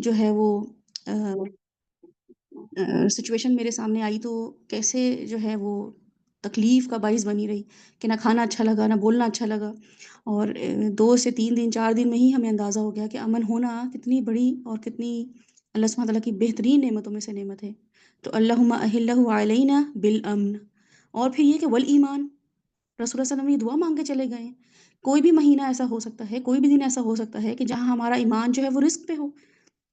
جو ہے وہ سچویشن میرے سامنے آئی تو کیسے جو ہے وہ تکلیف کا باعث بنی رہی کہ نہ کھانا اچھا لگا نہ بولنا اچھا لگا، اور 2 سے 3 دن 4 دن میں ہی ہمیں اندازہ ہو گیا کہ امن ہونا کتنی بڑی اور کتنی اللہ سبحانہ تعالیٰ کی بہترین نعمتوں میں سے نعمت ہے۔ تو اللہم اہلہ علینا بالامن، اور پھر یہ کہ والایمان، رسول اللہ صلی اللہ علیہ وسلم یہ دعا مانگ کے چلے گئے ہیں۔ کوئی بھی مہینہ ایسا ہو سکتا ہے، کوئی بھی دن ایسا ہو سکتا ہے کہ جہاں ہمارا ایمان جو ہے وہ رسک پہ ہو۔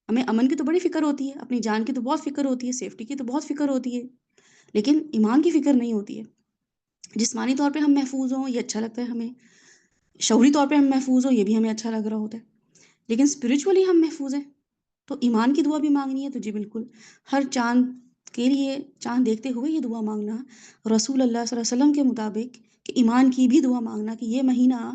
ہمیں امن کی تو بڑی فکر ہوتی ہے، اپنی جان کی تو بہت فکر ہوتی ہے، سیفٹی کی تو بہت فکر ہوتی ہے، لیکن ایمان کی فکر نہیں ہوتی ہے۔ جسمانی طور پہ ہم محفوظ ہوں یہ اچھا لگتا ہے ہمیں، شعوری طور پہ ہم محفوظ ہوں یہ بھی ہمیں اچھا لگ رہا ہوتا ہے، لیکن اسپرچولی ہم محفوظ ہیں تو ایمان کی دعا بھی مانگنی ہے تو جی بالکل، ہر چاند کے لیے چاند دیکھتے ہوئے یہ دعا مانگنا، رسول اللہ صلی اللہ علیہ وسلم کے مطابق کہ ایمان کی بھی دعا مانگنا کہ یہ مہینہ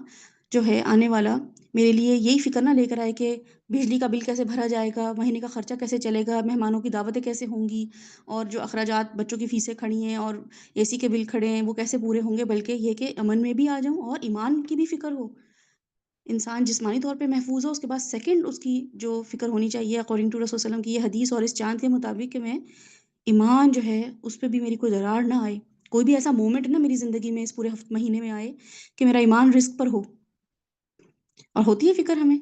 جو ہے آنے والا میرے لیے یہی فکر نہ لے کر آئے کہ بجلی کا بل کیسے بھرا جائے گا، مہینے کا خرچہ کیسے چلے گا، مہمانوں کی دعوتیں کیسے ہوں گی، اور جو اخراجات بچوں کی فیسیں کھڑی ہیں اور اے سی کے بل کھڑے ہیں وہ کیسے پورے ہوں گے، بلکہ یہ کہ امن میں بھی آ جاؤں اور ایمان کی بھی فکر ہو۔ انسان جسمانی طور پہ محفوظ ہو، اس کے بعد سیکنڈ اس کی جو فکر ہونی چاہیے اکارڈنگ ٹو رسول صلی اللہ علیہ وسلم کی یہ حدیث اور اس چاند کے مطابق کہ میں ایمان جو ہے اس پہ بھی میری کوئی درار نہ آئے، کوئی بھی ایسا مومنٹ نہ میری زندگی میں اس پورے مہینے میں آئے کہ میرا ایمان رزق پر ہو۔ اور ہوتی ہے فکر، ہمیں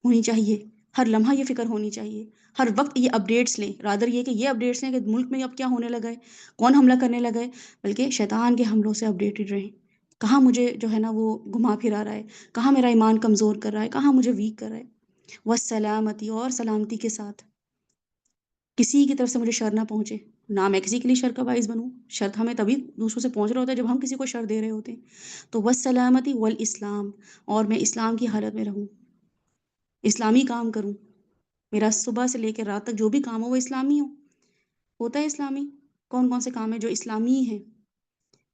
ہونی چاہیے، ہر لمحہ یہ فکر ہونی چاہیے، ہر وقت یہ اپڈیٹس لیں، رادر یہ کہ یہ اپڈیٹس لیں کہ ملک میں اب کیا ہونے لگا ہے، کون حملہ کرنے لگا ہے، بلکہ شیطان کے حملوں سے اپڈیٹڈ رہیں، کہاں مجھے جو ہے نا وہ گھما پھرا رہا ہے، کہاں میرا ایمان کمزور کر رہا ہے، کہاں مجھے ویک کر رہا ہے۔ والسلامتی، اور سلامتی کے ساتھ، کسی کی طرف سے مجھے شر نہ پہنچے، نہ میں کسی کے لیے شر کا باعث بنوں، شر ہمیں تبھی دوسروں سے پہنچ رہا ہوتا ہے جب ہم کسی کو شر دے رہے ہوتے ہیں۔ تو والسلامتی والاسلام، اور میں اسلام کی حالت میں رہوں، اسلامی کام کروں، میرا صبح سے لے کے رات تک جو بھی کام ہو وہ اسلامی ہو۔ ہوتا ہے اسلامی، کون کون سے کام ہیں جو اسلامی ہیں،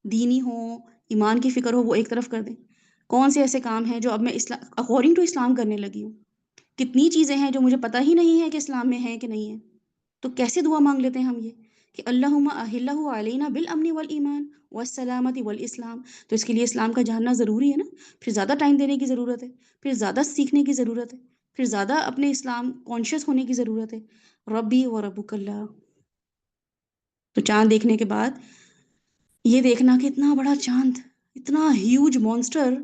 دینی ہوں، ایمان کی فکر ہو، وہ ایک طرف کر دیں۔ کون سے ایسے کام ہیں جو اب میں اکارڈنگ ٹو اسلام کرنے لگی ہوں، کتنی چیزیں ہیں جو مجھے پتہ ہی نہیں ہے کہ اسلام میں ہیں کہ نہیں ہیں، تو کیسے دعا مانگ لیتے ہیں ہم یہ کہ اللہم اہلہ علینا بالامن والایمان والسلامتی والاسلام۔ تو اس کے لیے اسلام کا جاننا ضروری ہے نا، پھر زیادہ ٹائم دینے کی ضرورت ہے، پھر زیادہ سیکھنے کی ضرورت ہے، پھر زیادہ اپنے اسلام کانشیس ہونے کی ضرورت ہے۔ ربی و ربک اللہ، تو چاند دیکھنے کے بعد یہ دیکھنا کہ اتنا بڑا چاند، اتنا ہیوج مانسٹر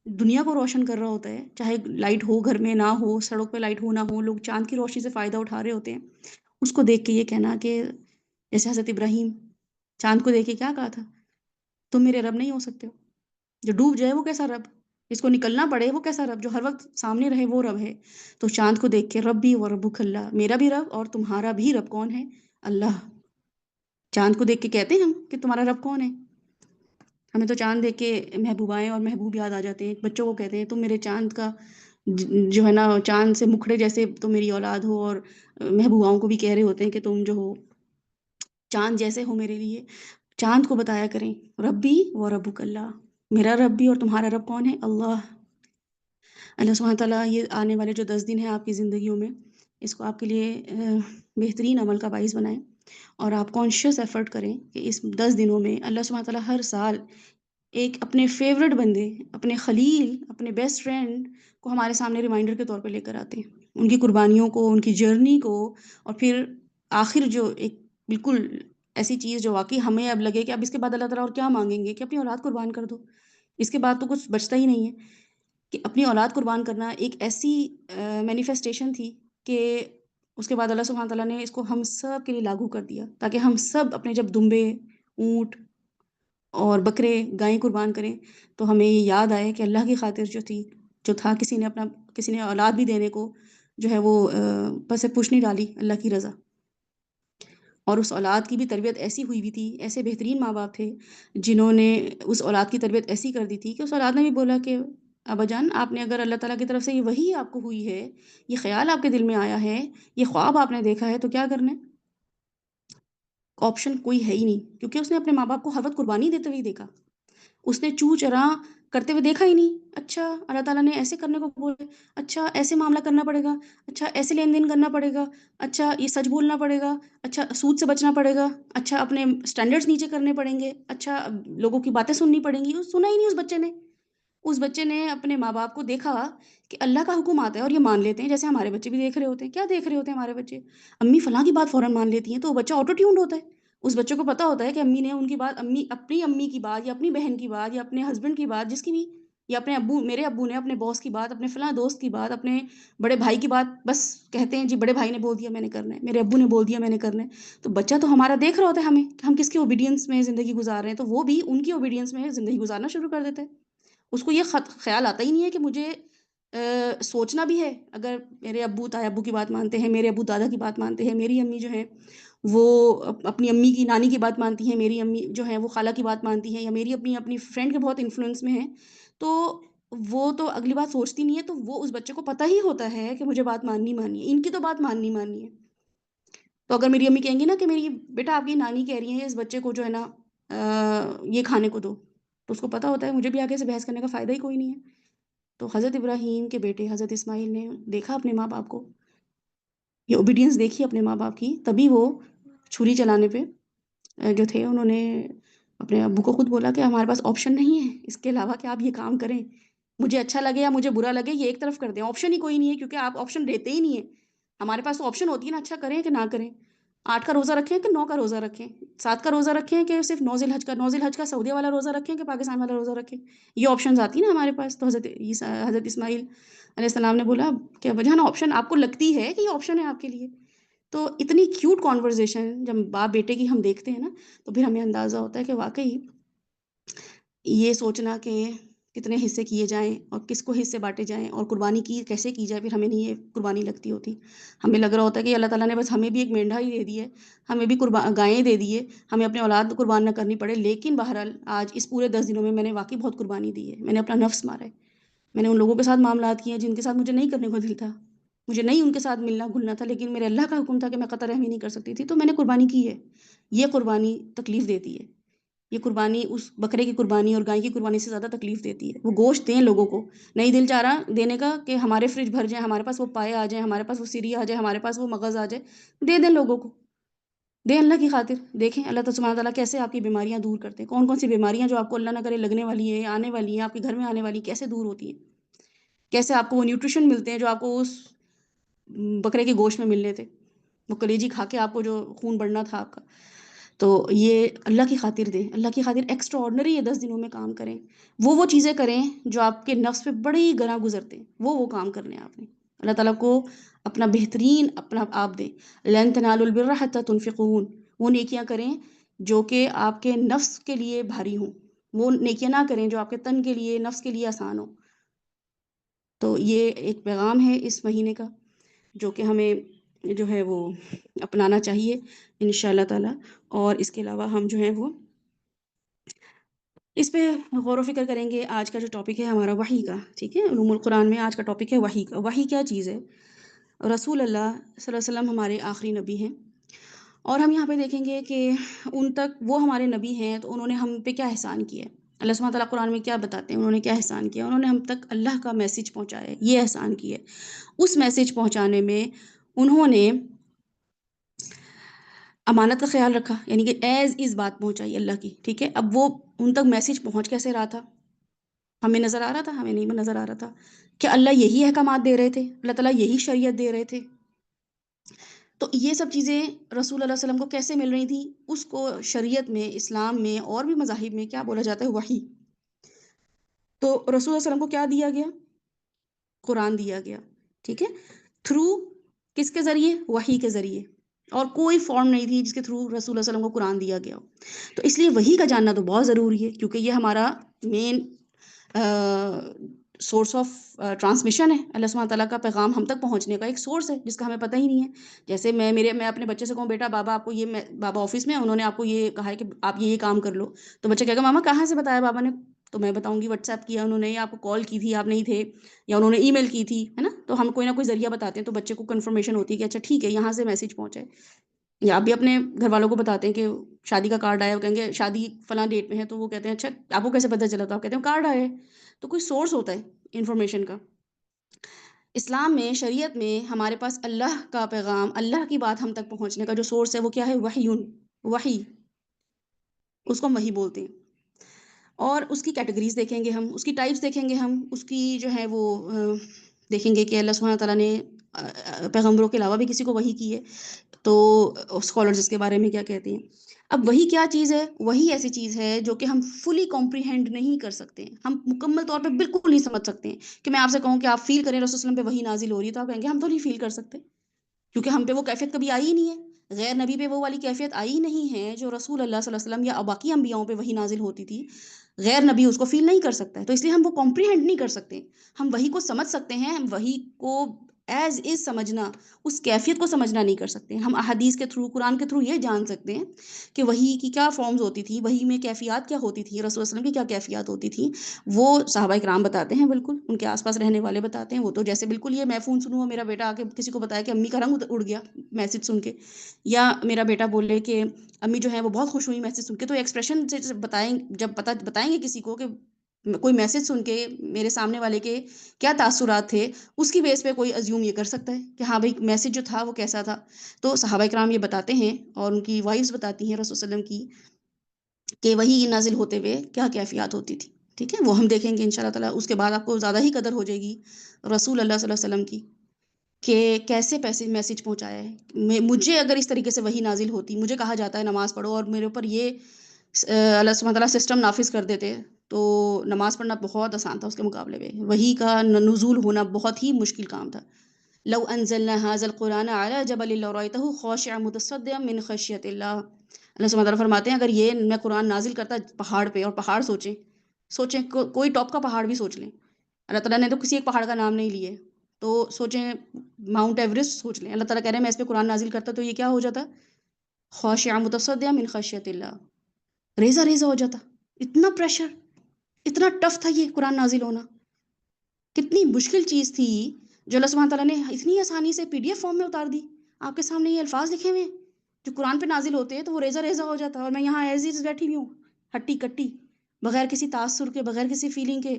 دنیا کو روشن کر رہا ہوتا ہے، چاہے لائٹ ہو گھر میں نہ ہو، سڑک پہ لائٹ ہو نہ ہو، لوگ چاند کی روشنی سے فائدہ اٹھا رہے ہوتے ہیں، اس کو دیکھ کے یہ کہنا کہ جیسے حضرت ابراہیم چاند کو دیکھ کے کیا کہا تھا، تم میرے رب نہیں ہو سکتے ہو، جو ڈوب جائے وہ کیسا رب، جس کو نکلنا پڑے وہ کیسا رب، جو ہر وقت سامنے رہے وہ رب ہے۔ تو چاند کو دیکھ کے ربی و ربک اللہ، میرا بھی رب اور تمہارا بھی رب کون ہے، اللہ۔ چاند کو دیکھ کے کہتے ہیں ہم کہ تمہارا رب کون ہے، ہمیں تو چاند دیکھ کے محبوبائیں اور محبوب یاد آ جاتے ہیں، بچوں کو کہتے ہیں تم میرے چاند کا جو ہے نا چاند سے مکھڑے جیسے تم میری اولاد ہو، اور محبوباؤں کو بھی کہہ رہے ہوتے ہیں کہ تم جو ہو چاند جیسے ہو میرے لیے۔ چاند کو بتایا کریں ربی و ربک اللہ، میرا رب بھی اور تمہارا رب کون ہے، اللہ۔ اللہ سبحانہ تعالیٰ یہ آنے والے جو 10 دن ہیں آپ کی زندگیوں میں، اس کو آپ کے لیے بہترین عمل کا باعث بنائیں، اور آپ کانشیس ایفرٹ کریں کہ اس 10 دنوں میں اللہ سبحانہ تعالیٰ ہر سال ایک اپنے فیورٹ بندے، اپنے خلیل، اپنے بیسٹ فرینڈ کو ہمارے سامنے ریمائنڈر کے طور پہ لے کر آتے ہیں، ان کی قربانیوں کو، ان کی جرنی کو، اور پھر آخر جو ایک بالکل ایسی چیز جو واقعی ہمیں اب لگے کہ اب اس کے بعد اللہ تعالیٰ اور کیا مانگیں گے، کہ اپنی اولاد قربان کر دو، اس کے بعد تو کچھ بچتا ہی نہیں ہے۔ کہ اپنی اولاد قربان کرنا ایک ایسی مینیفیسٹیشن تھی کہ اس کے بعد اللہ سبحانہ تعالیٰ نے اس کو ہم سب کے لیے لاگو کر دیا، تاکہ ہم سب اپنے جب دمبے، اونٹ اور بکرے، گائیں قربان کریں تو ہمیں یہ یاد آئے کہ اللہ کی خاطر جو تھا، کسی نے اولاد بھی دینے کو جو ہے وہ پس پوچھ نہیں ڈالی اللہ کی رضا، اور اس اولاد کی بھی تربیت ایسی ہوئی بھی تھی، ایسے بہترین ماں باپ تھے جنہوں نے اس اولاد کی تربیت ایسی کر دی تھی کہ اس اولاد نے بھی بولا کہ ابا جان آپ نے اگر اللہ تعالیٰ کی طرف سے یہ وحی آپ کو ہوئی ہے، یہ خیال آپ کے دل میں آیا ہے، یہ خواب آپ نے دیکھا ہے، تو کیا کرنا ہے، آپشن کوئی ہے ہی نہیں، کیونکہ اس نے اپنے ماں باپ کو ہر وقت قربانی دیتے ہوئے دیکھا، اس نے چوں چراں کرتے ہوئے دیکھا ہی نہیں۔ اچھا اللہ تعالیٰ نے ایسے کرنے کو بولے، اچھا ایسے معاملہ کرنا پڑے گا، اچھا ایسے لین دین کرنا پڑے گا، اچھا یہ سچ بولنا پڑے گا، اچھا سود سے بچنا پڑے گا، اچھا اپنے سٹینڈرڈز نیچے کرنے پڑیں گے، اچھا لوگوں کی باتیں سننی پڑیں گی، سنا ہی نہیں اس بچے نے، اس بچے نے اپنے ماں-باپ کو دیکھا کہ اللہ کا حکم آتا ہے اور یہ مان لیتے ہیں، جیسے ہمارے بچے بھی دیکھ رہے ہوتے ہیں۔ کیا دیکھ رہے ہوتے ہیں ہمارے بچے؟ امی فلاں کی بات فوراً مان لیتی ہیں، تو وہ بچہ آٹو ٹیونڈ ہوتا ہے۔ اس بچے کو پتہ ہوتا ہے کہ امی نے ان کی بات، اپنی امی کی بات یا اپنی بہن کی بات یا اپنے ہسبینڈ کی بات، جس کی بھی، یا اپنے ابو، میرے ابو نے اپنے باس کی بات، اپنے فلاں دوست کی بات، اپنے بڑے بھائی کی بات، بس کہتے ہیں جی بڑے بھائی نے بول دیا میں نے کرنا ہے، میرے ابو نے بول دیا میں نے کرنا ہے۔ تو بچہ تو ہمارا دیکھ رہا ہوتا ہے ہمیں کہ ہم کس کی اوبیڈینس میں زندگی گزار رہے ہیں، تو وہ بھی ان کی اوبیڈینس میں زندگی گزارنا شروع کر دیتا ہے۔ اس کو یہ خیال آتا ہی نہیں ہے کہ مجھے سوچنا بھی ہے، اگر میرے ابو تایا ابو کی بات مانتے ہیں، میرے ابو دادا کی بات مانتے ہیں، میری امی جو ہیں وہ اپنی امی کی نانی کی بات مانتی ہیں، میری امی جو ہیں وہ خالہ کی بات مانتی ہیں، یا میری اپنی فرینڈ کے بہت انفلوئنس میں ہیں، تو وہ تو اگلی بات سوچتی نہیں ہے، تو وہ اس بچے کو پتہ ہی ہوتا ہے کہ مجھے بات ماننی ہے، ان کی تو بات ماننی ہے۔ تو اگر میری امی کہیں گی نا کہ میری بیٹا آپ کی نانی کہہ رہی ہیں اس بچے کو جو ہے نا یہ کھانے کو دو، تو اس کو پتہ ہوتا ہے مجھے بھی آگے سے بحث کرنے کا فائدہ ہی کوئی نہیں ہے۔ تو حضرت ابراہیم کے بیٹے حضرت اسماعیل نے دیکھا اپنے ماں باپ کو، یہ اوبیڈینس دیکھی اپنے ماں باپ کی، تبھی وہ چھری چلانے پہ جو تھے انہوں نے اپنے ابو کو خود بولا کہ ہمارے پاس آپشن نہیں ہے اس کے علاوہ کہ آپ یہ کام کریں، مجھے اچھا لگے یا مجھے برا لگے یہ ایک طرف کر دیں، آپشن ہی کوئی نہیں ہے، کیونکہ آپ آپشن دیتے ہی نہیں ہیں۔ ہمارے پاس تو آپشن ہوتی ہے نا، اچھا کریں کہ نہ کریں، 8 کا روزہ رکھیں کہ 9 کا روزہ رکھیں، 7 کا روزہ رکھیں کہ صرف 9 ذی الحج کا، 9 ذی الحج کا سعودیہ والا روزہ رکھیں کہ پاکستان والا روزہ رکھیں، یہ آپشنز آتی ہیں نا ہمارے پاس۔ تو حضرت اسماعیل علیہ السلام نے بولا کہ جہاں آپشن آپ کو لگتی ہے کہ یہ آپشن ہے آپ کے لیے، تو اتنی کیوٹ کانورزیشن جب باپ بیٹے کی ہم دیکھتے ہیں نا، تو پھر ہمیں اندازہ ہوتا ہے کہ واقعی یہ سوچنا کہ کتنے حصے کیے جائیں اور کس کو حصے بانٹے جائیں اور قربانی کی کیسے کی جائے، پھر ہمیں نہیں یہ قربانی لگتی ہوتی۔ ہمیں لگ رہا ہوتا ہے کہ اللہ تعالیٰ نے بس ہمیں بھی ایک مینڈھا ہی دے دی ہے، ہمیں بھی گائیں دے دی ہے، ہمیں اپنے اولاد قربان نہ کرنی پڑے، لیکن بہرحال آج اس پورے 10 دنوں میں میں نے واقعی بہت قربانی دی ہے، میں نے اپنا نفس مارا ہے، میں نے ان لوگوں کے ساتھ معاملات کیے ہیں جن کے ساتھ مجھے نہیں کرنے کو دل تھا، مجھے نہیں ان کے ساتھ ملنا گھلنا تھا، لیکن میرے اللہ کا حکم تھا کہ میں قطع رحمی نہیں کر سکتی تھی، تو میں نے قربانی کی ہے۔ یہ قربانی تکلیف دیتی ہے، یہ قربانی اس بکرے کی قربانی اور گائے کی قربانی سے زیادہ تکلیف دیتی ہے۔ وہ گوشت دیں لوگوں کو، نہیں دل چاہ رہا دینے کا کہ ہمارے فریج بھر جائیں، ہمارے پاس وہ پائے آ جائیں، ہمارے پاس وہ سیری آ جائے، ہمارے پاس وہ مغز آ جائے، دے دیں لوگوں کو، دیں اللہ کی خاطر۔ دیکھیں اللہ سبحانہ تعالیٰ کیسے آپ کی بیماریاں دور کرتے ہیں، کون کون سی بیماریاں جو آپ کو اللہ نہ کرے لگنے والی ہیں، آنے والی ہیں، آپ کے گھر میں آنے والی، کیسے دور ہوتی ہیں، کیسے آپ کو وہ نیوٹریشن ملتے ہیں جو آپ کو اس بکرے کے گوشت میں ملنے تھے، وہ کلیجی کھا کے آپ کو جو خون بڑھنا تھا آپ کا۔ تو یہ اللہ کی خاطر دیں، اللہ کی خاطر ایکسٹرا آرڈنری یہ 10 دنوں میں کام کریں، وہ چیزیں کریں جو آپ کے نفس پہ بڑی گراں گزرتے ہیں، وہ کام کرنے ہیں آپ نے۔ اللہ تعالیٰ کو اپنا بہترین اپنا آپ دیں، لن تنالوا البر حتى تنفقون، وہ نیکیاں کریں جو کہ آپ کے نفس کے لیے بھاری ہوں، وہ نیکیاں نہ کریں جو آپ کے تن کے لیے نفس کے لیے آسان ہو۔ تو یہ ایک پیغام ہے اس مہینے کا جو کہ ہمیں جو ہے وہ اپنانا چاہیے انشاءاللہ تعالیٰ۔ اور اس کے علاوہ ہم جو ہیں وہ اس پہ غور و فکر کریں گے۔ آج کا جو ٹاپک ہے ہمارا وحی کا، ٹھیک ہے، علوم القرآن میں آج کا ٹاپک ہے وحی کا۔ وحی کیا چیز ہے؟ رسول اللہ صلی اللہ علیہ وسلم ہمارے آخری نبی ہیں، اور ہم یہاں پہ دیکھیں گے کہ ان تک وہ ہمارے نبی ہیں تو انہوں نے ہم پہ کیا احسان کیا ہے، اللہ سبحانہ تعالیٰ قرآن میں کیا بتاتے ہیں، انہوں نے کیا احسان کیا، انہوں نے ہم تک اللہ کا میسج پہنچایا ہے، یہ احسان کیا ہے۔ اس میسج پہنچانے میں انہوں نے امانت کا خیال رکھا، یعنی کہ ایز از بات پہنچائی اللہ کی، ٹھیک ہے۔ اب وہ ان تک میسج پہنچ کیسے رہا تھا؟ ہمیں نظر آ رہا تھا؟ ہمیں نہیں نظر آ رہا تھا کہ اللہ یہی احکامات دے رہے تھے، اللہ تعالیٰ یہی شریعت دے رہے تھے۔ تو یہ سب چیزیں رسول اللہ صلی اللہ علیہ وسلم کو کیسے مل رہی تھیں؟ اس کو شریعت میں، اسلام میں اور بھی مذاہب میں کیا بولا جاتا ہے؟ وحی۔ تو رسول اللہ صلی اللہ علیہ وسلم کو کیا دیا گیا؟ قرآن دیا گیا، ٹھیک ہے، تھرو کس کے ذریعے؟ وحی کے ذریعے، اور کوئی فارم نہیں تھی جس کے تھرو رسول اللہ صلی اللہ علیہ وسلم کو قرآن دیا گیا ہو۔ تو اس لیے وحی کا جاننا تو بہت ضروری ہے، کیونکہ یہ ہمارا مین سورس آف ٹرانسمیشن ہے، اللہ سبحانہ تعالیٰ کا پیغام ہم تک پہنچنے کا ایک سورس ہے جس کا ہمیں پتہ ہی نہیں ہے۔ جیسے میں اپنے بچے سے کہوں بیٹا بابا آپ کو یہ، بابا آفس میں انہوں نے آپ کو یہ کہا ہے کہ آپ یہ کام کر لو، تو بچہ کہے گا ماما کہاں سے بتایا بابا نے؟ تو میں بتاؤں گی واٹس ایپ کیا انہوں نے، یا آپ کو کال کی تھی آپ نہیں تھے، یا انہوں نے ای میل کی تھی، ہے نا؟ تو ہم کوئی نہ کوئی ذریعہ بتاتے ہیں تو بچے کو کنفرمیشن ہوتی ہے کہ اچھا ٹھیک ہے یہاں سے میسج پہنچا ہے۔ یا آپ بھی اپنے گھر والوں کو بتاتے ہیں کہ شادی کا کارڈ آیا، وہ کہیں گے شادی فلاں ڈیٹ میں ہے، تو وہ کہتے ہیں اچھا آپ کو کیسے پتہ چلا؟ تو آپ کہتے ہیں کارڈ آیا ہے۔ تو کوئی سورس ہوتا ہے انفارمیشن کا۔ اسلام میں، شریعت میں ہمارے پاس اللہ کا پیغام، اللہ کی بات ہم تک پہنچنے کا جو سورس ہے وہ کیا ہے؟ وحی، وحی، اس کو ہم وحی بولتے ہیں۔ اور اس کی کیٹیگریز دیکھیں گے ہم، اس کی ٹائپس دیکھیں گے ہم، اس کی جو ہے وہ دیکھیں گے کہ اللہ سبحانہ تعالیٰ نے پیغمبروں کے علاوہ بھی کسی کو وحی کی ہے، تو اسکالرز اس کے بارے میں کیا کہتے ہیں۔ اب وہی کیا چیز ہے؟ وہی ایسی چیز ہے جو کہ ہم فلی کمپریہینڈ نہیں کر سکتے ہیں، ہم مکمل طور پہ بالکل نہیں سمجھ سکتے ہیں کہ میں آپ سے کہوں کہ آپ فیل کریں رسول صلی اللہ علیہ وسلم پہ وحی نازل ہو رہی ہے، تو آپ کہیں گے ہم تو نہیں فیل کر سکتے، کیونکہ ہم پہ وہ کیفیت کبھی آئی ہی نہیں ہے، غیر نبی پہ وہ والی کیفیت آئی ہی نہیں ہے جو رسول اللہ صلی اللہ علیہ وسلم یا باقی انبیاؤں پہ وحی نازل ہوتی تھی، غیر نبی اس کو فیل نہیں کر سکتا ہے، تو اس لیے ہم وہ کمپریہینڈ نہیں کر سکتے۔ ہم وحی کو سمجھ سکتے ہیں، ہم وحی کو ایز از سمجھنا، اس کیفیت کو سمجھنا نہیں کر سکتے۔ ہم احادیث کے تھرو، قرآن کے تھرو یہ جان سکتے ہیں کہ وحی کی کیا فارمز ہوتی تھی، وحی میں کیفیات کیا ہوتی تھی، رسول اللہ علیہ وسلم کی کیا کیفیات ہوتی تھی، وہ صحابہ کرام بتاتے ہیں، بالکل ان کے آس پاس رہنے والے بتاتے ہیں۔ وہ تو جیسے بالکل یہ میں فون سنوں اور میرا بیٹا آ کے کسی کو بتایا کہ امی کا رنگ اڑ گیا میسج سن کے، یا میرا بیٹا بولے کہ امی جو ہے وہ بہت خوش ہوئی میسج سن کے، تو ایکسپریشن سے بتائیں، جب بتائیں گے کسی کو کہ کوئی میسج سن کے میرے سامنے والے کے کیا تاثرات تھے، اس کی بیس پہ کوئی ازیوم یہ کر سکتا ہے کہ ہاں بھائی میسج جو تھا وہ کیسا تھا۔ تو صحابہ کرام یہ بتاتے ہیں اور ان کی وائفز بتاتی ہیں رسول صلی اللہ علیہ وسلم کی کہ وہی نازل ہوتے ہوئے کیا کیفیات ہوتی تھی، ٹھیک ہے، وہ ہم دیکھیں گے انشاءاللہ تعالیٰ۔ اس کے بعد آپ کو زیادہ ہی قدر ہو جائے گی رسول اللہ صلی اللہ علیہ وسلم کی، کہ کیسے میسج پہنچایا ہے۔ مجھے اگر اس طریقے سے وہی نازل ہوتی، مجھے کہا جاتا ہے نماز پڑھو اور میرے اوپر یہ اللہ سبحانہ تعالیٰ سسٹم نافذ کر دیتے، تو نماز پڑھنا بہت آسان تھا اس کے مقابلے میں، وہی کا نزول ہونا بہت ہی مشکل کام تھا۔ لو انزلنا هذا القرآن على جبل لرأيته خاشعا متصدعا من خشیۃ اللہ، اللہ سبحانہ تعالیٰ فرماتے ہیں اگر یہ میں قرآن نازل کرتا پہاڑ پہ، اور پہاڑ سوچیں کوئی ٹاپ کا پہاڑ بھی سوچ لیں، اللہ تعالیٰ نے تو کسی ایک پہاڑ کا نام نہیں لیے، تو سوچیں ماؤنٹ ایوریسٹ سوچ لیں، اللہ تعالیٰ کہہ رہے ہیں میں اس پہ قرآن نازل کرتا تو یہ کیا ہو جاتا؟ خاشعا متصدعا من خشیۃ اللہ، ریزہ ریزہ ہو جاتا۔ اتنا پریشر، اتنا ٹف تھا یہ قرآن نازل ہونا، کتنی مشکل چیز تھی جو اللہ سبحانہ تعالیٰ نے اتنی آسانی سے PDF فارم میں اتار دی۔ آپ کے سامنے یہ الفاظ لکھے ہوئے ہیں جو قرآن پہ نازل ہوتے ہیں تو وہ ریزہ ریزہ ہو جاتا ہے، اور میں یہاں ایز از بیٹھی ہوئی ہوں، ہٹی کٹی، بغیر کسی تاثر کے، بغیر کسی فیلنگ کے،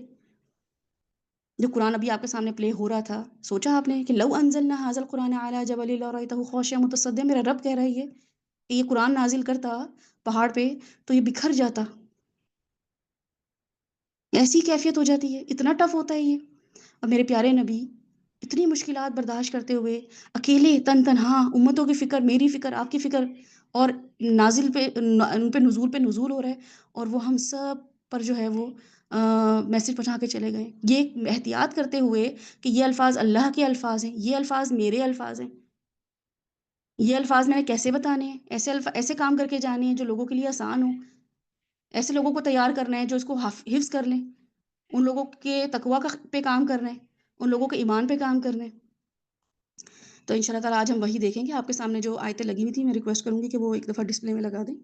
جو قرآن ابھی آپ کے سامنے پلے ہو رہا تھا۔ سوچا آپ نے کہ لو انزلنا هذا القرآن على جبل لرأيته خاشعا متصدعا، میرا رب کہہ رہا ہے یہ کہ یہ قرآن نازل کرتا پہاڑ پہ تو یہ بکھر جاتا، ایسی کیفیت ہو جاتی ہے، اتنا ٹف ہوتا ہے یہ۔ اور میرے پیارے نبی اتنی مشکلات برداشت کرتے ہوئے اکیلے تنہا، امتوں کی فکر، میری فکر، آپ کی فکر، اور نازل پہ ان پہ نزول ہو رہا ہے، اور وہ ہم سب پر جو ہے وہ میسج پہنچا کے چلے گئے، یہ احتیاط کرتے ہوئے کہ یہ الفاظ اللہ کے الفاظ ہیں، یہ الفاظ میرے الفاظ ہیں، یہ الفاظ میں نے کیسے بتانے ہیں، ایسے کام کر کے جانے ہیں جو لوگوں کے لیے آسان ہو، ایسے لوگوں کو تیار کرنا ہے جو اس کو حفظ کر لیں، ان لوگوں کے تقویٰ پہ کام کرنا ہے، ان لوگوں کے ایمان پہ کام کرنا ہے۔ تو ان شاء اللہ تعالیٰ آج ہم وہی دیکھیں گے۔ آپ کے سامنے جو آیتیں لگی ہوئی تھیں میں ریکویسٹ کروں گی کہ وہ ایک دفعہ ڈسپلے میں لگا دیں۔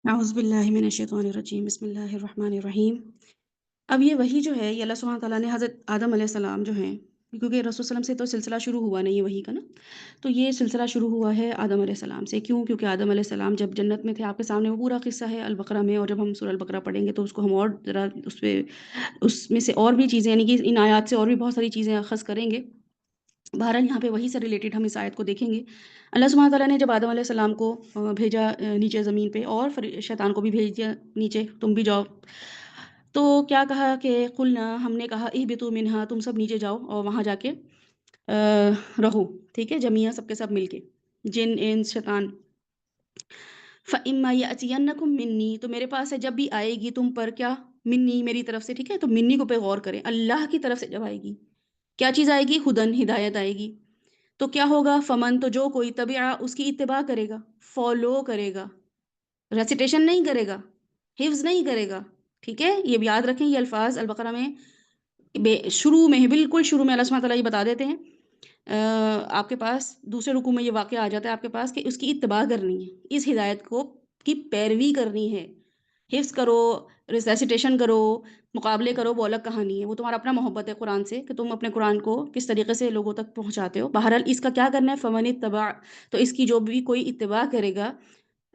اعوذ باللہ من الشیطان الرجیم، بسم اللہ الرحمن الرحیم۔ اب یہ وہی جو ہے، یہ اللہ سبحانہ تعالیٰ نے حضرت آدم علیہ السلام جو ہیں، کیونکہ رسول صلی اللہ علیہ وسلم سے تو سلسلہ شروع ہوا نہیں ہے وہی کا نا، تو یہ سلسلہ شروع ہوا ہے آدم علیہ السلام سے۔ کیوں؟ کیونکہ آدم علیہ السلام جب جنت میں تھے، آپ کے سامنے وہ پورا قصہ ہے البقرہ میں، اور جب ہم سورہ البقرہ پڑھیں گے تو اس کو ہم اور ذرا اس میں سے اور بھی چیزیں، یعنی کہ ان آیات سے اور بھی بہت ساری چیزیں اخذ کریں گے۔ بہرحال یہاں پہ وہی سے ریلیٹڈ ہم اس آیت کو دیکھیں گے۔ اللہ سبحانہ تعالیٰ نے جب آدم علیہ السلام کو بھیجا نیچے زمین پہ، اور شیطان کو بھی بھیج دیا نیچے، تم بھی جاؤ، تو کیا کہا کہ قلنا، ہم نے کہا اہبطوا منہا، تم سب نیچے جاؤ اور وہاں جا کے رہو، ٹھیک ہے، جميعا سب کے سب مل کے، جن انس شیطان۔ فَإِمَّا يَأْتِيَنَّكُم مِّنِّي، تو میرے پاس ہے جب بھی آئے گی تم پر، کیا؟ منی، میری طرف سے، ٹھیک ہے، تو منی کو پہ غور کریں، اللہ کی طرف سے جب آئے گی کیا چیز آئے گی؟ ہدن، ہدایت آئے گی، تو کیا ہوگا؟ فمن، تو جو کوئی تبعہ، اس کی اتباع کرے گا، فالو کرے گا، ریسیٹیشن نہیں کرے گا، حفظ نہیں کرے گا، ٹھیک ہے، یہ بھی یاد رکھیں، یہ الفاظ البقرہ میں شروع میں، بالکل شروع میں اللہ سبحانہ تعالیٰ یہ بتا دیتے ہیں، آپ کے پاس دوسرے رکوع میں یہ واقعہ آ جاتا ہے آپ کے پاس کہ اس کی اتباع کرنی ہے، اس ہدایت کو کی پیروی کرنی ہے، حفظ کرو، ریسیٹیشن کرو، مقابلے کرو، وہ الگ کہانی ہے، وہ تمہارا اپنا محبت ہے قرآن سے کہ تم اپنے قرآن کو کس طریقے سے لوگوں تک پہنچاتے ہو۔ بہرحال اس کا کیا کرنا ہے؟ فمن اتبع، تو اس کی جو بھی کوئی اتباع کرے گا،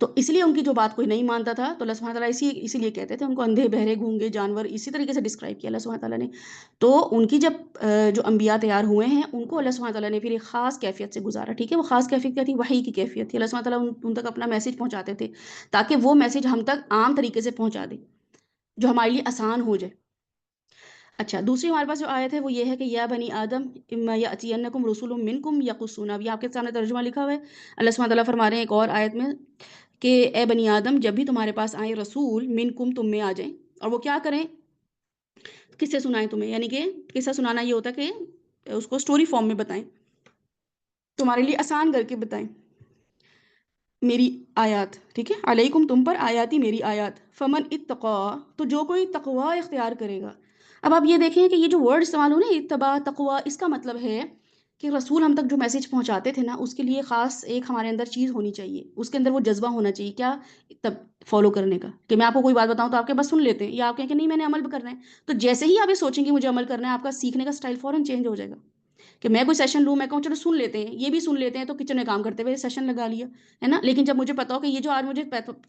تو اس لیے ان کی جو بات کوئی نہیں مانتا تھا تو اللہ سبحانہ تعالیٰ اسی لیے کہتے تھے ان کو اندھے بہرے گونگے جانور، اسی طریقے سے ڈسکرائب کیا اللہ سبحانہ تعالیٰ نے. تو ان کی جب جو انبیاء تیار ہوئے ہیں ان کو اللہ سبحانہ تعالیٰ نے پھر ایک خاص کیفیت سے گزارا. ٹھیک ہے، وہ خاص کیفیت کیا تھی؟ وحی کی کیفیت تھی. اللہ سبحانہ تعالیٰ ان تک اپنا میسج پہنچاتے تھے تاکہ وہ میسج ہم تک عام طریقے سے پہنچا دے جو ہمارے لیے آسان ہو جائے. اچھا، دوسری ہمارے پاس جو آیت ہے وہ یہ ہے کہ یا بنی آدم اما یاتینکم رسول منکم یقصون. اب یہ آپ کے سامنے ترجمہ لکھا ہوا ہے. اللہ سبحانہ تعالیٰ فرما رہے ہیں ایک اور آیت میں کہ اے بنی آدم جب بھی تمہارے پاس آئیں رسول منکم، تم میں آ جائیں، اور وہ کیا کریں؟ قصے سنائیں تمہیں. یعنی کہ قصہ سنانا یہ ہوتا ہے کہ اس کو سٹوری فارم میں بتائیں، تمہارے لیے آسان کر کے بتائیں میری آیات. ٹھیک ہے، علیکم تم پر آیاتی میری آیات. فمن اتقا، تو جو کوئی تقوا اختیار کرے گا. اب آپ یہ دیکھیں کہ یہ جو ورڈ استعمال ہو نا اتباع تقوا، اس کا مطلب ہے کہ رسول ہم تک جو میسج پہنچاتے تھے نا اس کے لیے خاص ایک ہمارے اندر چیز ہونی چاہیے، اس کے اندر وہ جذبہ ہونا چاہیے. کیا؟ تب فالو کرنے کا. کہ میں آپ کو کوئی بات بتاؤں تو آپ کے بس سن لیتے ہیں، یا آپ کہیں کہ نہیں میں نے عمل بھی کرنا ہے. تو جیسے ہی آپ یہ سوچیں گے مجھے عمل کرنا ہے، آپ کا سیکھنے کا سٹائل فوراً چینج ہو جائے گا. کہ میں کوئی سیشن لوں، میں کہوں چلو سن لیتے ہیں، یہ بھی سن لیتے ہیں، تو کچن میں کام کرتے ہوئے سیشن لگا لیا ہے نا. لیکن جب مجھے پتا ہو کہ یہ جو آج مجھے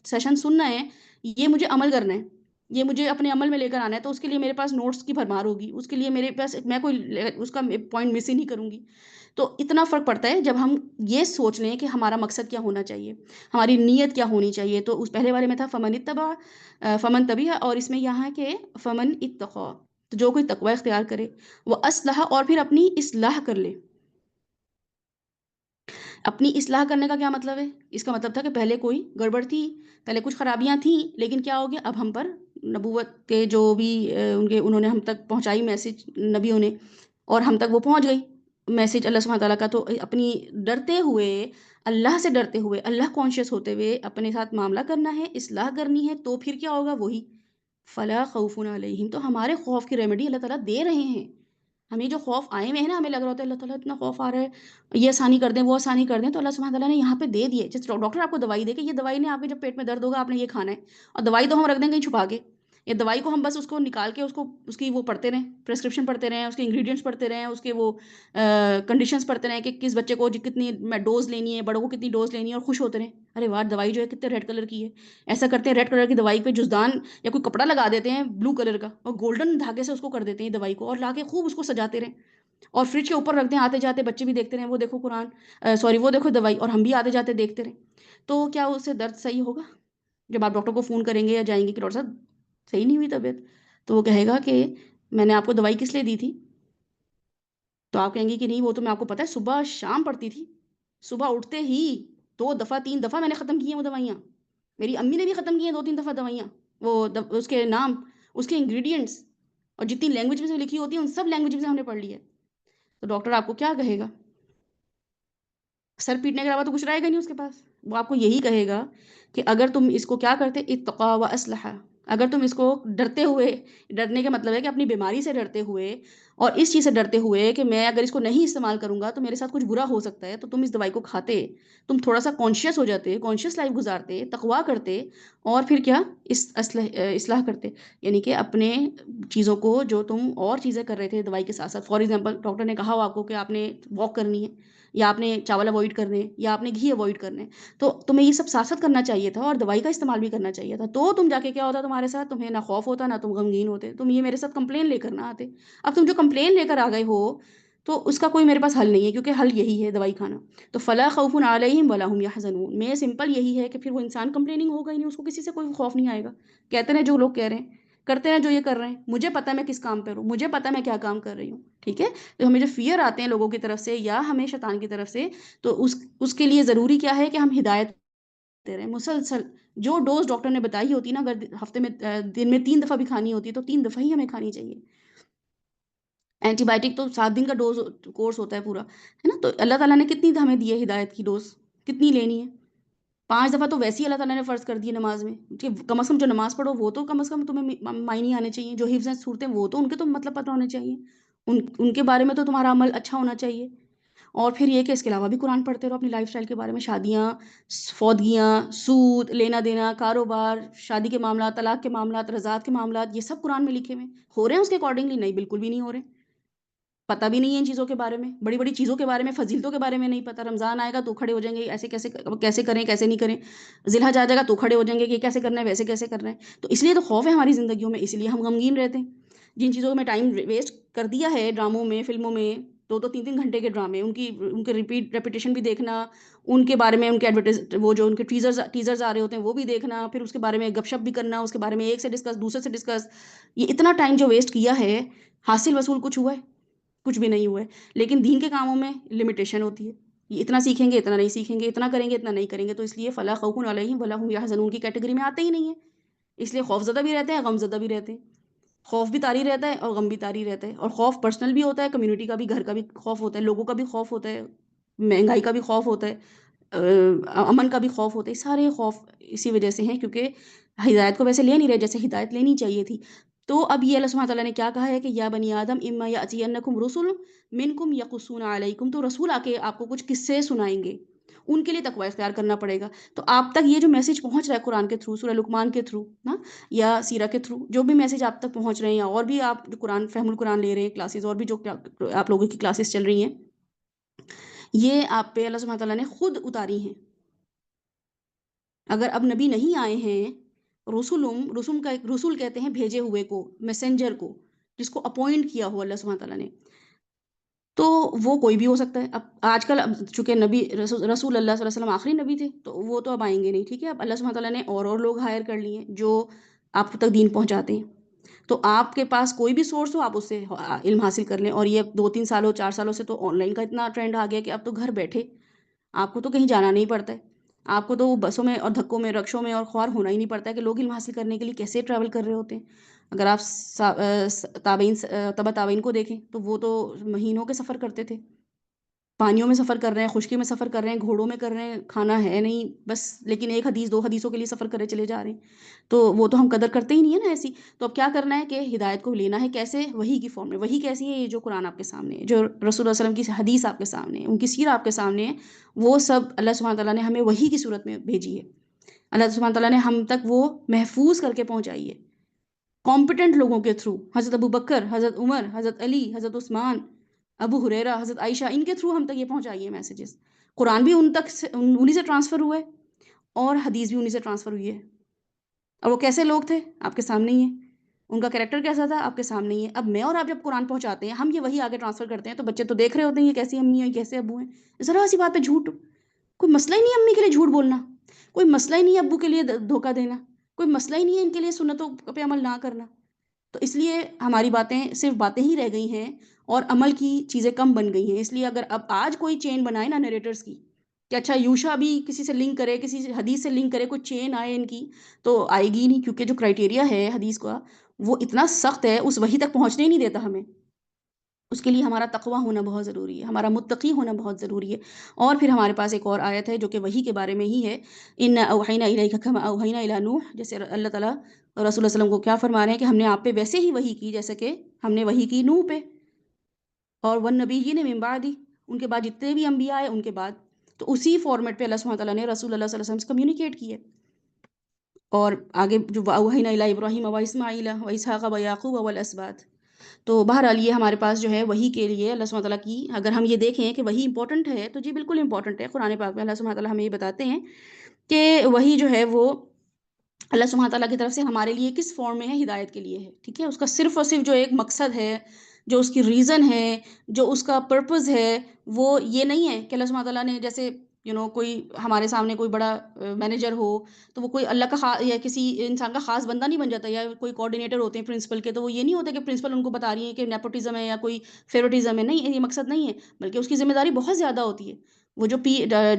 سیشن سننا ہے یہ مجھے عمل کرنا ہے، یہ مجھے اپنے عمل میں لے کر آنا ہے، تو اس کے لیے میرے پاس نوٹس کی بھرمار ہوگی، اس کے لیے میرے پاس میں کوئی اس کا پوائنٹ مس ہی نہیں کروں گی. تو اتنا فرق پڑتا ہے جب ہم یہ سوچ لیں کہ ہمارا مقصد کیا ہونا چاہیے، ہماری نیت کیا ہونی چاہیے. تو اس پہلے والے میں تھا فمن اتبع فمن تبع، اور اس میں یہاں ہے کہ فمن اتقا، تو جو کوئی تقوی اختیار کرے، وہ اصلح، اور پھر اپنی اصلاح کر لے. اپنی اصلاح کرنے کا کیا مطلب ہے؟ اس کا مطلب تھا کہ پہلے کوئی گڑبڑ تھی، پہلے کچھ خرابیاں تھیں، لیکن کیا ہو گیا اب ہم پر نبوت کے جو بھی انہوں نے ہم تک پہنچائی میسج نبیوں نے، اور ہم تک وہ پہنچ گئی میسج اللہ سبحانہ تعالیٰ کا. تو اپنی ڈرتے ہوئے، اللہ سے ڈرتے ہوئے، اللہ کانشیس ہوتے ہوئے اپنے ساتھ معاملہ کرنا ہے، اصلاح کرنی ہے. تو پھر کیا ہوگا؟ وہی فلا خوف علیہم. تو ہمارے خوف کی ریمیڈی اللہ تعالیٰ دے رہے ہیں. ہمیں جو خوف آئے ہوئے ہیں نا، ہمیں لگ رہا ہوتا ہے اللہ تعالیٰ اتنا خوف آ رہا ہے، یہ آسانی کر دیں وہ آسانی کر دیں، تو اللہ سبحانہ تعالیٰ نے یہاں پہ دے دیے. جیسے ڈاکٹر آپ کو دوائی دے کہ یہ دوائی نے آپ کے جب پیٹ میں درد ہوگا آپ نے یہ کھانا ہے، اور دوائی تو ہم رکھ دیں کہیں چھپا کے، یا دوائی کو ہم بس اس کو نکال کے اس کی وہ پڑھتے رہیں، پرسکرپشن پڑھتے رہیں، اس کے انگریڈینٹس پڑھتے رہیں، اس کے وہ کنڈیشنز پڑھتے رہیں کہ کس بچے کو کتنی ڈوز لینی ہے، بڑوں کو کتنی ڈوز لینی ہے، اور خوش ہوتے رہیں ارے واہ دوائی جو ہے کتنے ریڈ کلر کی ہے. ایسا کرتے ہیں ریڈ کلر کی دوائی پہ جزدان یا کوئی کپڑا لگا دیتے ہیں بلو کلر کا، اور گولڈن دھاگے سے اس کو کر دیتے ہیں دوائی کو، اور لا کے خوب اس کو سجاتے رہیں، اور فریج کے اوپر رکھ دیں، آتے جاتے بچے بھی دیکھتے رہیں وہ دیکھو قرآن سوری وہ دیکھو دوائی، اور ہم بھی آتے جاتے دیکھتے رہیں. تو کیا اس سے درد صحیح ہوگا؟ جب آپ ڈاکٹر کو فون کریں گے یا جائیں گے کہ ڈاکٹر صاحب صحیح نہیں ہوئی طبیعت، تو وہ کہے گا کہ میں نے آپ کو دوائی کس لیے دی تھی؟ تو آپ کہیں گے کہ نہیں وہ تو میں آپ کو پتا ہے صبح شام پڑتی تھی، صبح اٹھتے ہی 2 دفعہ 3 دفعہ میں نے ختم کی ہیں وہ دوائیاں، میری امی نے بھی ختم کی ہیں 2 3 دفعہ دوائیاں، وہ اس کے نام، اس کے انگریڈینٹس، اور جتنی لینگویج میں لکھی ہوتی ہیں ان سب لینگویج میں ہم نے پڑھ لی ہے. تو ڈاکٹر آپ کو کیا کہے گا؟ سر پیٹنے کے علاوہ تو کچھ رہے گا نہیں اس کے پاس. وہ آپ کو یہی کہے گا کہ اگر تم اس کو کیا کرتے اتقا و اسلحہ، اگر تم اس کو ڈرتے ہوئے، ڈرنے کا مطلب ہے کہ اپنی بیماری سے ڈرتے ہوئے اور اس چیز سے ڈرتے ہوئے کہ میں اگر اس کو نہیں استعمال کروں گا تو میرے ساتھ کچھ برا ہو سکتا ہے، تو تم اس دوائی کو کھاتے، تم تھوڑا سا کانشیس ہو جاتے، کانشیس لائف گزارتے، تقوا کرتے، اور پھر کیا اصلاح کرتے. یعنی کہ اپنے چیزوں کو جو تم اور چیزیں کر رہے تھے دوائی کے ساتھ ساتھ، فار ایگزامپل ڈاکٹر نے کہا ہو آپ کو کہ آپ نے واک کرنی ہے، یا آپ نے چاول اوائڈ کرنے، یا آپ نے گھی اوائڈ کرنے، تو تمہیں یہ سب ساتھ ساتھ کرنا چاہیے تھا اور دوائی کا استعمال بھی کرنا چاہیے تھا. تو تم جا کے کیا ہوتا تمہارے ساتھ؟ تمہیں نہ خوف ہوتا، نہ تم غمگین ہوتے، تم یہ میرے ساتھ کمپلین لے کر نہ آتے. اب تم جو کمپلین لے کر آ گئے ہو تو اس کا کوئی میرے پاس حل نہیں ہے، کیونکہ حل یہی ہے دوائی کھانا. تو فلا خوف علیہم ولا هم يحزنون میں سمپل یہی ہے کہ پھر وہ انسان کمپلیننگ ہوگا ہی نہیں، اس کو کسی سے کوئی خوف نہیں آئے گا. کہتے ہیں جو لوگ کہہ رہے ہیں، کرتے ہیں جو یہ کر رہے ہیں، مجھے پتا میں کس کام پہ ہوں، مجھے پتا میں کیا کام کر رہی ہوں. ٹھیک ہے، تو ہمیں جو فیئر آتے ہیں لوگوں کی طرف سے یا ہمیں شیطان کی طرف سے، تو اس کے لیے ضروری کیا ہے کہ ہم ہدایت دے رہے ہیں مسلسل. جو ڈوز ڈاکٹر نے بتائی ہوتی نا، اگر ہفتے میں دن میں 3 دفعہ بھی کھانی ہوتی ہے تو 3 دفعہ ہی ہمیں کھانی چاہیے. اینٹی بائیوٹک تو 7 دن کا ڈوز کورس ہوتا ہے پورا، ہے نا. تو اللہ تعالیٰ نے کتنی ہمیں دی ہے ہدایت کی ڈوز، کتنی لینی ہے؟ 5 دفعہ تو ویسے ہی اللہ تعالیٰ نے فرض کر دی ہے نماز میں کہ کم از کم جو نماز پڑھو وہ تو کم از کم تمہیں معنی آنے چاہیے، جو حفظ ہیں صورتیں وہ تو ان کے تو مطلب پتہ ہونے چاہیے، ان کے بارے میں تو تمہارا عمل اچھا ہونا چاہیے. اور پھر یہ کہ اس کے علاوہ بھی قرآن پڑھتے رہو اپنی لائف سٹائل کے بارے میں، شادیاں، فوتگیاں، سود، لینا دینا، کاروبار، شادی کے معاملات، طلاق کے معاملات، رضاعت کے معاملات، یہ سب قرآن میں لکھے ہوئے ہو رہے ہیں اس کے اکارڈنگلی؟ نہیں، بالکل بھی نہیں ہو رہے. پتہ بھی نہیں ہے ان چیزوں کے بارے میں، بڑی بڑی چیزوں کے بارے میں، فضیلتوں کے بارے میں نہیں پتہ۔ رمضان آئے گا تو کھڑے ہو جائیں گے ایسے کیسے، کیسے کریں کیسے نہیں کریں، ذی الحج آ جائے گا تو کھڑے ہو جائیں گے کہ یہ کیسے کرنا ہے ویسے کیسے کرنا ہے۔ تو اس لیے تو خوف ہے ہماری زندگیوں میں، اس لیے ہم غمگین رہتے ہیں۔ جن چیزوں میں ٹائم ویسٹ کر دیا ہے ڈراموں میں، فلموں میں، 2 2 3 3 گھنٹے کے ڈرامے، ان کے ریپیٹیشن بھی دیکھنا، ان کے بارے میں ان کے وہ جو ان کے ٹیزرز آ رہے ہوتے ہیں وہ بھی دیکھنا، پھر اس کے بارے میں گپ شپ بھی کرنا، اس کے بارے میں ایک سے ڈسکس دوسرے سے ڈسکس، یہ اتنا ٹائم جو ویسٹ کیا ہے، حاصل وصول کچھ ہوا ہے؟ کچھ بھی نہیں ہوا ہے۔ لیکن دین کے کاموں میں لمیٹیشن ہوتی ہے، یہ اتنا سیکھیں گے اتنا نہیں سیکھیں گے، اتنا کریں گے اتنا نہیں کریں گے، تو اس لیے فلا خوف علیہم ولا هم یحزنون کی کیٹیگری میں آتے ہی نہیں ہے۔ اس لیے خوف زدہ بھی رہتے ہیں، غم زدہ بھی رہتے ہیں، خوف بھی طاری رہتا ہے اور غم بھی طاری رہتا ہے، اور خوف پرسنل بھی ہوتا ہے، کمیونٹی کا بھی، گھر کا بھی خوف ہوتا ہے، لوگوں کا بھی خوف ہوتا ہے، مہنگائی کا بھی خوف ہوتا ہے، امن کا بھی خوف ہوتا ہے۔ سارے خوف اسی وجہ سے ہیں کیونکہ ہدایت کو ویسے لے نہیں رہے جیسے ہدایت لینی چاہیے تھی۔ تو اب یہ اللہ سبحانہ تعالیٰ نے کیا کہا ہے کہ یا بنی آدم اما یأتینکم رسل منکم یقصون علیکم، تو رسول آ کے آپ کو کچھ قصے سنائیں گے، ان کے لیے تقوی اختیار کرنا پڑے گا۔ تو آپ تک یہ جو میسج پہنچ رہا ہے قرآن کے تھرو، سورہ لقمان کے تھرو نا، یا سیرہ کے تھرو، جو بھی میسج آپ تک پہنچ رہے ہیں، یا اور بھی آپ جو قرآن فہم القرآن لے رہے ہیں کلاسز، اور بھی جو آپ لوگوں کی کلاسز چل رہی ہیں، یہ آپ پہ اللہ سبحانہ تعالیٰ نے خود اتاری ہیں۔ اگر اب نبی نہیں آئے ہیں، رسوم کا ایک رسول کہتے ہیں بھیجے ہوئے کو، میسنجر کو، جس کو اپوائنٹ کیا ہوا اللہ سبحانہ تعالیٰ نے، تو وہ کوئی بھی ہو سکتا ہے۔ اب آج کل اب چونکہ نبی رسول اللہ صلی اللہ علیہ وسلم آخری نبی تھے تو وہ تو اب آئیں گے نہیں، ٹھیک ہے۔ اب اللہ سبحانہ تعالیٰ نے اور لوگ ہائر کر لیے ہیں جو آپ تک دین پہنچاتے ہیں۔ تو آپ کے پاس کوئی بھی سورس ہو، آپ اس سے علم حاصل کر لیں۔ اور یہ 2 3 سالوں 4 سالوں سے تو آن لائن کا اتنا ٹرینڈ آ گیا کہ اب تو گھر بیٹھے آپ کو تو کہیں جانا نہیں پڑتا ہے، آپ کو تو وہ بسوں میں اور دھکوں میں، رکشوں میں اور خوار ہونا ہی نہیں پڑتا ہے کہ لوگ علم حاصل کرنے کے لیے کیسے ٹریول کر رہے ہوتے ہیں۔ اگر آپ تابعین، تبع تابعین کو دیکھیں تو وہ تو مہینوں کے سفر کرتے تھے، پانیوں میں سفر کر رہے ہیں، خشکی میں سفر کر رہے ہیں، گھوڑوں میں کر رہے ہیں، کھانا ہے نہیں بس، لیکن ایک حدیث 2 حدیثوں کے لیے سفر کرے چلے جا رہے ہیں، تو وہ تو ہم قدر کرتے ہی نہیں ہے نا ایسی۔ تو اب کیا کرنا ہے کہ ہدایت کو لینا ہے کیسے؟ وحی کی فارم میں۔ وحی کیسی ہے؟ یہ جو قرآن آپ کے سامنے ہے، جو رسول اللہ صلی اللہ علیہ وسلم کی حدیث آپ کے سامنے ہے، ان کی سیرہ آپ کے سامنے ہے، وہ سب اللہ سبحانہ تعالیٰ نے ہمیں وحی کی صورت میں بھیجی ہے۔ اللہ سبحانہ تعالیٰ نے ہم تک وہ محفوظ کر کے پہنچائی ہے، کمپٹنٹ لوگوں کے تھرو، حضرت ابو بکر، حضرت عمر، حضرت علی، حضرت عثمان، ابو ہریرہ، حضرت عائشہ، ان کے تھرو ہم تک یہ پہنچائی ہے میسیجز۔ قرآن بھی ان تک انہی سے ٹرانسفر ہوا ہے، اور حدیث بھی انہی سے ٹرانسفر ہوئی ہے۔ اور وہ کیسے لوگ تھے؟ آپ کے سامنے ہی ہیں، ان کا کریکٹر کیسا تھا؟ آپ کے سامنے ہی ہے۔ اب میں اور آپ جب قرآن پہنچاتے ہیں، ہم یہ وہی آگے ٹرانسفر کرتے ہیں، تو بچے تو دیکھ رہے ہوتے ہیں یہ کیسی امی ہیں، یہ کیسے ابو ہیں۔ ذرا سی بات پہ جھوٹ، کوئی مسئلہ ہی نہیں ہے امی کے لیے جھوٹ بولنا، کوئی مسئلہ ہی نہیں ہے ابو کے لیے دھوکہ دینا، کوئی مسئلہ ہی نہیں ہے ان کے لیے سنتوں پہ عمل نہ کرنا۔ تو اس لیے ہماری باتیں صرف باتیں ہی رہ گئی ہیں، اور عمل کی چیزیں کم بن گئی ہیں۔ اس لیے اگر اب آج کوئی چین بنائے نا نیریٹرز کی، کہ اچھا یوشا بھی کسی سے لنک کرے، کسی حدیث سے لنک کرے، کوئی چین آئے ان کی، تو آئے گی نہیں، کیونکہ جو کرائٹیریا ہے حدیث کا وہ اتنا سخت ہے، اس وحی تک پہنچنے ہی نہیں دیتا ہمیں۔ اس کے لیے ہمارا تقوی ہونا بہت ضروری ہے، ہمارا متقی ہونا بہت ضروری ہے۔ اور پھر ہمارے پاس ایک اور آیت ہے جو کہ وحی کے بارے میں ہی ہے، اِنَّا أَوْحَيْنَا إِلَيْكَ كَمَا أَوْحَيْنَا إِلَىٰ نُوحٍ، جیسے اللہ تعالیٰ رسول اللہ صلی اللہ علیہ وسلم کو کیا فرما رہے ہیں کہ ہم نے آپ پہ ویسے ہی وحی کی جیسے کہ ہم نے وحی کی نوح پہ، اور وَالنَّبِيِّينَ مِن بَعْدِهِ، ان کے بعد جتنے بھی انبیاء آئے ان کے بعد، تو اسی فارمیٹ پہ اللہ سبحانہ تعالیٰ نے رسول اللہ صلی اللہ علیہ وسلم سے کمیونیکیٹ کی ہے۔ اور آگے جو وَأَوْحَيْنَا إِلَىٰ إِبْرَاهِيمَ وَإِسْمَاعِيلَ وَإِسْحَاقَ وَيَعْقُوبَ وَالْأَسْبَاطِ۔ تو بہرحال یہ ہمارے پاس جو ہے وحی کے لیے اللہ سبحانہ تعالیٰ کی، اگر ہم یہ دیکھیں کہ وحی امپورٹنٹ ہے تو جی بالکل امپورٹنٹ ہے۔ قرآن پاک میں اللہ سبحانہ تعالیٰ ہمیں یہ بتاتے ہیں کہ وحی جو ہے وہ اللہ سبحانہ تعالیٰ کی طرف سے ہمارے لیے کس فارم میں ہے؟ ہدایت کے لیے ہے، ٹھیک ہے۔ اس کا صرف اور صرف جو ایک مقصد ہے، جو اس کی ریزن ہے، جو اس کا پرپز ہے، وہ یہ نہیں ہے کہ اللہ سبحانہ تعالیٰ نے جیسے کوئی ہمارے سامنے کوئی بڑا مینیجر ہو تو وہ کوئی اللہ کا یا کسی انسان کا خاص بندہ نہیں بن جاتا، یا کوئی کوآرڈینیٹر ہوتے ہیں پرنسپل کے، تو وہ یہ نہیں ہوتا کہ پرنسپل ان کو بتا رہی ہیں کہ نیپوٹزم ہے یا کوئی فیوریٹزم ہے، نہیں، یہ مقصد نہیں ہے، بلکہ اس کی ذمہ داری بہت زیادہ ہوتی ہے۔ وہ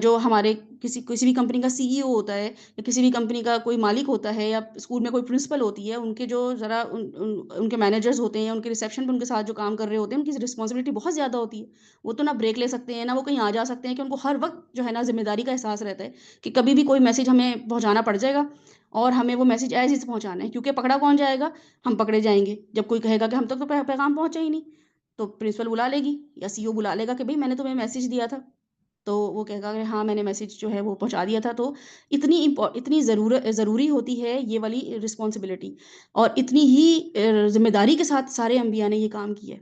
جو ہمارے کسی بھی کمپنی کا سی ای او ہوتا ہے، یا کسی بھی کمپنی کا کوئی مالک ہوتا ہے، یا اسکول میں کوئی پرنسپل ہوتی ہے، ان کے جو ذرا ان کے مینیجرز ہوتے ہیں، ان کے ریسیپشن پہ ان کے ساتھ جو کام کر رہے ہوتے ہیں، ان کی رسپانسبلٹی بہت زیادہ ہوتی ہے۔ وہ تو نہ بریک لے سکتے ہیں، نہ وہ کہیں آ جا سکتے ہیں، کہ ان کو ہر وقت جو ہے نا ذمہ داری کا احساس رہتا ہے کہ کبھی بھی کوئی میسج ہمیں پہنچانا پڑ جائے گا، اور ہمیں وہ میسج ایز از پہنچانا ہے، کیونکہ پکڑا کون جائے گا؟ ہم پکڑے جائیں گے۔ جب کوئی کہے گا کہ ہم تک تو پیغام پہنچا ہی نہیں، تو پرنسپل بلا لے گی یا سی ای او بلا لے گا کہ بھئی میں نے تمہیں میسج دیا تھا، تو وہ کہے گا کہ ہاں میں نے میسج جو ہے وہ پہنچا دیا تھا۔ تو اتنی ضروری ہوتی ہے یہ والی رسپانسبلٹی، اور اتنی ہی ذمہ داری کے ساتھ سارے انبیاء نے یہ کام کیا ہے۔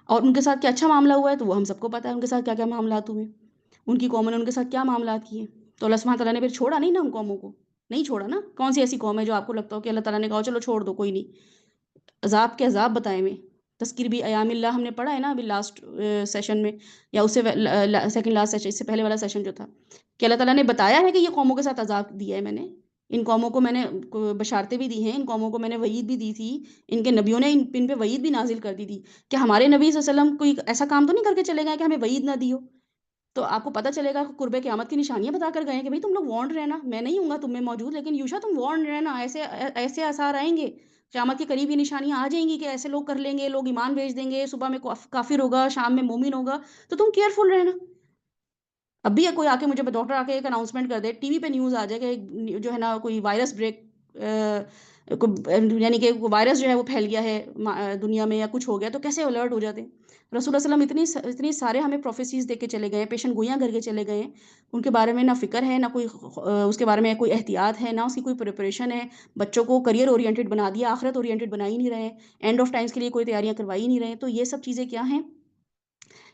اور ان کے ساتھ کیا اچھا معاملہ ہوا ہے تو وہ ہم سب کو پتہ ہے ان کے ساتھ کیا کیا معاملات ہوئے، ان کی قوموں نے ان کے ساتھ کیا معاملات کیے۔ تو اللہ سبحانہ تعالیٰ نے پھر چھوڑا نہیں نا ان قوموں کو، نہیں چھوڑا نا۔ کون سی ایسی قوم ہے جو آپ کو لگتا ہو کہ اللہ تعالیٰ نے کہا چلو چھوڑ دو کوئی نہیں؟ عذاب کے عذاب بتائے ہوئے، تذکیر بھی ایام اللہ ہم نے پڑھا ہے نا ابھی لاسٹ سیشن میں، یا اس سے سیکنڈ لاسٹ سیشن، اس سے پہلے والا سیشن جو تھا، کہ اللہ تعالیٰ نے بتایا ہے کہ یہ قوموں کے ساتھ عذاب دیا ہے میں نے، ان قوموں کو میں نے بشارتیں بھی دی ہیں، ان قوموں کو میں نے وعید بھی دی تھی، ان کے نبیوں نے ان پہ وعید بھی نازل کر دی تھی، کہ ہمارے نبی صلی اللہ علیہ وسلم کوئی ایسا کام تو نہیں کر کے چلے گئے کہ ہمیں وعید نہ دی ہو۔ تو آپ کو پتہ چلے گا کہ قرب قیامت کی نشانیاں بتا کر گئے ہیں کہ بھئی تم لوگ وارنڈ رہنا، میں نہیں ہوں گا تم میں موجود، لیکن یوشا تم وارنڈ رہنا، ایسے ایسے آثار آئیں گے قیامت کے قریب، یہ نشانیاں آ جائیں گی کہ ایسے لوگ کر لیں گے، لوگ ایمان بھیج دیں گے، صبح میں کافر ہوگا، شام میں مومن ہوگا، تو تم کیئرفل رہنا۔ اب بھی کوئی آ کے مجھے ڈاکٹر آ کے ایک اناؤنسمنٹ کر دے، ٹی وی پہ نیوز آ جائے کہ جو ہے نا کوئی وائرس بریک، یعنی کہ وائرس جو ہے وہ پھیل گیا ہے دنیا میں یا کچھ ہو گیا، تو کیسے الرٹ ہو جاتے ہیں؟ رسول اللہ علیہ وسلم اتنی سارے ہمیں پروفیسیز دے کے چلے گئے ہیں، پیشن گوئیاں کر کے چلے گئے ہیں، ان کے بارے میں نہ فکر ہے، نہ کوئی اس کے بارے میں کوئی احتیاط ہے، نہ اس کی کوئی پریپریشن ہے، بچوں کو کریئر اورینٹڈ بنا دیا، آخرت اورینٹڈ بنا ہی نہیں رہے ہیں، اینڈ آف ٹائمز کے لیے کوئی تیاریاں کروائی ہی نہیں رہے ہیں۔ تو یہ سب چیزیں کیا ہیں؟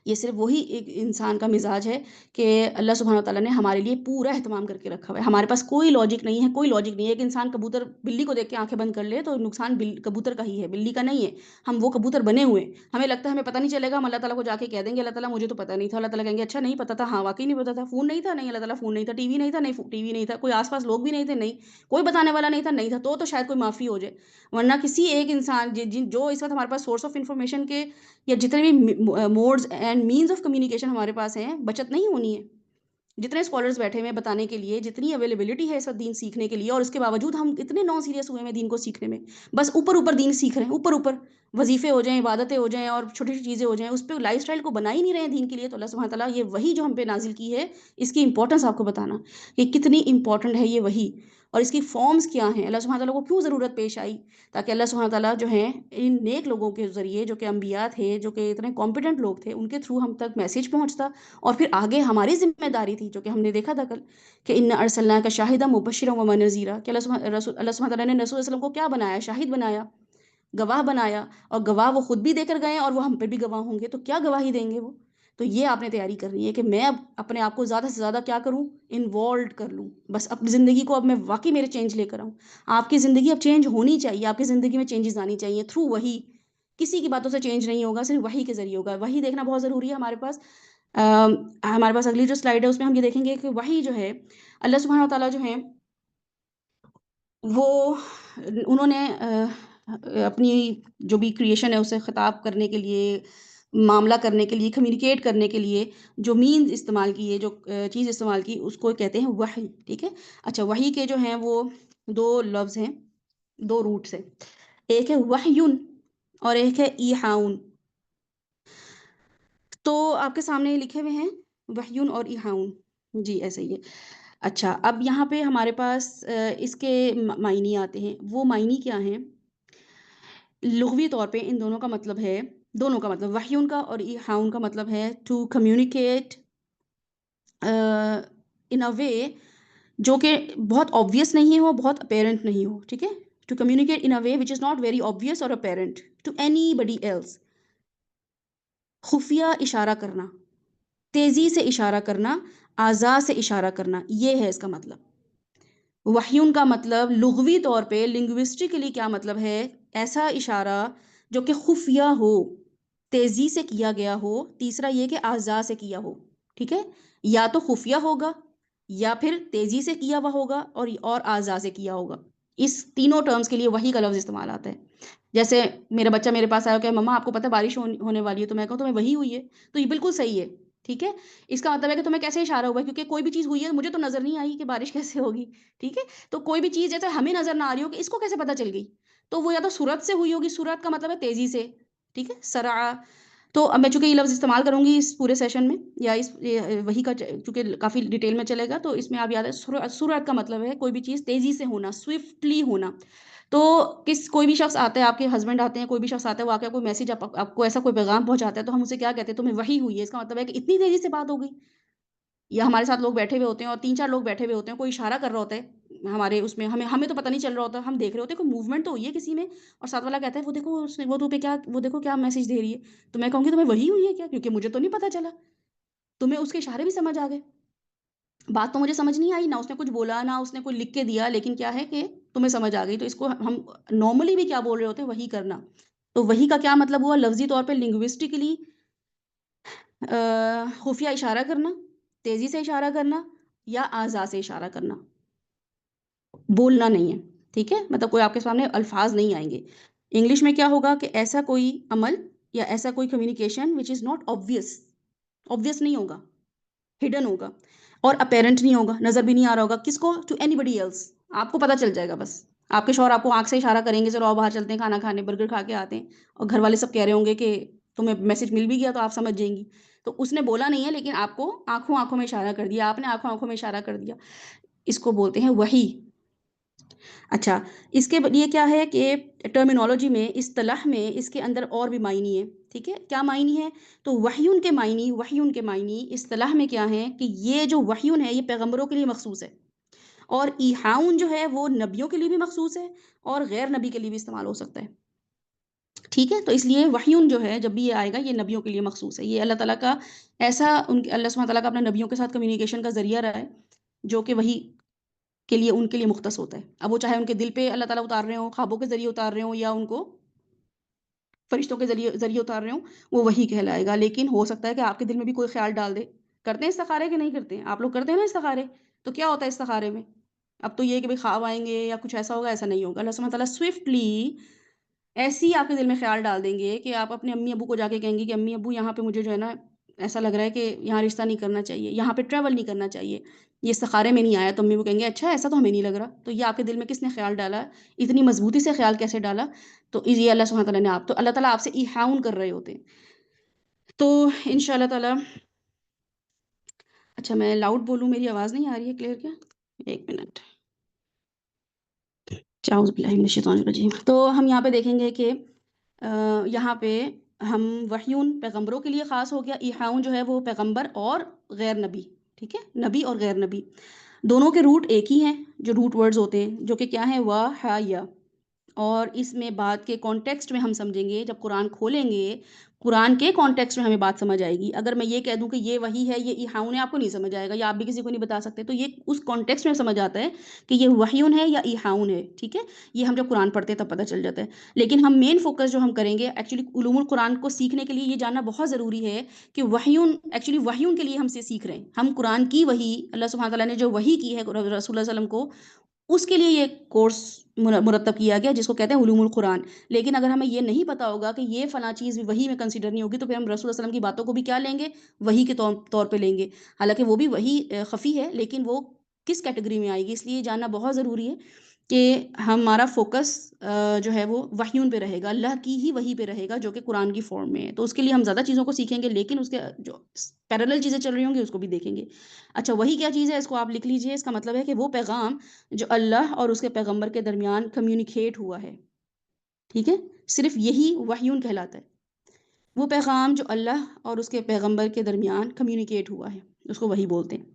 یہ صرف وہی ایک انسان کا مزاج ہے کہ اللہ سبحانہ وتعالیٰ نے ہمارے لیے پورا اہتمام کر کے رکھا ہوا ہے، ہمارے پاس کوئی لاجک نہیں ہے، کوئی لاجک نہیں ہے۔ ایک انسان کبوتر بلی کو دیکھ کے آنکھیں بند کر لے تو نقصان کبوتر کا ہی ہے، بلی کا نہیں ہے۔ ہم وہ کبوتر بنے ہوئے ہیں، ہمیں لگتا ہے ہمیں پتہ نہیں چلے گا، ہم اللہ تعالیٰ کو جا کے کہہ دیں گے اللہ تعالیٰ مجھے تو پتہ نہیں تھا، اللہ تعالیٰ کہیں گے اچھا نہیں پتہ تھا، ہاں واقعی نہیں پتہ تھا، فون نہیں تھا، نہیں اللہ تعالیٰ فون نہیں تھا، ٹی وی نہیں تھا، نہیں ٹی وی نہیں تھا، کوئی آس پاس لوگ بھی نہیں تھے، نہیں کوئی بتانے والا نہیں تھا، نہیں تھا تو شاید کوئی معافی ہو جائے، ورنہ کسی ایک انسان جو اس وقت ہمارے پاس سورس آف انفارمیشن کے یا جتنے بھی modes and means of communication ہمارے پاس ہیں، بچت نہیں ہونی ہے۔ جتنے اسکالرز بیٹھے ہوئے ہیں بتانے کے لیے، جتنی اویلیبلٹی ہے اس وقت دین سیکھنے کے لیے، اور اس کے باوجود ہم اتنے نان سیریس ہوئے ہیں دین کو سیکھنے میں، بس اوپر اوپر دین سیکھ رہے ہیں، اوپر اوپر وظیفے ہو جائیں، عبادتیں ہو جائیں اور چھوٹی چھوٹی چیزیں ہو جائیں، اس پہ لائف اسٹائل کو بنا ہی نہیں رہے ہیں دین کے لیے۔ تو اللہ سبحانہ تعالیٰ یہ وحی جو ہم پہ نازل کی ہے، اس کی امپورٹنس آپ کو بتانا کہ کتنی امپورٹنٹ ہے یہ وحی، اور اس کی فارمز کیا ہیں، اللہ سبحانہ تعالیٰ کو کیوں ضرورت پیش آئی، تاکہ اللہ سبحانہ تعالیٰ جو ہیں ان نیک لوگوں کے ذریعے، جو کہ انبیاء تھے، جو کہ اتنے کمپیٹنٹ لوگ تھے، ان کے تھرو ہم تک میسیج پہنچتا، اور پھر آگے ہماری ذمہ داری تھی جو کہ ہم نے دیکھا تھا کل، کہ ان ارسلناک شاہدا مبشرا و نذیرا، کہ اللہ سبحانہ تعالیٰ نے رسول صلی اللہ علیہ وسلم کو کیا بنایا؟ شاہد بنایا، گواہ بنایا، اور گواہ وہ خود بھی دے کر گئے اور وہ ہم پہ بھی گواہ ہوں گے، تو کیا گواہی دیں گے وہ؟ تو یہ آپ نے تیاری کرنی ہے کہ میں اب اپنے آپ کو زیادہ سے زیادہ کیا کروں؟ انوالوڈ کر لوں، بس اپنی زندگی کو اب میں واقعی میرے چینج لے کر آؤں۔ آپ کی زندگی اب چینج ہونی چاہیے، آپ کی زندگی میں چینجز آنی چاہیے تھرو وہی، کسی کی باتوں سے چینج نہیں ہوگا، صرف وہی کے ذریعے ہوگا۔ وہی دیکھنا بہت ضروری ہے ہمارے پاس۔ ہمارے پاس اگلی جو سلائیڈ ہے اس میں ہم یہ دیکھیں گے کہ وہی جو ہے اللہ سبحانہ وتعالیٰ جو ہیں وہ انہوں نے اپنی جو بھی کریشن ہے اسے خطاب کرنے کے لیے، معاملہ کرنے کے لیے، کمیونیکیٹ کرنے کے لیے جو مینز استعمال کیے، جو چیز استعمال کی، اس کو کہتے ہیں وحی، ٹھیک ہے؟ اچھا، وحی کے جو ہیں وہ دو لفظ ہیں، دو روٹس ہیں، ایک ہے وحیون اور ایک ہے ایحاؤن۔ تو آپ کے سامنے لکھے ہوئے ہیں وحیون اور ایحاؤن، جی ایسے ہی ہے۔ اچھا، اب یہاں پہ ہمارے پاس اس کے معنی آتے ہیں۔ وہ معنی کیا ہیں؟ لغوی طور پہ ان دونوں کا مطلب ہے، دونوں کا مطلب وحیون کا اور ایحاؤن کا مطلب ہے ٹو کمیونیکیٹ ان اے وے جو کہ بہت obvious نہیں ہو، بہت apparent نہیں ہو، ٹھیک ہے؟ To communicate in a way which is not very obvious or apparent to anybody else، خفیہ اشارہ کرنا، تیزی سے اشارہ کرنا، اعضاء سے اشارہ کرنا، یہ ہے اس کا مطلب۔ وحیون کا مطلب لغوی طور پہ لنگوسٹکلی کیا مطلب ہے؟ ایسا اشارہ جو کہ خفیہ ہو، تیزی سے کیا گیا ہو، تیسرا یہ کہ اعضاء سے کیا ہو، ٹھیک ہے؟ یا تو خفیہ ہوگا، یا پھر تیزی سے کیا ہوا ہوگا، اور اعضاء سے کیا ہوگا۔ اس تینوں ٹرمز کے لیے وحی کا لفظ استعمال آتا ہے۔ جیسے میرا بچہ میرے پاس آیا کہ مما آپ کو پتہ ہے بارش ہونے والی ہے، تو میں کہوں تمہیں وحی ہوئی ہے، تو یہ بالکل صحیح ہے، ٹھیک ہے؟ اس کا مطلب ہے کہ تمہیں کیسے اشارہ ہوا ہے، کیونکہ کوئی بھی چیز ہوئی ہے مجھے تو نظر نہیں آئی کہ بارش کیسے ہوگی، ٹھیک ہے؟ تو کوئی بھی چیز جیسے ہمیں نظر نہ آ رہی ہو کہ اس کو کیسے پتہ چل گئی، تو وہ یا تو سرعت سے ہوئی ہوگی، سرعت کا مطلب ہے تیزی سے، ٹھیک ہے؟ سرعہ۔ تو اب میں چونکہ یہ لفظ استعمال کروں گی اس پورے سیشن میں، یا اس وہی کا چونکہ کافی ڈیٹیل میں چلے گا، تو اس میں آپ یاد ہے سرعت کا مطلب ہے کوئی بھی چیز تیزی سے ہونا، سوئفٹلی ہونا۔ تو کوئی بھی شخص آتا ہے، آپ کے ہسبینڈ آتے ہیں، کوئی بھی شخص آتا ہے، وہ آ کے کوئی میسج آپ کو ایسا کوئی پیغام پہنچاتا ہے، تو ہم اسے کیا کہتے ہیں؟ تمہیں وحی ہوئی ہے، اس کا مطلب ہے کہ اتنی تیزی سے بات ہو گئی۔ یا ہمارے ساتھ لوگ بیٹھے ہوئے ہوتے ہیں اور تین چار لوگ بیٹھے ہوئے ہوتے ہیں، کوئی اشارہ کر رہا ہوتا ہے ہمارے اس میں ہمیں تو پتہ نہیں چل رہا ہوتا، ہم دیکھ رہے ہوتے ہیں کوئی موومنٹ تو ہوئی ہے کسی میں، اور ساتھ والا کہتا ہے وہ دیکھو وہ تو پہ کیا، وہ دیکھو کیا میسج دے رہی ہے، تو میں کہوں گی تمہیں وہی ہوئی ہے کیا، کیونکہ مجھے تو نہیں پتہ چلا، تمہیں اس کے اشارے بھی سمجھ آ گئے، بات تو مجھے سمجھ نہیں آئی، نہ اس نے کچھ بولا نہ اس نے کوئی لکھ کے دیا، لیکن کیا ہے کہ تمہیں سمجھ آ گئی، تو اس کو ہم نارملی بھی کیا بول رہے ہوتے ہیں، وہی کرنا. تو وہی کا کیا مطلب ہوا لفظی طور پہ، لنگوسٹکلی خفیہ اشارہ کرنا، تیزی سے اشارہ کرنا، یا اعضاء سے اشارہ کرنا، بولنا نہیں ہے. ٹھیک ہے، مطلب کوئی آپ کے سامنے الفاظ نہیں آئیں گے. انگلش میں کیا ہوگا کہ ایسا کوئی عمل یا ایسا کوئی communication which is not obvious نہیں ہوگا، ہڈن ہوگا، اور اپیرنٹ نہیں ہوگا، نظر بھی نہیں آ رہا ہوگا کس کو، ٹو اینی بڈی ایلس، آپ کو پتہ چل جائے گا. بس آپ کے شوہر آپ کو آنکھ سے اشارہ کریں گے چلو آؤ باہر چلتے ہیں کھانا کھانے، برگر کھا کے آتے ہیں، اور گھر والے سب کہہ رہے ہوں گے کہ تمہیں میسج مل بھی گیا تو آپ سمجھ جائیں گی. تو اس نے بولا نہیں ہے لیکن آپ کو آنکھوں میں اشارہ کر دیا، آپ نے آنکھوں میں اشارہ کر دیا، اس کو بولتے ہیں وحی. اچھا، اس کے یہ کیا ہے کہ ٹرمینالوجی میں، اصطلاح میں اس کے اندر اور بھی معنی ہے. ٹھیک ہے، کیا معنی ہے؟ تو وحیون کے معنی اصطلاح میں کیا ہے کہ یہ جو وحیون ہے یہ پیغمبروں کے لیے مخصوص ہے، اور ایحاؤن جو ہے وہ نبیوں کے لیے بھی مخصوص ہے اور غیر نبی کے لیے بھی استعمال ہو سکتا ہے. ٹھیک ہے، تو اس لیے وحیون جو ہے جب بھی یہ آئے گا یہ نبیوں کے لیے مخصوص ہے. یہ اللہ تعالیٰ کا ایسا اللہ سبحانہ تعالیٰ کا اپنے نبیوں کے ساتھ کمیونیکیشن کا ذریعہ رہا ہے جو کہ وہی کے لیے ان کے لیے مختص ہوتا ہے. اب وہ چاہے ان کے دل پہ اللہ تعالیٰ اتار رہے ہوں، خوابوں کے ذریعے اتار رہے ہوں، یا ان کو فرشتوں کے ذریعے اتار رہے ہوں، وہ وہی کہلائے گا. لیکن ہو سکتا ہے کہ آپ کے دل میں بھی کوئی خیال ڈال دے. کرتے ہیں استخارے کہ نہیں کرتے ہیں؟ آپ لوگ کرتے ہیں نا استخارے؟ تو کیا ہوتا ہے استخارے میں؟ اب تو یہ کہ بھئی خواب آئیں گے یا کچھ ایسا ہوگا، ایسا نہیں ہوگا. اللہ سبحانہ تعالیٰ سوئفٹلی ایسی آپ کے دل میں خیال ڈال دیں گے کہ آپ اپنے امی ابو کو جا کے کہیں گے کہ امی ابو یہاں پہ مجھے جو ہے نا ایسا لگ رہا ہے کہ یہاں رشتہ نہیں کرنا چاہیے، یہاں پہ ٹریول نہیں کرنا چاہیے، یہ استخارے میں نہیں آیا. تو امی وہ کہیں گے اچھا ایسا تو ہمیں نہیں لگ رہا. تو یہ آپ کے دل میں کس نے خیال ڈالا، اتنی مضبوطی سے خیال کیسے ڈالا؟ تو یہ اللہ سبحانہ تعالیٰ نے تو اللہ تعالیٰ آپ سے ایحاؤن کر رہے ہوتے ہیں. تو انشاءاللہ تعالیٰ، اچھا میں لاؤڈ بولوں، میری آواز نہیں آ رہی ہے کلیئر کیا؟ ایک منٹ. اعوذ باللہ من الشیطان الرجیم. تو ہم یہاں پہ دیکھیں گے کہ یہاں پہ ہم وحیون پیغمبروں کے لیے خاص ہو گیا، ایحاؤن جو ہے وہ پیغمبر اور غیر نبی. ٹھیک ہے، نبی اور غیر نبی دونوں کے روٹ ایک ہی ہیں، جو روٹ ورڈز ہوتے ہیں جو کہ کیا ہیں، وا ہا یا. اور اس میں بات کے کانٹیکسٹ میں ہم سمجھیں گے، جب قرآن کھولیں گے قرآن کے کانٹیکسٹ میں ہمیں بات سمجھ آئے گی. اگر میں یہ کہہ دوں کہ یہ وحی ہے، یہ ایحاؤن ہے، آپ کو نہیں سمجھ آئے گا، یا آپ بھی کسی کو نہیں بتا سکتے. تو یہ اس کانٹیکسٹ میں سمجھ آتا ہے کہ یہ وحیون ہے یا ایحاؤن ہے. ٹھیک ہے، یہ ہم جب قرآن پڑھتے ہیں تب پتہ چل جاتا ہے. لیکن ہم مین فوکس جو ہم کریں گے ایکچولی علوم القرآن کو سیکھنے کے لیے یہ جاننا بہت ضروری ہے کہ وحیون ایکچولی وحیون کے لیے ہم سے سیکھ رہے ہیں. ہم قرآن کی وحی، اللہ سبحانہ تعالیٰ نے جو وحی کی ہے رسول اللہ صلی اللہ علیہ وسلم کو، اس کے لیے یہ کورس مرتب کیا گیا جس کو کہتے ہیں علوم القرآن. لیکن اگر ہمیں یہ نہیں پتا ہوگا کہ یہ فلاں چیز وحی میں کنسیڈر نہیں ہوگی، تو پھر ہم رسول اللہ علیہ وسلم کی باتوں کو بھی کیا لیں گے، وحی کے طور پہ لیں گے. حالانکہ وہ بھی وحی خفی ہے، لیکن وہ کس کیٹیگری میں آئے گی. اس لیے جاننا بہت ضروری ہے کہ ہمارا فوکس جو ہے وہ وحیون پہ رہے گا، اللہ کی ہی وحی پہ رہے گا جو کہ قرآن کی فارم میں ہے. تو اس کے لیے ہم زیادہ چیزوں کو سیکھیں گے، لیکن اس کے جو پیرالل چیزیں چل رہی ہوں گی اس کو بھی دیکھیں گے. اچھا، وہی کیا چیز ہے، اس کو آپ لکھ لیجئے. اس کا مطلب ہے کہ وہ پیغام جو اللہ اور اس کے پیغمبر کے درمیان کمیونیکیٹ ہوا ہے. ٹھیک ہے، صرف یہی وحیون کہلاتا ہے. وہ پیغام جو اللہ اور اس کے پیغمبر کے درمیان کمیونیکیٹ ہوا ہے اس کو وحی بولتے ہیں.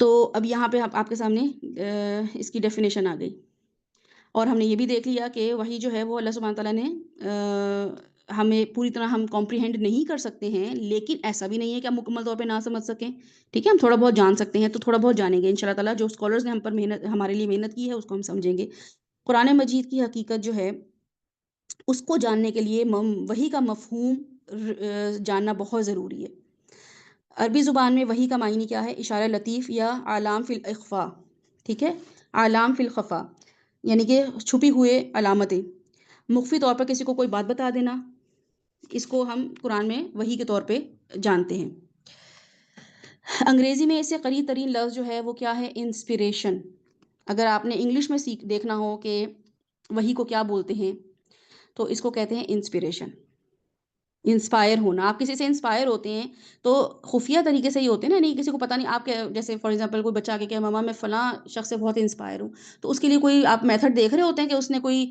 تو اب یہاں پہ آپ کے سامنے اس کی ڈیفینیشن آ گئی، اور ہم نے یہ بھی دیکھ لیا کہ وحی جو ہے وہ اللہ سبحانہ تعالیٰ نے ہمیں پوری طرح ہم کمپریہینڈ نہیں کر سکتے ہیں، لیکن ایسا بھی نہیں ہے کہ ہم مکمل طور پہ نہ سمجھ سکیں. ٹھیک ہے، ہم تھوڑا بہت جان سکتے ہیں، تو تھوڑا بہت جانیں گے انشاءاللہ تعالیٰ. جو اسکالرز نے ہم پر ہمارے لیے محنت کی ہے اس کو ہم سمجھیں گے. قرآن مجید کی حقیقت جو ہے اس کو جاننے کے لیے وحی کا مفہوم جاننا بہت ضروری ہے. عربی زبان میں وحی کا معنی کیا ہے؟ اشارہ لطیف یا علام فی الاخفاء. ٹھیک ہے، علام فی الخفا یعنی کہ چھپی ہوئے علامتیں، مخفی طور پر کسی کو کوئی بات بتا دینا، اس کو ہم قرآن میں وحی کے طور پہ جانتے ہیں. انگریزی میں اس سے قریب ترین لفظ جو ہے وہ کیا ہے؟ انسپریشن. اگر آپ نے انگلش میں دیکھنا ہو کہ وحی کو کیا بولتے ہیں تو اس کو کہتے ہیں انسپریشن. انسپائر ہونا، آپ کسی سے انسپائر ہوتے ہیں تو خفیہ طریقے سے ہی ہوتے ہیں نا، نہیں کسی کو پتہ نہیں. آپ کے جیسے فار ایگزامپل کوئی بچہ آ کے کہ ماما میں فلاں شخص سے بہت انسپائر ہوں، تو اس کے لیے کوئی آپ میتھڈ دیکھ رہے ہوتے ہیں کہ اس نے کوئی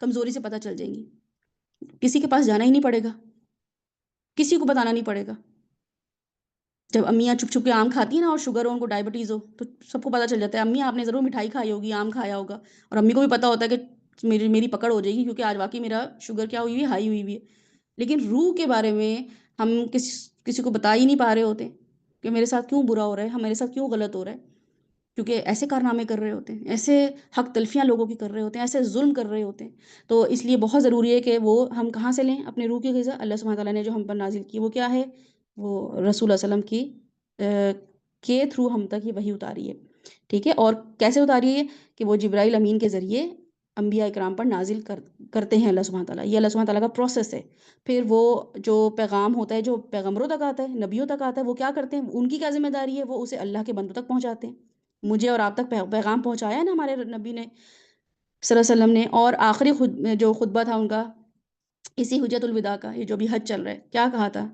کمزوری سے پتہ چل جائیں گی، کسی کے پاس جانا ہی نہیں پڑے گا، کسی کو بتانا نہیں پڑے گا۔ جب امیاں چھپ چھپ کے آم کھاتی ہیں نا اور شوگر ہو، ان کو ڈائبٹیز ہو، تو سب کو پتہ چل جاتا ہے امی آپ نے ضرور مٹھائی کھائی ہوگی، آم کھایا ہوگا، اور امی کو بھی پتہ ہوتا ہے کہ میری پکڑ ہو جائے گی کیونکہ آج واقعی میرا شوگر کیا ہوئی ہوئی ہے، ہائی ہوئی ہوئی ہے۔ لیکن روح کے بارے میں ہم کسی کو بتا ہی نہیں پا رہے ہوتے کہ میرے ساتھ کیوں برا ہو رہا ہے، میرے ساتھ کیوں غلط ہو رہا ہے، کیونکہ ایسے کارنامے کر رہے ہوتے ہیں، ایسے حق تلفیاں لوگوں کی کر رہے ہوتے ہیں، ایسے ظلم کر رہے ہوتے ہیں۔ تو اس لیے بہت ضروری ہے کہ وہ ہم کہاں سے لیں اپنے روح کی غذا؟ اللہ سبحانہ تعالیٰ نے جو ہم پر نازل کی وہ کیا ہے؟ وہ رسول اللہ علیہ وسلم کی کے تھرو ہم تک یہ وحی اتاری ہے، ٹھیک ہے؟ اور کیسے اتاری ہے؟ کہ وہ جبرائیل امین کے ذریعے انبیاء اکرام پر نازل کرتے ہیں اللہ سبحانہ تعالیٰ، یہ اللہ سبحانہ تعالیٰ کا پروسیس ہے۔ پھر وہ جو پیغام ہوتا ہے جو پیغمبروں تک آتا ہے، نبیوں تک آتا ہے، وہ کیا کرتے ہیں؟ ان کی کیا ذمہ داری ہے؟ وہ اسے اللہ کے بندوں تک پہنچاتے ہیں۔ مجھے اور آپ تک پیغام پہنچایا ہے نا ہمارے نبی نے صلی اللہ علیہ وسلم نے، اور آخری جو خطبہ تھا ان کا اسی حجت الوداع کا، یہ جو بھی حج چل رہا ہے، کیا کہا تھا؟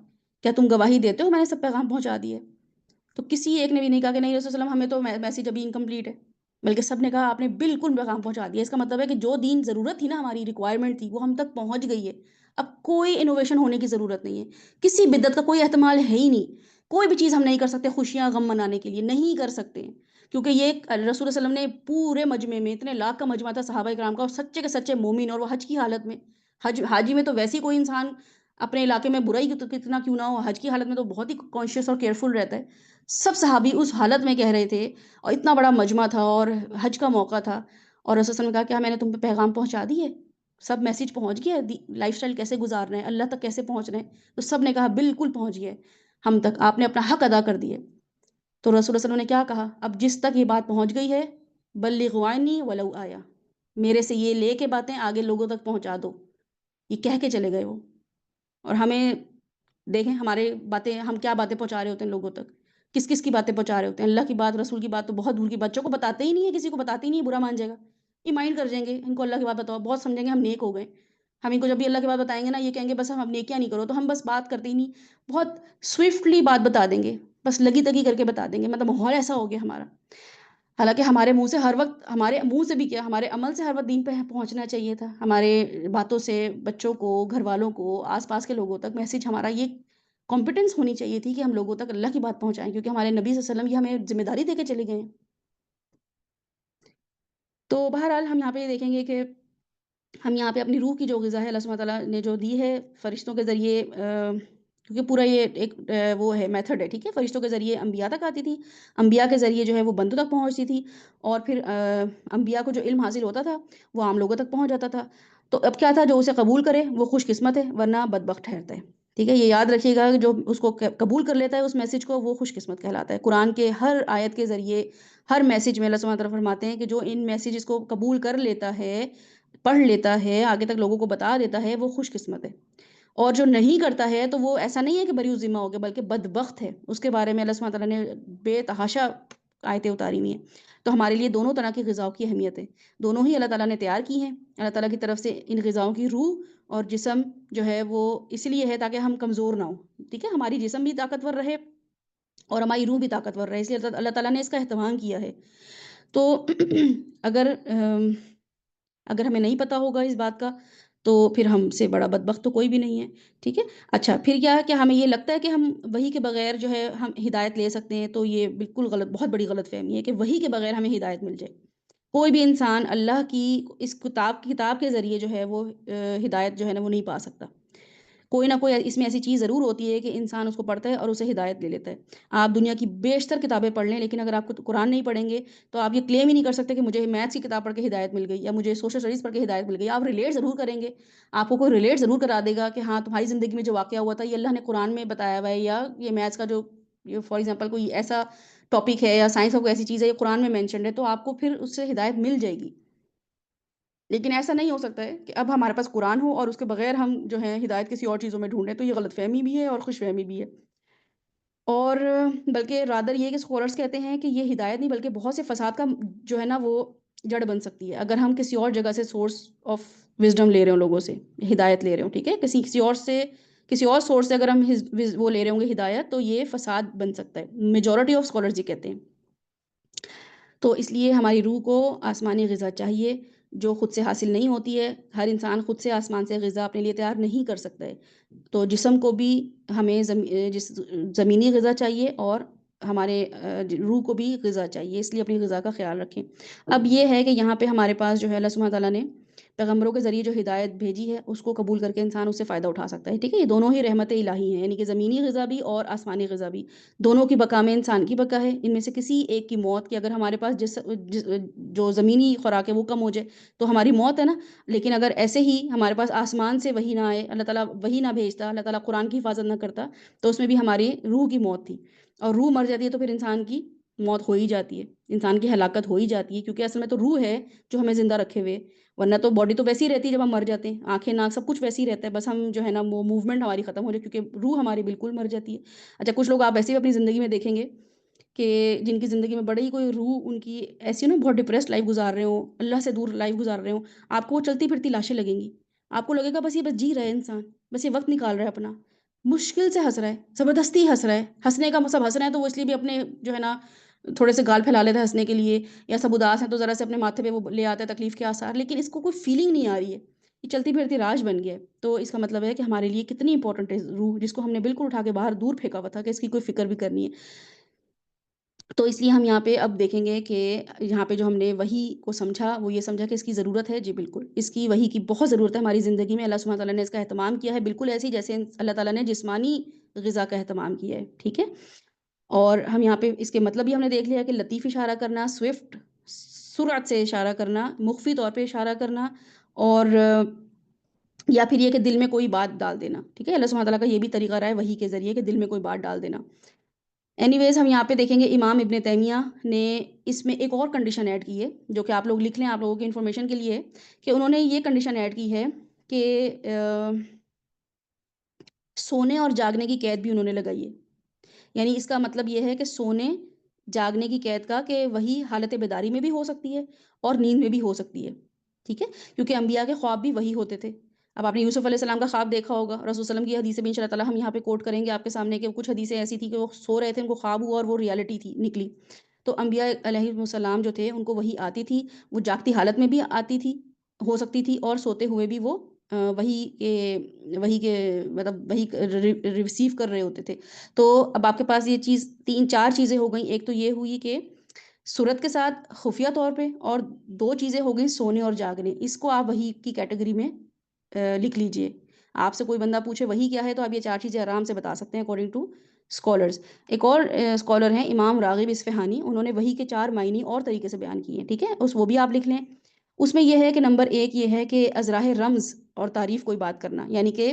کیا تم گواہی دیتے ہو میں نے سب پیغام پہنچا دیے؟ تو کسی ایک نے بھی نہیں کہا کہ نہیں رسول اللہ علیہ وسلم ہمیں تو میسیج ابھی انکمپلیٹ ہے، بلکہ سب نے کہا آپ نے بالکل پیغام پہنچا دیا۔ اس کا مطلب ہے کہ جو دین ضرورت تھی نا، ہماری ریکوائرمنٹ تھی، وہ ہم تک پہنچ گئی ہے۔ اب کوئی انوویشن ہونے کی ضرورت نہیں ہے، کسی بدعت کا کوئی احتمال ہے ہی نہیں۔ کوئی بھی چیز ہم نہیں کر سکتے خوشیاں غم منانے کے لیے، نہیں کر سکتے ہیں، کیونکہ یہ رسول اللہ علیہ وسلم نے پورے مجمع میں، اتنے لاکھ کا مجمع تھا صحابہ کرام کا، اور سچے کے سچے مومن، اور وہ حج کی حالت میں، حاجی میں تو ویسے ہی کوئی انسان اپنے علاقے میں برائی کتنا کیوں نہ ہو، حج کی حالت میں تو بہت ہی کانشیس اور کیئرفل رہتا ہے۔ سب صحابی اس حالت میں کہہ رہے تھے، اور اتنا بڑا مجمع تھا اور حج کا موقع تھا، اور رسول صلی اللہ علیہ وسلم نے کہا کیا میں نے تم پہ پیغام پہنچا دیے؟ سب میسیج پہنچ گیا؟ لائف سٹائل کیسے گزار رہے ہیں، اللہ تک کیسے پہنچ رہے ہیں؟ تو سب نے کہا بالکل پہنچ گیا ہم تک، آپ نے اپنا حق ادا کر دیے۔ تو رسول صلی اللہ علیہ وسلم نے کیا کہا؟ اب جس تک یہ بات پہنچ گئی ہے، بلغوا عنی ولو آیا، میرے سے یہ لے کے باتیں آگے لوگوں تک پہنچا دو، یہ کہہ کے چلے گئے وہ۔ اور ہمیں دیکھیں ہمارے باتیں، ہم کیا باتیں پہنچا رہے ہوتے ہیں لوگوں تک، کس کس کی باتیں پہنچا رہے ہوتے ہیں؟ اللہ کی بات، رسول کی بات تو بہت دور کی، بچوں کو بتاتے ہی نہیں ہے، کسی کو بتاتے ہی نہیں ہے، برا مان جائے گا، یہ مائنڈ کر جائیں گے، ان کو اللہ کی بات بتاؤ، بہت سمجھیں گے ہم نیک ہو گئے۔ ہم ان کو جب بھی اللہ کی بات بتائیں گے نا، یہ کہیں گے بس ہم نیکیاں نہیں کرو، تو ہم بس بات کرتے ہی نہیں، بہت سوئفٹلی بات بتا دیں گے، بس لگی تگی کر کے بتا دیں گے، مطلب ماحول ایسا ہو گیا ہمارا۔ حالانکہ ہمارے منہ سے ہر وقت، ہمارے منہ سے بھی کیا، ہمارے عمل سے ہر وقت دین پہ پہنچنا چاہیے تھا، ہمارے باتوں سے بچوں کو، گھر والوں کو، آس پاس کے لوگوں تک میسیج، ہمارا یہ کمپٹنس ہونی چاہیے تھی کہ ہم لوگوں تک اللہ کی بات پہنچائیں، کیونکہ ہمارے نبی صلی اللہ علیہ وسلم یہ ہمیں ذمہ داری دے کے چلے گئے ہیں۔ تو بہرحال ہم یہاں پہ یہ دیکھیں گے کہ ہم یہاں پہ اپنی روح کی جو غذا ہے اللہ سبحانہ تعالیٰ نے جو دی ہے فرشتوں کے ذریعے، کیونکہ پورا یہ ایک وہ ہے میتھڈ ہے، ٹھیک ہے؟ فرشتوں کے ذریعے انبیاء تک آتی تھی، انبیاء کے ذریعے جو ہے وہ بندوں تک پہنچتی تھی، اور پھر انبیاء کو جو علم حاصل ہوتا تھا وہ عام لوگوں تک پہنچ جاتا تھا۔ تو اب کیا تھا، جو اسے قبول کرے وہ خوش قسمت ہے، ورنہ بدبخت ٹھہرتا ہے، ٹھیک ہے؟ یہ یاد رکھیے گا کہ جو اس کو قبول کر لیتا ہے اس میسیج کو، وہ خوش قسمت کہلاتا ہے۔ قرآن کے ہر آیت کے ذریعے، ہر میسیج میں اللہ سبحانہ تعالیٰ فرماتے ہیں کہ جو ان میسیجز کو قبول کر لیتا ہے، پڑھ لیتا ہے، آگے تک لوگوں کو بتا دیتا ہے، وہ خوش قسمت ہے۔ اور جو نہیں کرتا ہے تو وہ ایسا نہیں ہے کہ بری ذمہ ہو گیا، بلکہ بدبخت ہے۔ اس کے بارے میں اللہ سبحانہ تعالیٰ نے بے تحاشا آیتیں اتاری ہوئی ہیں۔ تو ہمارے لیے دونوں طرح کی غذاؤں کی اہمیت ہے، دونوں ہی اللہ تعالیٰ نے تیار کی ہیں۔ اللہ تعالیٰ کی طرف سے ان غذاؤں کی روح اور جسم جو ہے وہ اس لیے ہے تاکہ ہم کمزور نہ ہوں، ٹھیک ہے؟ ہماری جسم بھی طاقتور رہے اور ہماری روح بھی طاقتور رہے، اس لیے اللہ تعالیٰ نے اس کا اہتمام کیا ہے۔ تو اگر ہمیں نہیں پتہ ہوگا اس بات کا، تو پھر ہم سے بڑا بدبخت تو کوئی بھی نہیں ہے، ٹھیک ہے؟ اچھا پھر کیا ہے کہ ہمیں یہ لگتا ہے کہ ہم وحی کے بغیر جو ہے ہم ہدایت لے سکتے ہیں، تو یہ بالکل غلط، بہت بڑی غلط فہمی ہے کہ وحی کے بغیر ہمیں ہدایت مل جائے۔ کوئی بھی انسان اللہ کی اس کتاب کے ذریعے جو ہے وہ ہدایت جو ہے نا وہ نہیں پا سکتا۔ کوئی نہ کوئی اس میں ایسی چیز ضرور ہوتی ہے کہ انسان اس کو پڑھتا ہے اور اسے ہدایت لے لیتا ہے۔ آپ دنیا کی بیشتر کتابیں پڑھ لیں، لیکن اگر آپ کو قرآن نہیں پڑھیں گے تو آپ یہ کلیم ہی نہیں کر سکتے کہ مجھے میتھس کی کتاب پڑھ کے ہدایت مل گئی یا مجھے سوشل اسٹڈیز پڑھ کے ہدایت مل گئی۔ آپ ریلیٹ ضرور کریں گے، آپ کو کوئی ریلیٹ ضرور کرا دے گا کہ ہاں تمہاری زندگی میں جو واقعہ ہوا تھا یہ اللہ نے قرآن میں بتایا ہوا ہے، یا یہ میتھس کا جو فار ایگزامپل کوئی ایسا ٹاپک ہے یا سائنس کا کوئی ایسی چیز ہے یہ قرآن میں مینشنڈ ہے، تو آپ کو پھر اس سے ہدایت مل جائے گی۔ لیکن ایسا نہیں ہو سکتا ہے کہ اب ہمارے پاس قرآن ہو اور اس کے بغیر ہم جو ہے ہدایت کسی اور چیزوں میں ڈھونڈیں، تو یہ غلط فہمی بھی ہے اور خوش فہمی بھی ہے۔ اور بلکہ رادر یہ کہ اسکالرس کہتے ہیں کہ یہ ہدایت نہیں بلکہ بہت سے فساد کا جو ہے نا وہ جڑ بن سکتی ہے، اگر ہم کسی اور جگہ سے سورس آف وزڈم لے رہے ہوں، لوگوں سے ہدایت لے رہے ہوں، ٹھیک ہے؟ کسی اور سورس سے اگر ہم وہ لے رہے ہوں گے ہدایت، تو یہ فساد بن سکتا ہے، میجورٹی آف اسکالرز یہ کہتے ہیں۔ تو اس لیے ہماری روح کو آسمانی غذا چاہیے، جو خود سے حاصل نہیں ہوتی ہے. ہر انسان خود سے آسمان سے غذا اپنے لیے تیار نہیں کر سکتا ہے. تو جسم کو بھی ہمیں زمینی غذا چاہیے، اور ہمارے روح کو بھی غذا چاہیے، اس لیے اپنی غذا کا خیال رکھیں. اب یہ ہے کہ یہاں پہ ہمارے پاس جو ہے اللہ سبحانہ تعالیٰ نے پیغمبروں کے ذریعے جو ہدایت بھیجی ہے اس کو قبول کر کے انسان اس سے فائدہ اٹھا سکتا ہے. ٹھیک ہے، یہ دونوں ہی رحمت الہی ہیں، یعنی کہ زمینی غذا بھی اور آسمانی غذا بھی، دونوں کی بقا میں انسان کی بقا ہے. ان میں سے کسی ایک کی موت، کہ اگر ہمارے پاس جو زمینی خوراک ہے وہ کم ہو جائے تو ہماری موت ہے نا. لیکن اگر ایسے ہی ہمارے پاس آسمان سے وہی نہ آئے، اللہ تعالیٰ وہی نہ بھیجتا، اللہ تعالیٰ قرآن کی حفاظت نہ کرتا، تو اس میں بھی ہماری روح کی موت تھی. اور روح مر جاتی ہے تو پھر انسان کی موت ہو ہی جاتی ہے، انسان کی ہلاکت ہو ہی جاتی ہے، کیونکہ اصل میں تو روح ہے جو ہمیں زندہ رکھے ہوئے. ورنہ تو باڈی تو ویسی ہی رہتی ہے جب ہم مر جاتے ہیں، آنکھیں ناک سب کچھ ویسی ہی رہتا ہے، بس ہم جو ہے نا وہ موومنٹ ہماری ختم ہو جائے، کیونکہ روح ہماری بالکل مر جاتی ہے. اچھا، کچھ لوگ آپ ایسے بھی اپنی زندگی میں دیکھیں گے کہ جن کی زندگی میں بڑے ہی کوئی روح ان کی ایسی نا بہت ڈپریسڈ لائف گزار رہے ہوں، اللہ سے دور لائف گزار رہے ہوں، آپ کو وہ چلتی پھرتی لاشیں لگیں گی. آپ کو لگے گا بس یہ بس جی رہا ہے انسان، بس یہ وقت نکال رہا ہے اپنا، مشکل سے ہنس رہا ہے، زبردستی ہنس رہا ہے. ہنسنے کا سب ہنس رہے ہیں تو وہ اس لیے بھی اپنے جو ہے نا تھوڑے سے گال پھیلا لیتے ہیں ہنسنے کے لیے، یا سب اداس ہیں تو ذرا سے اپنے ماتھے پہ وہ لے آتے ہیں تکلیف کے آثار، لیکن اس کو کوئی فیلنگ نہیں آ رہی ہے، یہ چلتی پھرتی راج بن گیا ہے. تو اس کا مطلب ہے کہ ہمارے لیے کتنی امپورٹنٹ ہے روح، جس کو ہم نے بالکل اٹھا کے باہر دور پھینکا ہوا تھا کہ اس کی کوئی فکر بھی کرنی ہے. تو اس لیے ہم یہاں پہ اب دیکھیں گے کہ یہاں پہ جو ہم نے وحی کو سمجھا وہ یہ سمجھا کہ اس کی ضرورت ہے. جی بالکل، اس کی وحی کی بہت ضرورت ہے ہماری زندگی میں. اللہ سبحانہ تعالیٰ نے اس کا اہتمام کیا ہے بالکل ایسے ہی جیسے اللہ تعالیٰ نے جسمانی غذا کا اہتمام کیا ہے. ٹھیک ہے، اور ہم یہاں پہ اس کے مطلب بھی ہم نے دیکھ لیا کہ لطیف اشارہ کرنا، سوئفٹ سرعت سے اشارہ کرنا، مخفی طور پہ اشارہ کرنا، اور یا پھر یہ کہ دل میں کوئی بات ڈال دینا. ٹھیک ہے، اللہ سبحانہ تعالیٰ کا یہ بھی طریقہ رہا ہے وحی کے ذریعے کہ دل میں کوئی بات ڈال دینا. اینی ویز ہم یہاں پہ دیکھیں گے امام ابن تیمیہ نے اس میں ایک اور کنڈیشن ایڈ کی ہے، جو کہ آپ لوگ لکھ لیں آپ لوگوں کی انفارمیشن کے لیے، کہ انہوں نے یہ کنڈیشن ایڈ کی ہے کہ سونے اور جاگنے کی قید بھی انہوں نے لگائی ہے. یعنی اس کا مطلب یہ ہے کہ سونے جاگنے کی قید کا، کہ وہی حالت بیداری میں بھی ہو سکتی ہے اور نیند میں بھی ہو سکتی ہے. ٹھیک ہے، کیونکہ انبیاء کے خواب بھی وہی ہوتے تھے. اب آپ نے یوسف علیہ السلام کا خواب دیکھا ہوگا، رسول صلی اللہ علیہ وسلم کی حدیثیں بھی انشاء اللہ تعالیٰ ہم یہاں پہ کوٹ کریں گے آپ کے سامنے، کہ کچھ حدیثیں ایسی تھی کہ وہ سو رہے تھے، ان کو خواب ہوا اور وہ ریالٹی تھی نکلی. تو انبیاء علیہ السلام جو تھے ان کو وہی آتی تھی، وہ جاگتی حالت میں بھی آتی تھی، ہو سکتی تھی، اور سوتے ہوئے بھی وہ وہی کے مطلب وہی ریسیو کر رہے ہوتے تھے. تو اب آپ کے پاس یہ چیز تین چار چیزیں ہو گئیں. ایک تو یہ ہوئی کہ صورت کے ساتھ خفیہ طور پہ، اور دو چیزیں ہو گئیں سونے اور جاگنے. اس کو آپ وحی کی کیٹیگری میں لکھ لیجئے. آپ سے کوئی بندہ پوچھے وحی کیا ہے تو آپ یہ چار چیزیں آرام سے بتا سکتے ہیں اکارڈنگ ٹو اسکالرز. ایک اور اسکالر ہیں امام راغب اصفہانی، انہوں نے وحی کے 4 معنی اور طریقے سے بیان کیے ہیں. ٹھیک ہے، وہ بھی آپ لکھ لیں. اس میں یہ ہے کہ نمبر 1 یہ ہے کہ ازراہ رمز اور تعریف کوئی بات کرنا، یعنی کہ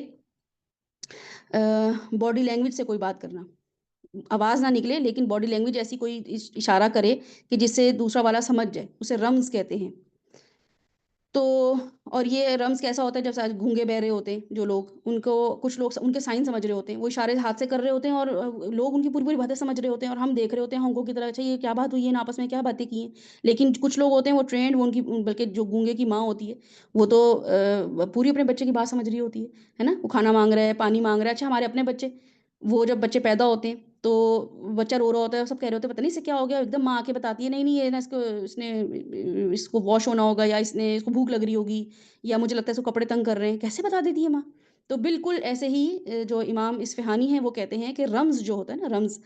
باڈی لینگویج سے کوئی بات کرنا، آواز نہ نکلے لیکن باڈی لینگویج ایسی کوئی اشارہ کرے کہ جس سے دوسرا والا سمجھ جائے، اسے رمز کہتے ہیں. تو اور یہ رمز کیسا ہوتا ہے، جب گونگے بہرے ہوتے ہیں جو لوگ، ان کو کچھ لوگ ان کے سائن سمجھ رہے ہوتے ہیں، وہ اشارے ہاتھ سے کر رہے ہوتے ہیں، اور لوگ ان کی پوری پوری باتیں سمجھ رہے ہوتے ہیں، اور ہم دیکھ رہے ہوتے ہیں ہونکوں کی طرح، اچھا یہ کیا بات ہوئی ہے، آپس میں کیا باتیں کی ہیں. لیکن کچھ لوگ ہوتے ہیں وہ ٹرینڈ، وہ ان کی بلکہ جو گونگے کی ماں ہوتی ہے وہ تو پوری اپنے بچے کی بات سمجھ رہی ہوتی ہے نا. وہ کھانا مانگ رہا ہے، پانی مانگ رہا ہے. اچھا ہمارے اپنے بچے، وہ جب بچے پیدا ہوتے ہیں تو بچہ رو رہا ہوتا ہے، سب کہہ رہے ہوتے ہیں پتہ نہیں اسے کیا ہو گیا، ایک دم ماں آ کے بتاتی ہے نہیں نہیں یہ نا اس کو واش ہونا ہوگا، یا اس کو بھوک لگ رہی ہوگی، یا مجھے لگتا ہے اس کو کپڑے تنگ کر رہے ہیں. کیسے بتا دیتی ہے ماں؟ تو بالکل ایسے ہی جو امام اصفہانی ہیں وہ کہتے ہیں کہ رمز جو ہوتا ہے نا، رمز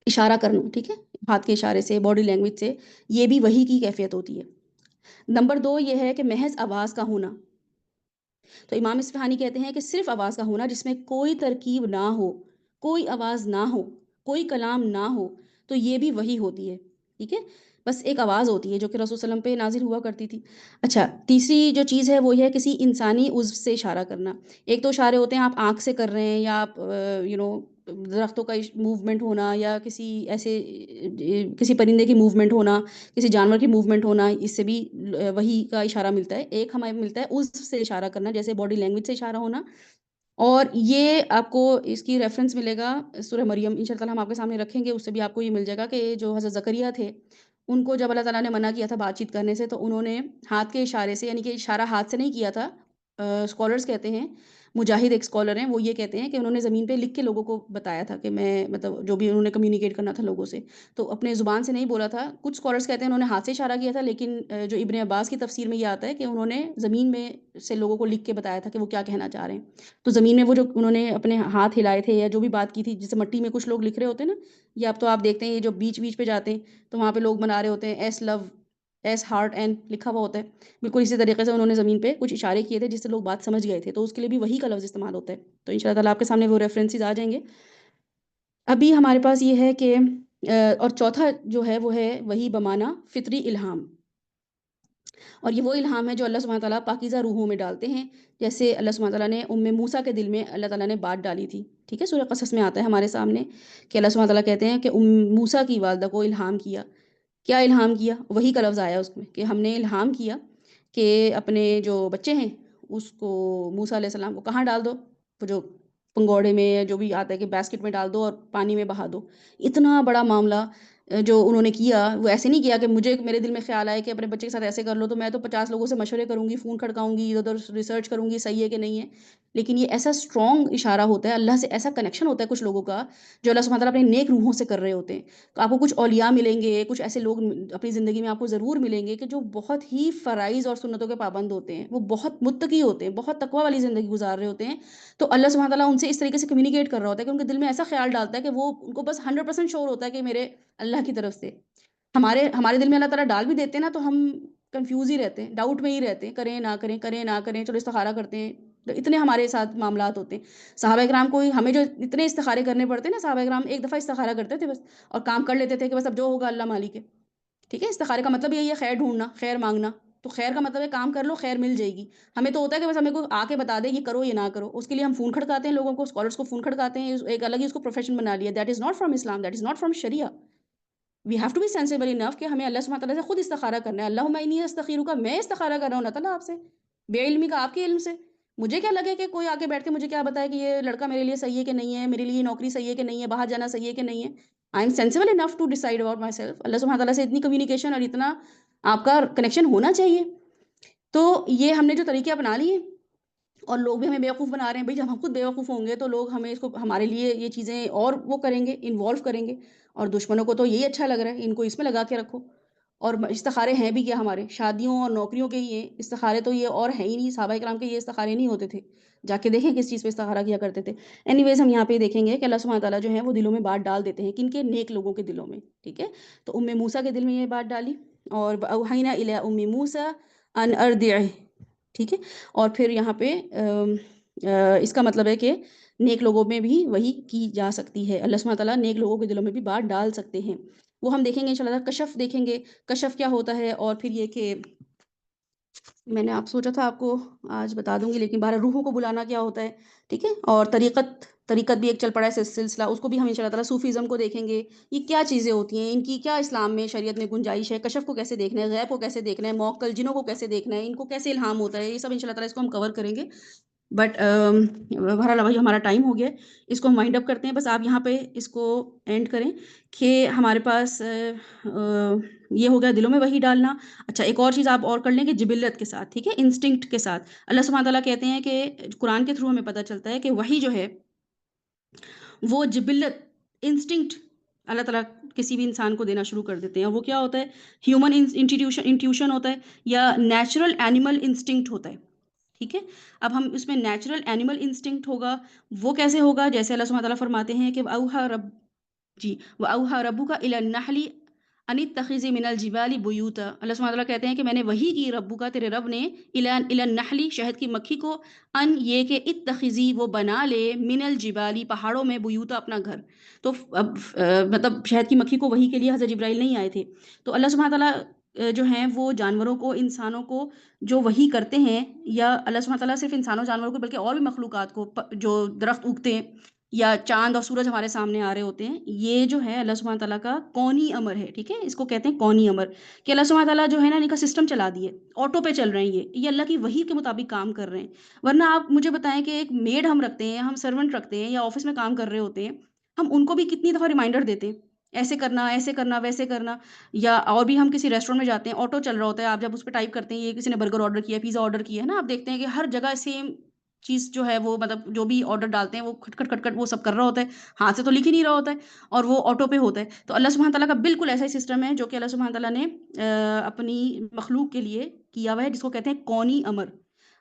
اشارہ کرنا، ٹھیک ہے، ہاتھ کے اشارے سے، باڈی لینگویج سے، یہ بھی وحی کی کیفیت ہوتی ہے. نمبر 2 یہ ہے کہ محض آواز کا ہونا. تو امام اصفہانی کہتے ہیں کہ صرف آواز کا ہونا جس میں کوئی ترکیب نہ ہو، کوئی آواز نہ ہو، کوئی کلام نہ ہو، تو یہ بھی وحی ہوتی ہے. ٹھیک ہے، بس ایک آواز ہوتی ہے جو کہ رسول صلی اللہ علیہ وسلم پہ نازل ہوا کرتی تھی. اچھا، تیسری جو چیز ہے وہ یہ ہے کسی انسانی عضو سے اشارہ کرنا. ایک تو اشارے ہوتے ہیں آپ آنکھ سے کر رہے ہیں، یا آپ درختوں کا موومنٹ ہونا، یا کسی ایسے کسی پرندے کی موومنٹ ہونا، کسی جانور کی موومنٹ ہونا، اس سے بھی وحی کا اشارہ ملتا ہے. ایک ہمیں ملتا ہے عضو سے اشارہ کرنا، جیسے باڈی لینگویج سے اشارہ ہونا. اور یہ آپ کو اس کی ریفرنس ملے گا سورہ مریم، انشاءاللہ ہم آپ کے سامنے رکھیں گے، اس سے بھی آپ کو یہ مل جائے گا کہ جو حضرت زکریا تھے ان کو جب اللہ تعالیٰ نے منع کیا تھا بات چیت کرنے سے، تو انہوں نے ہاتھ کے اشارے سے، یعنی کہ اشارہ ہاتھ سے نہیں کیا تھا، اسکالرز کہتے ہیں مجاہد ایک اسکالر ہیں، وہ یہ کہتے ہیں کہ انہوں نے زمین پہ لکھ کے لوگوں کو بتایا تھا کہ میں مطلب جو بھی انہوں نے کمیونیکیٹ کرنا تھا لوگوں سے، تو اپنے زبان سے نہیں بولا تھا۔ کچھ اسکالرس کہتے ہیں انہوں نے ہاتھ سے اشارہ کیا تھا، لیکن جو ابن عباس کی تفسیر میں یہ آتا ہے کہ انہوں نے زمین میں سے لوگوں کو لکھ کے بتایا تھا کہ وہ کیا کہنا چاہ رہے ہیں۔ تو زمین میں وہ جو انہوں نے اپنے ہاتھ ہلائے تھے یا جو بھی بات کی تھی، جیسے مٹی میں کچھ لوگ لکھ رہے ہوتے ہیں نا، یا اب تو آپ دیکھتے ہیں یہ جو بیچ بیچ پہ جاتے ہیں تو وہاں پہ لوگ بنا رہے ہوتے ہیں ایس لو، ایس ہارٹ این لکھا ہوا ہوتا ہے، بالکل اسی طریقے سے انہوں نے زمین پہ کچھ اشارے کیے تھے جس سے لوگ بات سمجھ گئے تھے، تو اس کے لیے بھی وہی کا لفظ استعمال ہوتا ہے۔ تو ان شاء اللہ تعالیٰ آپ کے سامنے وہ ریفرنسز آ جائیں گے۔ ابھی ہمارے پاس یہ ہے کہ اور چوتھا جو ہے وہ ہے وہی بمانہ فطری الہام، اور یہ وہ الہام ہے جو اللہ سبحانہ تعالیٰ پاکیزہ روحوں میں ڈالتے ہیں، جیسے اللہ سبحانہ تعالیٰ نے موسیٰ کے دل میں اللہ تعالیٰ نے بات ڈالی تھی، ٹھیک ہے، سورہ قصص میں آتا ہے ہمارے سامنے کہ اللہ سبحانہ تعالیٰ کہتے ہیں کہ موسیٰ کی والدہ کو الہام کیا۔ کیا الہام کیا؟ وہی کا لفظ آیا اس میں کہ ہم نے الہام کیا کہ اپنے جو بچے ہیں اس کو موسیٰ علیہ السلام کو کہاں ڈال دو، وہ جو پنگوڑے میں جو بھی آتا ہے کہ بیسکٹ میں ڈال دو اور پانی میں بہا دو۔ اتنا بڑا معاملہ جو انہوں نے کیا، وہ ایسے نہیں کیا کہ مجھے میرے دل میں خیال آئے کہ اپنے بچے کے ساتھ ایسے کر لو تو میں تو 50 لوگوں سے مشورے کروں گی، فون کھڑکاؤں گی، ادھر ادھر ریسرچ کروں گی صحیح ہے کہ نہیں ہے، لیکن یہ ایسا اسٹرانگ اشارہ ہوتا ہے اللہ سے، ایسا کنیکشن ہوتا ہے کچھ لوگوں کا جو اللہ سبحانہ تعالیٰ اپنے نیک روحوں سے کر رہے ہوتے ہیں۔ تو آپ کو کچھ اولیاء ملیں گے، کچھ ایسے لوگ اپنی زندگی میں آپ کو ضرور ملیں گے کہ جو بہت ہی فرائض اور سنتوں کے پابند ہوتے ہیں، وہ بہت متقی ہوتے ہیں، بہت تقویٰ والی زندگی گزار رہے ہوتے ہیں، تو اللہ سبحانہ تعالیٰ ان سے اس طریقے سے کمیونیکیٹ کر رہا ہوتا ہے کہ ان کے دل میں ایسا خیال ڈالتا ہے کہ وہ ان کو بس 100% شور ہوتا ہے کہ میرے اللہ کی طرف سے۔ ہمارے دل میں اللہ تعالیٰ ڈال بھی دیتے ہیں نا تو ہم کنفیوز ہی رہتے ہیں، ڈاؤٹ میں ہی رہتے ہیں، کریں نہ کریں، کریں نہ کریں، چلو استخارہ کرتے ہیں، تو اتنے ہمارے ساتھ معاملات ہوتے ہیں۔ صحابہ کرام کو ہمیں جو اتنے استخارے کرنے پڑتے ہیں نا، صحابہ کرام ایک دفعہ استخارہ کرتے تھے بس، اور کام کر لیتے تھے کہ بس اب جو ہوگا اللہ مالک ہے، ٹھیک ہے۔ استخارے کا مطلب یہی ہے خیر ڈھونڈنا، خیر مانگنا، تو خیر کا مطلب ہے کام کر لو خیر مل جائے گی۔ ہمیں تو ہوتا ہے کہ بس ہمیں کوئی آ کے بتا دے یہ کرو یہ نہ کرو، اس کے لیے ہم فون کھڑکاتے ہیں لوگوں کو، اسکالرس کو فون کھڑکاتے ہیں، ایک الگ ہی اس کو پروفیشن بنا لیا۔ That is not from Islam, that is not from Sharia. We have to be sensible enough کہ ہمیں اللہ سبحانہ تعالیٰ سے خود استخارہ کرنا ہے۔ اللہم انی استخیرک، میں استخارہ کر رہا ہوں اللہ تعالیٰ آپ سے، بے علمی کا آپ کے علم سے۔ مجھے کیا لگے کہ کوئی آ کے بیٹھ کے مجھے کیا بتائے کہ یہ لڑکا میرے لیے صحیح ہے کہ نہیں ہے، میرے لیے یہ نوکری صحیح ہے کہ نہیں ہے، باہر جانا صحیح ہے کہ نہیں ہے۔ I am sensible enough to decide about myself. اللہ سبحانہ تعالیٰ سے اتنی کمیونیکیشن اور اتنا آپ کا کنیکشن ہونا چاہیے۔ تو یہ ہم نے جو طریقے اپنا لیے اور لوگ بھی ہمیں بیوقوف بنا رہے ہیں، بھائی جب ہم خود بیوقوف ہوں گے تو لوگ ہمیں اس کو ہمارے لیے یہ چیزیں اور وہ کریں گے، انوالو کریں گے، اور دشمنوں کو تو یہی اچھا لگ رہا ہے ان کو اس میں لگا کے رکھو۔ اور استخارے ہیں بھی کیا ہمارے شادیوں اور نوکریوں کے ہی ہیں استخارے، تو یہ اور ہیں ہی نہیں، صحابہ کرام کے یہ استخارے نہیں ہوتے تھے، جا کے دیکھیں کس چیز پہ استخارہ کیا کرتے تھے۔ اینی ویز ہم یہاں پہ دیکھیں گے کہ اللہ سبحانہ تعالیٰ جو ہے وہ دلوں میں بات ڈال دیتے ہیں، کن کے؟ نیک لوگوں کے دلوں میں، ٹھیک ہے۔ تو موسیٰ کے دل میں یہ بات ڈالی، اور اوحینا الی موسیٰ ان ارضعہ، ٹھیک ہے۔ اور پھر یہاں پہ اس کا مطلب ہے کہ نیک لوگوں میں بھی وہی کی جا سکتی ہے، اللہ سبحانہ تعالیٰ نیک لوگوں کے دلوں میں بھی بات ڈال سکتے ہیں۔ وہ ہم دیکھیں گے انشاءاللہ، کشف دیکھیں گے، کشف کیا ہوتا ہے، اور پھر یہ کہ میں نے سوچا تھا آپ کو آج بتا دوں گی، لیکن بہرحال روحوں کو بلانا کیا ہوتا ہے، ٹھیک ہے۔ اور طریقت بھی ایک چل پڑا ہے سلسلہ، اس کو بھی ہم انشاءاللہ تعالیٰ صوفیزم کو دیکھیں گے، یہ کیا چیزیں ہوتی ہیں، ان کی کیا اسلام میں شریعت میں گنجائش ہے، کشف کو کیسے دیکھنا ہے، غیب کو کیسے دیکھنا ہے، موکل جنوں کو کیسے دیکھنا ہے، ان کو کیسے الہام ہوتا ہے، یہ سب انشاءاللہ تعالیٰ اس کو ہم کور کریں گے۔ بٹ بہرحال بھائی ہمارا ٹائم ہو گیا، اس کو ہم وائنڈ اپ کرتے ہیں، بس آپ یہاں پہ اس کو اینڈ کریں کہ ہمارے پاس یہ ہو گیا دلوں میں وہی ڈالنا۔ اچھا ایک اور چیز آپ اور کر لیں کہ جبلت کے ساتھ، ٹھیک ہے، انسٹنکٹ کے ساتھ اللہ سبحانہ تعالیٰ کہتے ہیں کہ قرآن کے تھرو ہمیں پتہ چلتا ہے کہ وہی جو ہے وہ جبلت، انسٹنکٹ اللہ تعالیٰ کسی بھی انسان کو دینا شروع کر دیتے ہیں، اور وہ کیا ہوتا ہے؟ ہیومن انٹیوشن ہوتا ہے، یا نیچرل اینیمل انسٹنکٹ ہوتا ہے، ٹھیک ہے۔ اب ہم اس میں نیچرل اینیمل انسٹنکٹ ہوگا، وہ کیسے ہوگا؟ جیسے اللہ سبحانہ تعالیٰ فرماتے ہیں کہ وَأَوْحَى رَبُّكَ إِلَى النَّحْلِ أَنِ اتَّخِذِي مِنَ الْجِبَالِ بُيُوتًا، اللہ سبحانہ تعالیٰ کہتے ہیں کہ میں نے وحی کی، ربک تیرے رب نے، إِلَى النَّحْلِ شہد کی مکھی کو، ان یہ کہ اتخذی وہ بنا لے، من الجبالی پہاڑوں میں، بیوتا اپنا گھر۔ تو اب مطلب شہد کی مکھی کو وحی کے لیے حضرت جبرائیل نہیں آئے تھے، تو اللہ سبحانہ تعالیٰ جو ہیں وہ جانوروں کو، انسانوں کو جو وحی کرتے ہیں، یا اللہ سبحانہ تعالیٰ صرف انسانوں جانوروں کو بلکہ اور بھی مخلوقات کو، جو درخت اگتے ہیں یا چاند اور سورج ہمارے سامنے آ رہے ہوتے ہیں، یہ جو ہے اللہ سبحانہ تعالیٰ کا کونی امر ہے، ٹھیک ہے، اس کو کہتے ہیں کونی امر، کہ اللہ سبحانہ تعالیٰ جو ہے نا ان کا سسٹم چلا دیے، آٹو پہ چل رہے ہیں، یہ اللہ کی وحی کے مطابق کام کر رہے ہیں۔ ورنہ آپ مجھے بتائیں کہ ایک میڈ ہم رکھتے ہیں، ہم سرونٹ رکھتے ہیں، یا آفس میں کام کر رہے ہوتے ہیں، ہم ان کو بھی کتنی دفعہ ریمائنڈر دیتے ہیں، ایسے کرنا ویسے کرنا، یا اور بھی ہم کسی ریسٹورینٹ میں جاتے ہیں، آٹو چل رہا ہوتا ہے، آپ جب اس پہ ٹائپ کرتے ہیں یہ کسی نے برگر آرڈر کیا، پیزا آرڈر کیا ہے نا، آپ دیکھتے ہیں کہ ہر جگہ سیم چیز جو ہے وہ مطلب جو بھی آرڈر ڈالتے ہیں وہ کھٹ کھٹ کھٹ کھٹ وہ سب کر رہا ہوتا ہے، ہاتھ سے تو لکھ ہی نہیں رہا ہوتا ہے اور وہ آٹو پہ ہوتا ہے۔ تو اللہ سبحانہ تعالیٰ کا بالکل ایسا ہی سسٹم ہے جو کہ اللہ سبحانہ تعالیٰ نے اپنی مخلوق کے لیے کیا ہوا ہے، جس کو کہتے ہیں کونی امر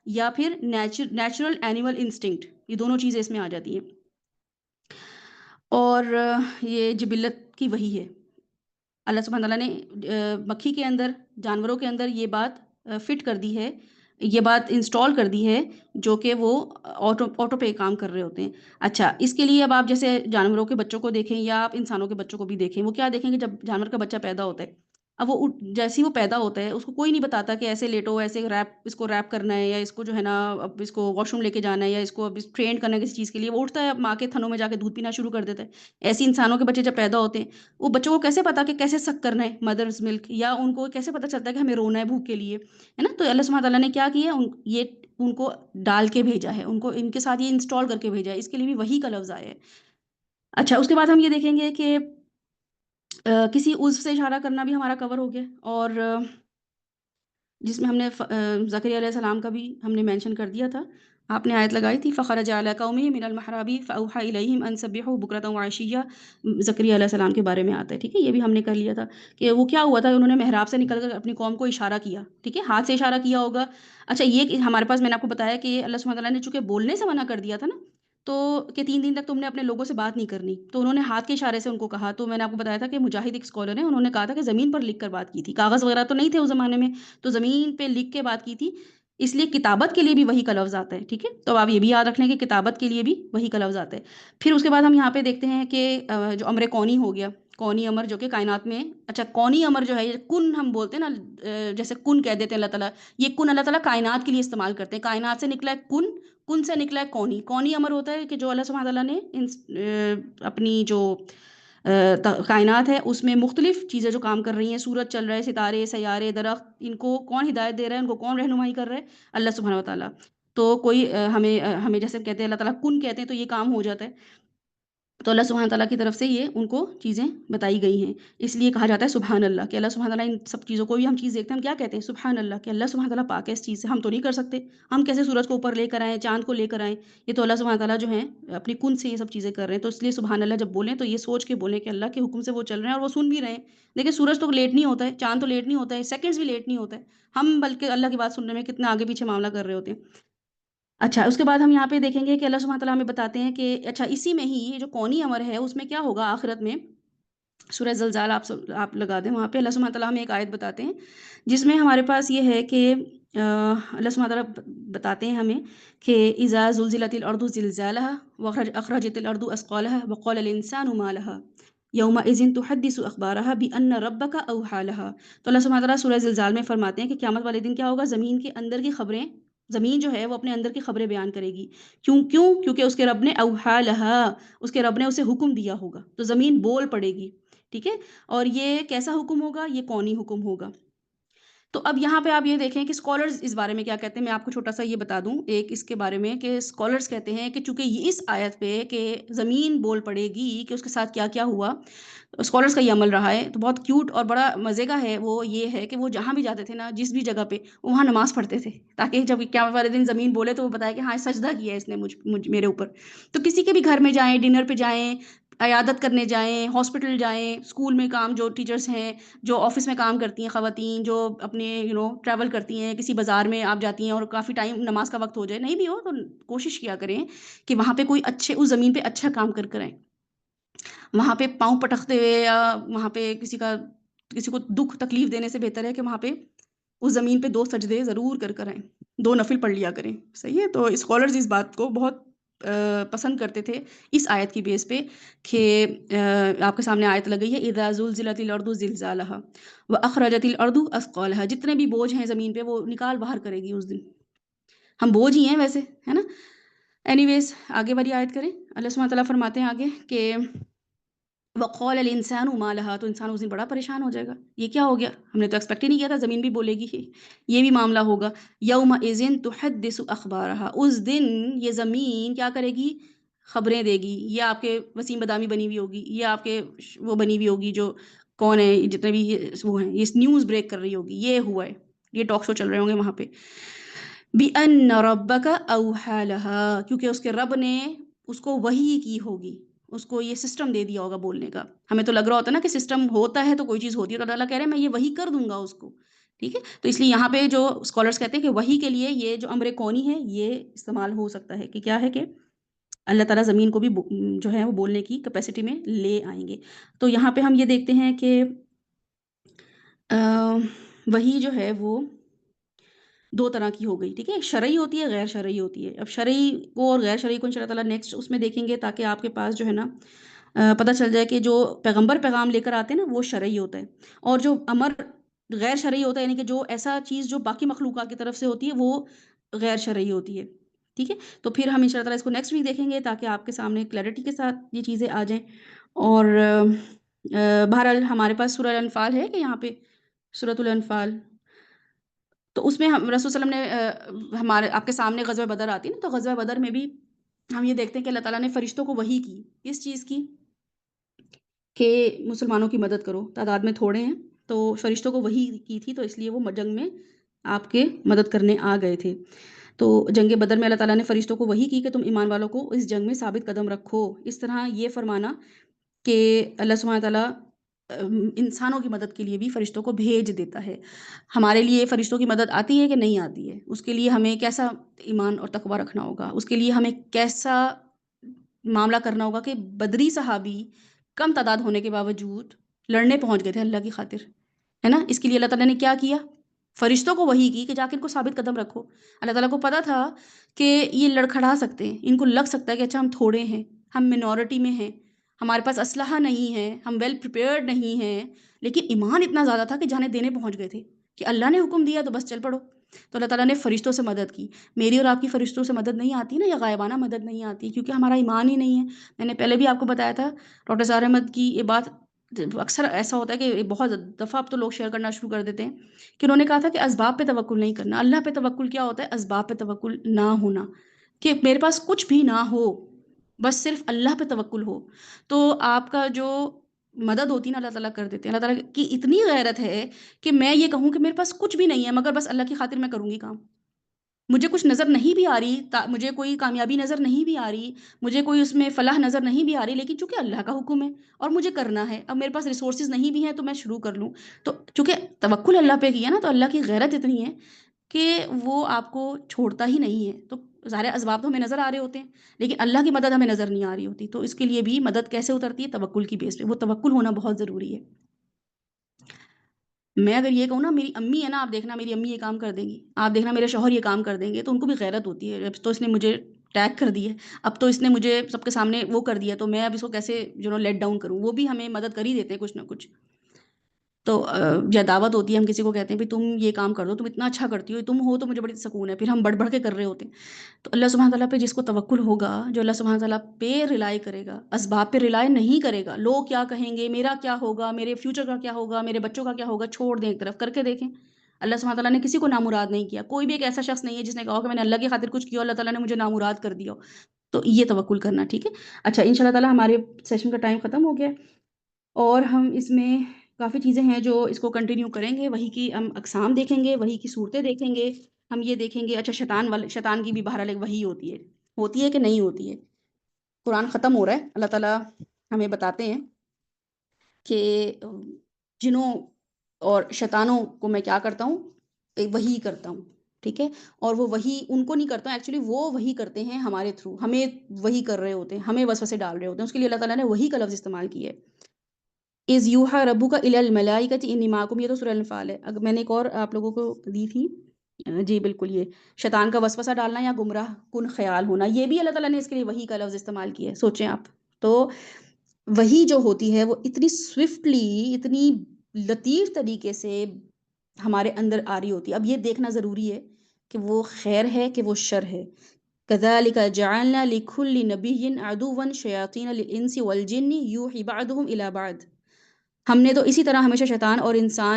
یا پھر نیچرل اینیمل انسٹنکٹ، یہ دونوں چیزیں اس میں آ جاتی ہیں۔ اور یہ جبلت کی وحی ہے، اللہ سبحانہ تعالیٰ نے مکھی کے اندر، جانوروں کے اندر یہ بات فٹ کر دی ہے، یہ بات انسٹال کر دی ہے، جو کہ وہ آٹو پہ کام کر رہے ہوتے ہیں۔ اچھا، اس کے لیے اب آپ جیسے جانوروں کے بچوں کو دیکھیں یا آپ انسانوں کے بچوں کو بھی دیکھیں، وہ کیا دیکھیں گے جب جانور کا بچہ پیدا ہوتا ہے، اب وہ جیسے ہی وہ پیدا ہوتا ہے اس کو کوئی نہیں بتاتا کہ ایسے لیٹو، ایسے اس کو ریپ کرنا ہے، یا اس کو جو ہے نا اب اس کو واش روم لے کے جانا ہے، یا اس کو اب ٹرینڈ کرنا ہے کسی چیز کے لیے، وہ اٹھتا ہے ماں کے تھنوں میں جا کے دودھ پینا شروع کر دیتا ہے۔ ایسے انسانوں کے بچے جب پیدا ہوتے ہیں، وہ بچوں کو کیسے پتا کہ کیسے سک کرنا ہے مدرز ملک، یا ان کو کیسے پتا چلتا ہے کہ ہمیں رونا ہے بھوک کے لیے، ہے نا؟ تو اللہ سبحانہ تعالیٰ نے کیا کیا، یہ ان کو ڈال کے بھیجا ہے، ان کو ان کے ساتھ یہ انسٹال کر کے بھیجا ہے، اس کے لیے بھی وہی کا لفظ آیا ہے۔ اچھا، اس کے بعد ہم یہ دیکھیں گے کہ کسی عضو سے اشارہ کرنا بھی ہمارا کور ہو گیا، اور جس میں ہم نے زکریا علیہ السلام کا بھی ہم نے مینشن کر دیا تھا، آپ نے آیت لگائی تھی فخرج علی قومہ من المحراب فاوحى الیہم ان سبحوا بکرۃ وعشیا، زکریا علیہ السلام کے بارے میں آتا ہے، ٹھیک ہے؟ یہ بھی ہم نے کر لیا تھا کہ وہ کیا ہوا تھا، انہوں نے محراب سے نکل کر اپنی قوم کو اشارہ کیا، ٹھیک ہے؟ ہاتھ سے اشارہ کیا ہوگا۔ اچھا، یہ ہمارے پاس میں نے آپ کو بتایا کہ اللہ سبحانہ تعالیٰ نے چونکہ بولنے سے منع کر دیا تھا نا، تو کہ 3 دن تک تم نے اپنے لوگوں سے بات نہیں کرنی، تو انہوں نے ہاتھ کے اشارے سے ان کو کہا۔ تو میں نے آپ کو بتایا تھا کہ مجاہد ایک اسکالر ہے، انہوں نے کہا تھا کہ زمین پر لکھ کر بات کی تھی، کاغذ وغیرہ تو نہیں تھے اس زمانے میں، تو زمین پہ لکھ کے بات کی تھی، اس لیے کتابت کے لیے بھی وہی کا لفظ آتا ہے، ٹھیک ہے؟ تو آپ یہ بھی یاد رکھ لیں کہ کتابت کے لیے بھی وہی کا لفظ آتا ہے۔ پھر اس کے بعد ہم یہاں پہ دیکھتے ہیں کہ جو امر کونی ہو گیا، کونی امر جو کہ کائنات میں، اچھا کونی امر جو ہے یہ کن ہم بولتے ہیں نا، جیسے کن کہہ دیتے ہیں اللہ تعالیٰ، یہ کن اللہ تعالیٰ کائنات کے لیے استعمال کرتے ہیں، کائنات سے نکلا ہے کن، کن سے نکلا ہے کونی۔ کونی امر ہوتا ہے کہ جو اللہ سبحانہ تعالیٰ نے اپنی جو کائنات ہے اس میں مختلف چیزیں جو کام کر رہی ہیں، سورج چل رہا ہے، ستارے، سیارے، درخت، ان کو کون ہدایت دے رہا ہے، ان کو کون رہنمائی کر رہا ہے؟ اللہ سبحانہ وتعالیٰ۔ تو کوئی ہمیں جیسے کہتے ہیں اللہ تعالیٰ کن کہتے ہیں تو یہ کام ہو جاتا ہے، تو اللہ سبحانہ تعالیٰ کی طرف سے یہ ان کو چیزیں بتائی گئی ہیں، اس لیے کہا جاتا ہے سبحان اللہ، کہ اللہ سبحانہ تعالیٰ ان سب چیزوں کو بھی ہم چیز دیکھتے ہیں ہم کیا کہتے ہیں؟ سبحان اللہ، کہ اللہ سبحانہ تعالیٰ پاک ہے اس چیز سے، ہم تو نہیں کر سکتے، ہم کیسے سورج کو اوپر لے کر آئیں، چاند کو لے کر آئیں؟ یہ تو اللہ سبحانہ تعالیٰ جو ہیں اپنی کن سے یہ سب چیزیں کر رہے ہیں، تو اس لیے سبحان اللہ جب بولیں تو یہ سوچ کے بولیں کہ اللہ کے حکم سے وہ چل رہے ہیں اور وہ سن بھی رہے ہیں۔ دیکھیں سورج تو لیٹ نہیں ہوتا ہے، چاند تو لیٹ نہیں ہوتا ہے، سیکنڈز بھی لیٹ نہیں ہوتا ہے، ہم بلکہ اللہ کی بات سننے میں کتنا آگے پیچھے معاملہ کر رہے ہوتے ہیں۔ اچھا، اس کے بعد ہم یہاں پہ دیکھیں گے کہ اللہ سبحانہ تعالیٰ ہمیں بتاتے ہیں کہ اچھا اسی میں ہی یہ جو کونی امر ہے اس میں کیا ہوگا آخرت میں، سورہ زلزال آپ لگا دیں، وہاں پہ اللہ سبحانہ تعالیٰ ہمیں ایک آیت بتاتے ہیں جس میں ہمارے پاس یہ ہے کہ اللہ سبحانہ تعالیٰ بتاتے ہیں ہمیں کہ اذا زلزلت الارض زلزالها واخرجت الارض اثقالها وقال الانسان ما لها یومئذ تحدث اخبارها بان ربک اوحی لها۔ تو اللہ سبحانہ تعالیٰ سورہ زلزال میں فرماتے ہیں کہ قیامت والے دن کیا ہوگا، زمین کے اندر کی خبریں، زمین جو ہے وہ اپنے اندر کی خبریں بیان کرے گی، کیونکہ اس کے رب نے اوحی لها، اس کے رب نے اسے حکم دیا ہوگا، تو زمین بول پڑے گی، ٹھیک ہے؟ اور یہ کیسا حکم ہوگا؟ یہ کونی حکم ہوگا۔ تو اب یہاں پہ آپ یہ دیکھیں کہ اسکالرز اس بارے میں کیا کہتے ہیں، میں آپ کو چھوٹا سا یہ بتا دوں ایک اس کے بارے میں کہ اسکالرز کہتے ہیں کہ چونکہ یہ اس آیت پہ کہ زمین بول پڑے گی کہ اس کے ساتھ کیا کیا ہوا، اسکالرز کا یہ عمل رہا ہے تو بہت کیوٹ اور بڑا مزے کا ہے، وہ یہ ہے کہ وہ جہاں بھی جاتے تھے نا، جس بھی جگہ پہ، وہ وہاں نماز پڑھتے تھے تاکہ جب قیامت والے دن زمین بولے تو وہ بتائے کہ ہاں سجدہ کیا ہے اس نے میرے اوپر۔ تو کسی کے بھی گھر میں جائیں، ڈنر پہ جائیں، عیادت کرنے جائیں، ہاسپٹل جائیں، اسکول میں کام جو ٹیچرز ہیں، جو آفس میں کام کرتی ہیں خواتین، جو اپنے ٹریول کرتی ہیں، کسی بازار میں آپ جاتی ہیں اور کافی ٹائم نماز کا وقت ہو جائے، نہیں بھی ہو تو کوشش کیا کریں کہ وہاں پہ کوئی اچھے اس زمین پہ اچھا کام کر کر آئیں، وہاں پہ پاؤں پٹکتے ہوئے یا وہاں پہ کسی کو دکھ تکلیف دینے سے بہتر ہے کہ وہاں پہ اس زمین پہ 2 سجدے ضرور کر کر آئیں، 2 نفل پڑھ لیا کریں، صحیح ہے؟ تو اسکالرز اس بات کو بہت پسند کرتے تھے اس آیت کی بیس پہ کہ آپ کے سامنے آیت لگئی ہے اذا زلزلت الارض زلزالها واخرجت الارض اثقالها، جتنے بھی بوجھ ہیں زمین پہ وہ نکال باہر کرے گی اس دن، ہم بوجھ ہی ہیں ویسے، ہے نا؟ اینی ویز آگے والی آیت کریں، اللہ سبحانہ تعالیٰ فرماتے ہیں آگے کہ وقال الانسان ما لها، تو انسان اس دن بڑا پریشان ہو جائے گا، یہ کیا ہو گیا، ہم نے تو ایکسپیکٹ ہی نہیں کیا تھا زمین بھی بولے گی، یہ بھی معاملہ ہوگا۔ یومئذ تحدث اخبارها، اس دن یہ زمین کیا کرے گی، خبریں دے گی، یہ آپ کے وسیم بدامی بنی ہوئی ہوگی، یہ آپ کے وہ بنی ہوئی ہوگی جو کون ہے جتنے بھی وہ ہیں، یہ نیوز بریک کر رہی ہوگی، یہ ہوا ہے، یہ ٹاک شو چل رہے ہوں گے وہاں پہ، بِأَنَّ رَبَّكَ أَوْحَىٰ لَهَا، کیونکہ اس کے رب نے اس کو وحی کی ہوگی، اس کو یہ سسٹم دے دیا ہوگا بولنے کا۔ ہمیں تو لگ رہا ہوتا ہے نا کہ سسٹم ہوتا ہے تو کوئی چیز ہوتی ہے، تو اللہ تعالیٰ کہہ رہے ہیں میں یہ وحی کر دوں گا اس کو، ٹھیک ہے؟ تو اس لیے یہاں پہ جو اسکالرس کہتے ہیں کہ وحی کے لیے یہ جو امر کونی ہے یہ استعمال ہو سکتا ہے کہ کیا ہے کہ اللہ تعالیٰ زمین کو بھی جو ہے وہ بولنے کی کیپیسٹی میں لے آئیں گے۔ تو یہاں پہ ہم یہ دیکھتے ہیں کہ وحی جو ہے وہ دو طرح کی ہو گئی، ٹھیک ہے؟ ایک شرعی ہوتی ہے، غیر شرعی ہوتی ہے۔ اب شرعی کو اور غیر شرعی کو انشاء اللہ تعالیٰ نیکسٹ اس میں دیکھیں گے، تاکہ آپ کے پاس جو ہے نا پتہ چل جائے کہ جو پیغمبر پیغام لے کر آتے ہیں نا وہ شرعی ہوتا ہے، اور جو امر غیر شرعی ہوتا ہے، یعنی کہ جو ایسا چیز جو باقی مخلوقات کی طرف سے ہوتی ہے وہ غیر شرعی ہوتی ہے، ٹھیک ہے؟ تو پھر ہم انشاء اللہ تعالیٰ اس کو نیکسٹ ویک دیکھیں گے، تاکہ آپ کے سامنے کلیئرٹی کے ساتھ یہ چیزیں آ جائیں۔ اور بہرحال ہمارے پاس سورہ الانفال ہے کہ یہاں پہ سورۃ الانفال، تو اس میں ہم رسول صلی اللہ علیہ وسلم نے ہمارے آپ کے سامنے غزوہ بدر آتی ہے نا، تو غزوہ بدر میں بھی ہم یہ دیکھتے ہیں کہ اللہ تعالیٰ نے فرشتوں کو وحی کی، کس چیز کی؟ کہ مسلمانوں کی مدد کرو، تعداد میں تھوڑے ہیں، تو فرشتوں کو وحی کی تھی، تو اس لیے وہ جنگ میں آپ کے مدد کرنے آ گئے تھے۔ تو جنگ بدر میں اللہ تعالیٰ نے فرشتوں کو وحی کی کہ تم ایمان والوں کو اس جنگ میں ثابت قدم رکھو۔ اس طرح یہ فرمانا کہ اللہ سبحانہ تعالیٰ انسانوں کی مدد کے لیے بھی فرشتوں کو بھیج دیتا ہے۔ ہمارے لیے فرشتوں کی مدد آتی ہے کہ نہیں آتی ہے؟ اس کے لیے ہمیں کیسا ایمان اور تقوی رکھنا ہوگا؟ اس کے لیے ہمیں کیسا معاملہ کرنا ہوگا کہ بدری صحابی کم تعداد ہونے کے باوجود لڑنے پہنچ گئے تھے اللہ کی خاطر، ہے نا؟ اس کے لیے اللہ تعالیٰ نے کیا کیا؟ فرشتوں کو وحی کی کہ جا کے ان کو ثابت قدم رکھو۔ اللہ تعالیٰ کو پتا تھا کہ یہ لڑکھڑا سکتے ہیں، ان کو لگ سکتا ہے کہ اچھا ہم تھوڑے ہیں، ہم منورٹی میں ہیں، ہمارے پاس اسلحہ نہیں ہے، ہم ویل پریپیئرڈ نہیں ہیں، لیکن ایمان اتنا زیادہ تھا کہ جانے دینے پہنچ گئے تھے کہ اللہ نے حکم دیا تو بس چل پڑو۔ تو اللہ تعالیٰ نے فرشتوں سے مدد کی۔ میری اور آپ کی فرشتوں سے مدد نہیں آتی نا، یا غائبانہ مدد نہیں آتی، کیونکہ ہمارا ایمان ہی نہیں ہے۔ میں نے پہلے بھی آپ کو بتایا تھا، ڈاکٹر سعد احمد کی یہ بات اکثر ایسا ہوتا ہے کہ بہت دفعہ اب تو لوگ شیئر کرنا شروع کر دیتے ہیں کہ انہوں نے کہا تھا کہ اسباب پہ توکل نہیں کرنا۔ اللہ پہ توکل کیا ہوتا ہے؟ اسباب پہ توکل نہ ہونا، کہ میرے پاس کچھ بھی نہ ہو، بس صرف اللہ پہ توکل ہو، تو آپ کا جو مدد ہوتی ہے نا اللہ تعالیٰ کر دیتے ہیں۔ اللہ تعالیٰ کی اتنی غیرت ہے کہ میں یہ کہوں کہ میرے پاس کچھ بھی نہیں ہے، مگر بس اللہ کی خاطر میں کروں گی کام۔ مجھے کچھ نظر نہیں بھی آ رہی، مجھے کوئی کامیابی نظر نہیں بھی آ رہی، مجھے کوئی اس میں فلاح نظر نہیں بھی آ رہی، لیکن چونکہ اللہ کا حکم ہے اور مجھے کرنا ہے، اب میرے پاس ریسورسز نہیں بھی ہیں تو میں شروع کر لوں۔ تو چونکہ توکل اللہ پہ کیا نا، تو اللہ کی غیرت اتنی ہے کہ وہ آپ کو چھوڑتا ہی نہیں ہے۔ تو ظاہر اسباب تو ہمیں نظر آ رہے ہوتے ہیں، لیکن اللہ کی مدد ہمیں نظر نہیں آ رہی ہوتی، تو اس کے لیے بھی مدد کیسے اترتی ہے؟ توکل کی بیس پہ۔ وہ توکل ہونا بہت ضروری ہے۔ میں اگر یہ کہوں نا، میری امی ہے نا، آپ دیکھنا میری امی یہ کام کر دیں گی، آپ دیکھنا میرے شوہر یہ کام کر دیں گے، تو ان کو بھی غیرت ہوتی ہے۔ اب تو اس نے مجھے ٹیگ کر دی ہے، اب تو اس نے مجھے سب کے سامنے وہ کر دیا، تو میں اب اس کو کیسے لیٹ ڈاؤن کروں؟ وہ بھی ہمیں مدد کر ہی دیتے ہیں کچھ نہ کچھ۔ تو یا دعوت ہوتی ہے، ہم کسی کو کہتے ہیں بھائی تم یہ کام کر دو، تم اتنا اچھا کرتی ہو، تم ہو تو مجھے بڑی سکون ہے، پھر ہم بڑھ بڑھ کے کر رہے ہوتے ہیں۔ تو اللہ سبحانہ تعالیٰ پہ جس کو توکل ہوگا، جو اللہ سبحانہ تعالیٰ پہ ریلائی کرے گا، اسباب پہ ریلائی نہیں کرے گا، لوگ کیا کہیں گے، میرا کیا ہوگا، میرے فیوچر کا کیا ہوگا، میرے بچوں کا کیا ہوگا، چھوڑ دیں ایک طرف، کر کے دیکھیں۔ اللہ سبحانہ تعالیٰ نے کسی کو نامراد نہیں کیا۔ کوئی بھی ایک ایسا شخص نہیں ہے جس نے کہا کہ میں نے اللہ کی خاطر کچھ کیا، اللہ تعالیٰ نے مجھے نامراد کر دیا۔ تو یہ توکل کرنا، ٹھیک ہے؟ اچھا، ان شاء اللہ تعالیٰ ہمارے سیشن کا ٹائم ختم ہو گیا، اور ہم اس میں کافی چیزیں ہیں جو اس کو کنٹینیو کریں گے۔ وحی کی ہم اقسام دیکھیں گے، وحی کی صورتیں دیکھیں گے، ہم یہ دیکھیں گے اچھا شیطان کی بھی بہرحال ایک وحی ہوتی ہے کہ نہیں ہوتی ہے۔ قرآن ختم ہو رہا ہے، اللہ تعالیٰ ہمیں بتاتے ہیں کہ جنوں اور شیطانوں کو میں کیا کرتا ہوں؟ ایک وحی کرتا ہوں، ٹھیک ہے؟ اور وہ وحی ان کو نہیں کرتا ہوں، ایکچولی وہ وحی کرتے ہیں ہمارے تھرو، ہمیں وحی کر رہے ہوتے ہیں، ہمیں وسوسے ڈال رہے ہوتے ہیں۔ اس کے لیے اللہ تعالیٰ نے وحی کا لفظ استعمال کیا ہے، اِذ یوحیٰ ربک الی الملائکۃ انی معکم۔ یہ تو سورہ الانفال ہے۔ اگر میں نے ایک اور آپ لوگوں کو دی تھی، جی بالکل، یہ شیطان کا وسوسہ ڈالنا یا گمراہ کن خیال ہونا، یہ بھی اللہ تعالیٰ نے اس کے لیے وحی کا لفظ استعمال کیا ہے۔ سوچیں آپ، تو وحی جو ہوتی ہے وہ اتنی سوئفٹلی، اتنی لطیف طریقے سے ہمارے اندر آ رہی ہوتی ہے۔ اب یہ دیکھنا ضروری ہے کہ وہ خیر ہے کہ وہ شر ہے۔ كَذَلِكَ جَعَلْنَا لِكُلِّ نَبِيٍّ عَدُوًّا شَيَاطِينَ الْإِنسِ وَالْجِنِّ يُوحِي بَعْضُهُمْ إِلَىٰ بَعْضٍ۔ ہم نے تو اسی طرح ہمیشہ شیطان اور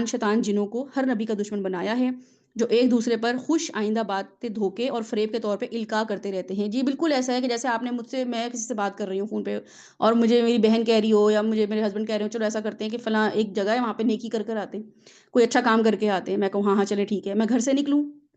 شیطان جنوں کو ہر نبی کا دشمن بنایا ہے، جو ایک دوسرے پر خوش آئندہ باتیں دھوکے اور فریب کے طور پہ القاء کرتے رہتے ہیں۔ جی بالکل ایسا ہے کہ جیسے آپ نے مجھ سے، میں کسی سے بات کر رہی ہوں فون پہ، اور مجھے میری بہن کہہ رہی ہو یا مجھے میرے ہسبینڈ کہہ رہے ہو چلو ایسا کرتے ہیں کہ فلاں ایک جگہ ہے وہاں پہ نیکی کر کر آتے ہیں، کوئی اچھا کام کر کے آتے ہیں، میں کہوں ہاں ہاں چلے ٹھیک ہے، میں گھر سے نکلوں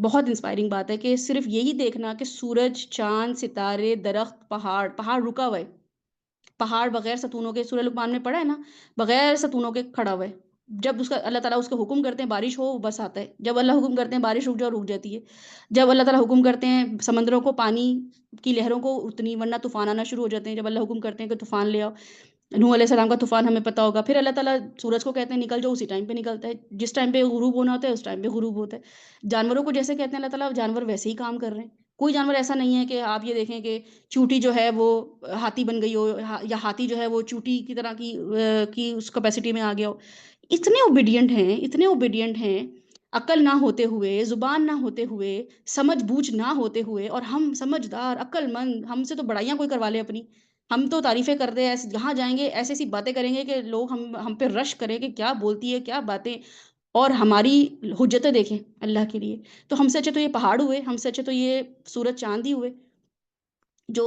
بہت انسپائرنگ بات ہے کہ صرف یہی دیکھنا کہ سورج، چاند، ستارے، درخت، پہاڑ رکا ہوا ہے، پہاڑ بغیر ستونوں کے، سورہ لقمان میں پڑھا ہے نا، بغیر ستونوں کے کھڑا ہوا ہے۔ جب اس کا اللہ تعالیٰ اس کے حکم کرتے ہیں بارش ہو، وہ بس آتا ہے، جب اللہ حکم کرتے ہیں بارش رک جاؤ، رک جاتی ہے، جب اللہ تعالیٰ حکم کرتے ہیں سمندروں کو، پانی کی لہروں کو اتنی، ورنہ طوفان آنا شروع ہو جاتے ہیں، جب اللہ حکم کرتے ہیں کہ طوفان لے آؤ، نوح علیہ السلام کا طوفان ہمیں پتہ ہوگا، پھر اللہ تعالیٰ سورج کو کہتے ہیں نکل جاؤ، اسی ٹائم پہ نکلتا ہے، جس ٹائم پہ غروب ہونا ہوتا ہے اس ٹائم پہ غروب ہوتا ہے۔ جانوروں کو جیسے کہتے ہیں اللہ تعالیٰ، جانور ویسے ہی کام کر رہے ہیں، کوئی جانور ایسا نہیں ہے کہ آپ یہ دیکھیں کہ چونٹی جو ہے وہ ہاتھی بن گئی ہو، یا ہاتھی جو ہے وہ چونٹی کی طرح کی اس کیپیسٹی میں آ گیا ہو۔ اتنے اوبیڈینٹ ہیں، اتنے اوبیڈینٹ ہیں، عقل نہ ہوتے ہوئے، زبان نہ ہوتے ہوئے، سمجھ بوجھ نہ ہوتے ہوئے، اور ہم سمجھدار، عقل مند، ہم سے تو بڑائیاں کوئی کروا لے اپنی، ہم تو تعریفیں کر دیں، ایسے جہاں جائیں گے ایسی ایسی باتیں کریں گے کہ لوگ ہم پہ رش کریں کہ کیا بولتی ہے، کیا باتیں، اور ہماری حجتیں دیکھیں اللہ کے لیے۔ تو ہم سے اچھے تو یہ پہاڑ ہوئے، ہم سے اچھے تو یہ سورج چاند ہی ہوئے، جو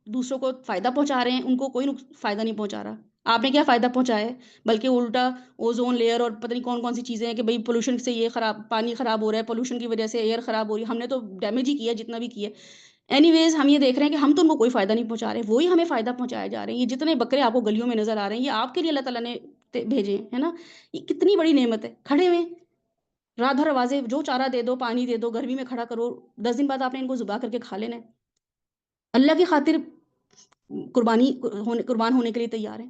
دوسروں کو فائدہ پہنچا رہے ہیں، ان کو کوئی فائدہ نہیں پہنچا رہا۔ آپ نے کیا فائدہ پہنچایا ہے؟ بلکہ الٹا اوزون لیئر اور پتہ نہیں کون کون سی چیزیں ہیں کہ بھئی پولوشن سے یہ خراب، پانی خراب ہو رہا ہے، پولوشن کی وجہ سے ایئر خراب ہو رہی ہے، ہم نے تو ڈیمیج ہی کیا جتنا بھی کیا۔ اینی ویز ہم یہ دیکھ رہے ہیں کہ ہم تو ان کو کوئی فائدہ نہیں پہنچا رہے، وہی ہمیں فائدہ پہنچائے جا رہے ہیں۔ یہ جتنے بکرے آپ کو گلیوں میں نظر آ رہے ہیں، یہ آپ کے لیے اللہ تعالیٰ نے بھیجے ہیں، ہے نا؟ یہ کتنی بڑی نعمت ہے، کھڑے ہوئے ہیں، رات بھر آوازیں، جو چارہ دے دو، پانی دے دو، گرمی میں کھڑا کرو، 10 دن بعد آپ نے ان کو ذبح کر کے کھا لینا ہے۔ اللہ کی خاطر قربان ہونے کے لیے تیار ہیں۔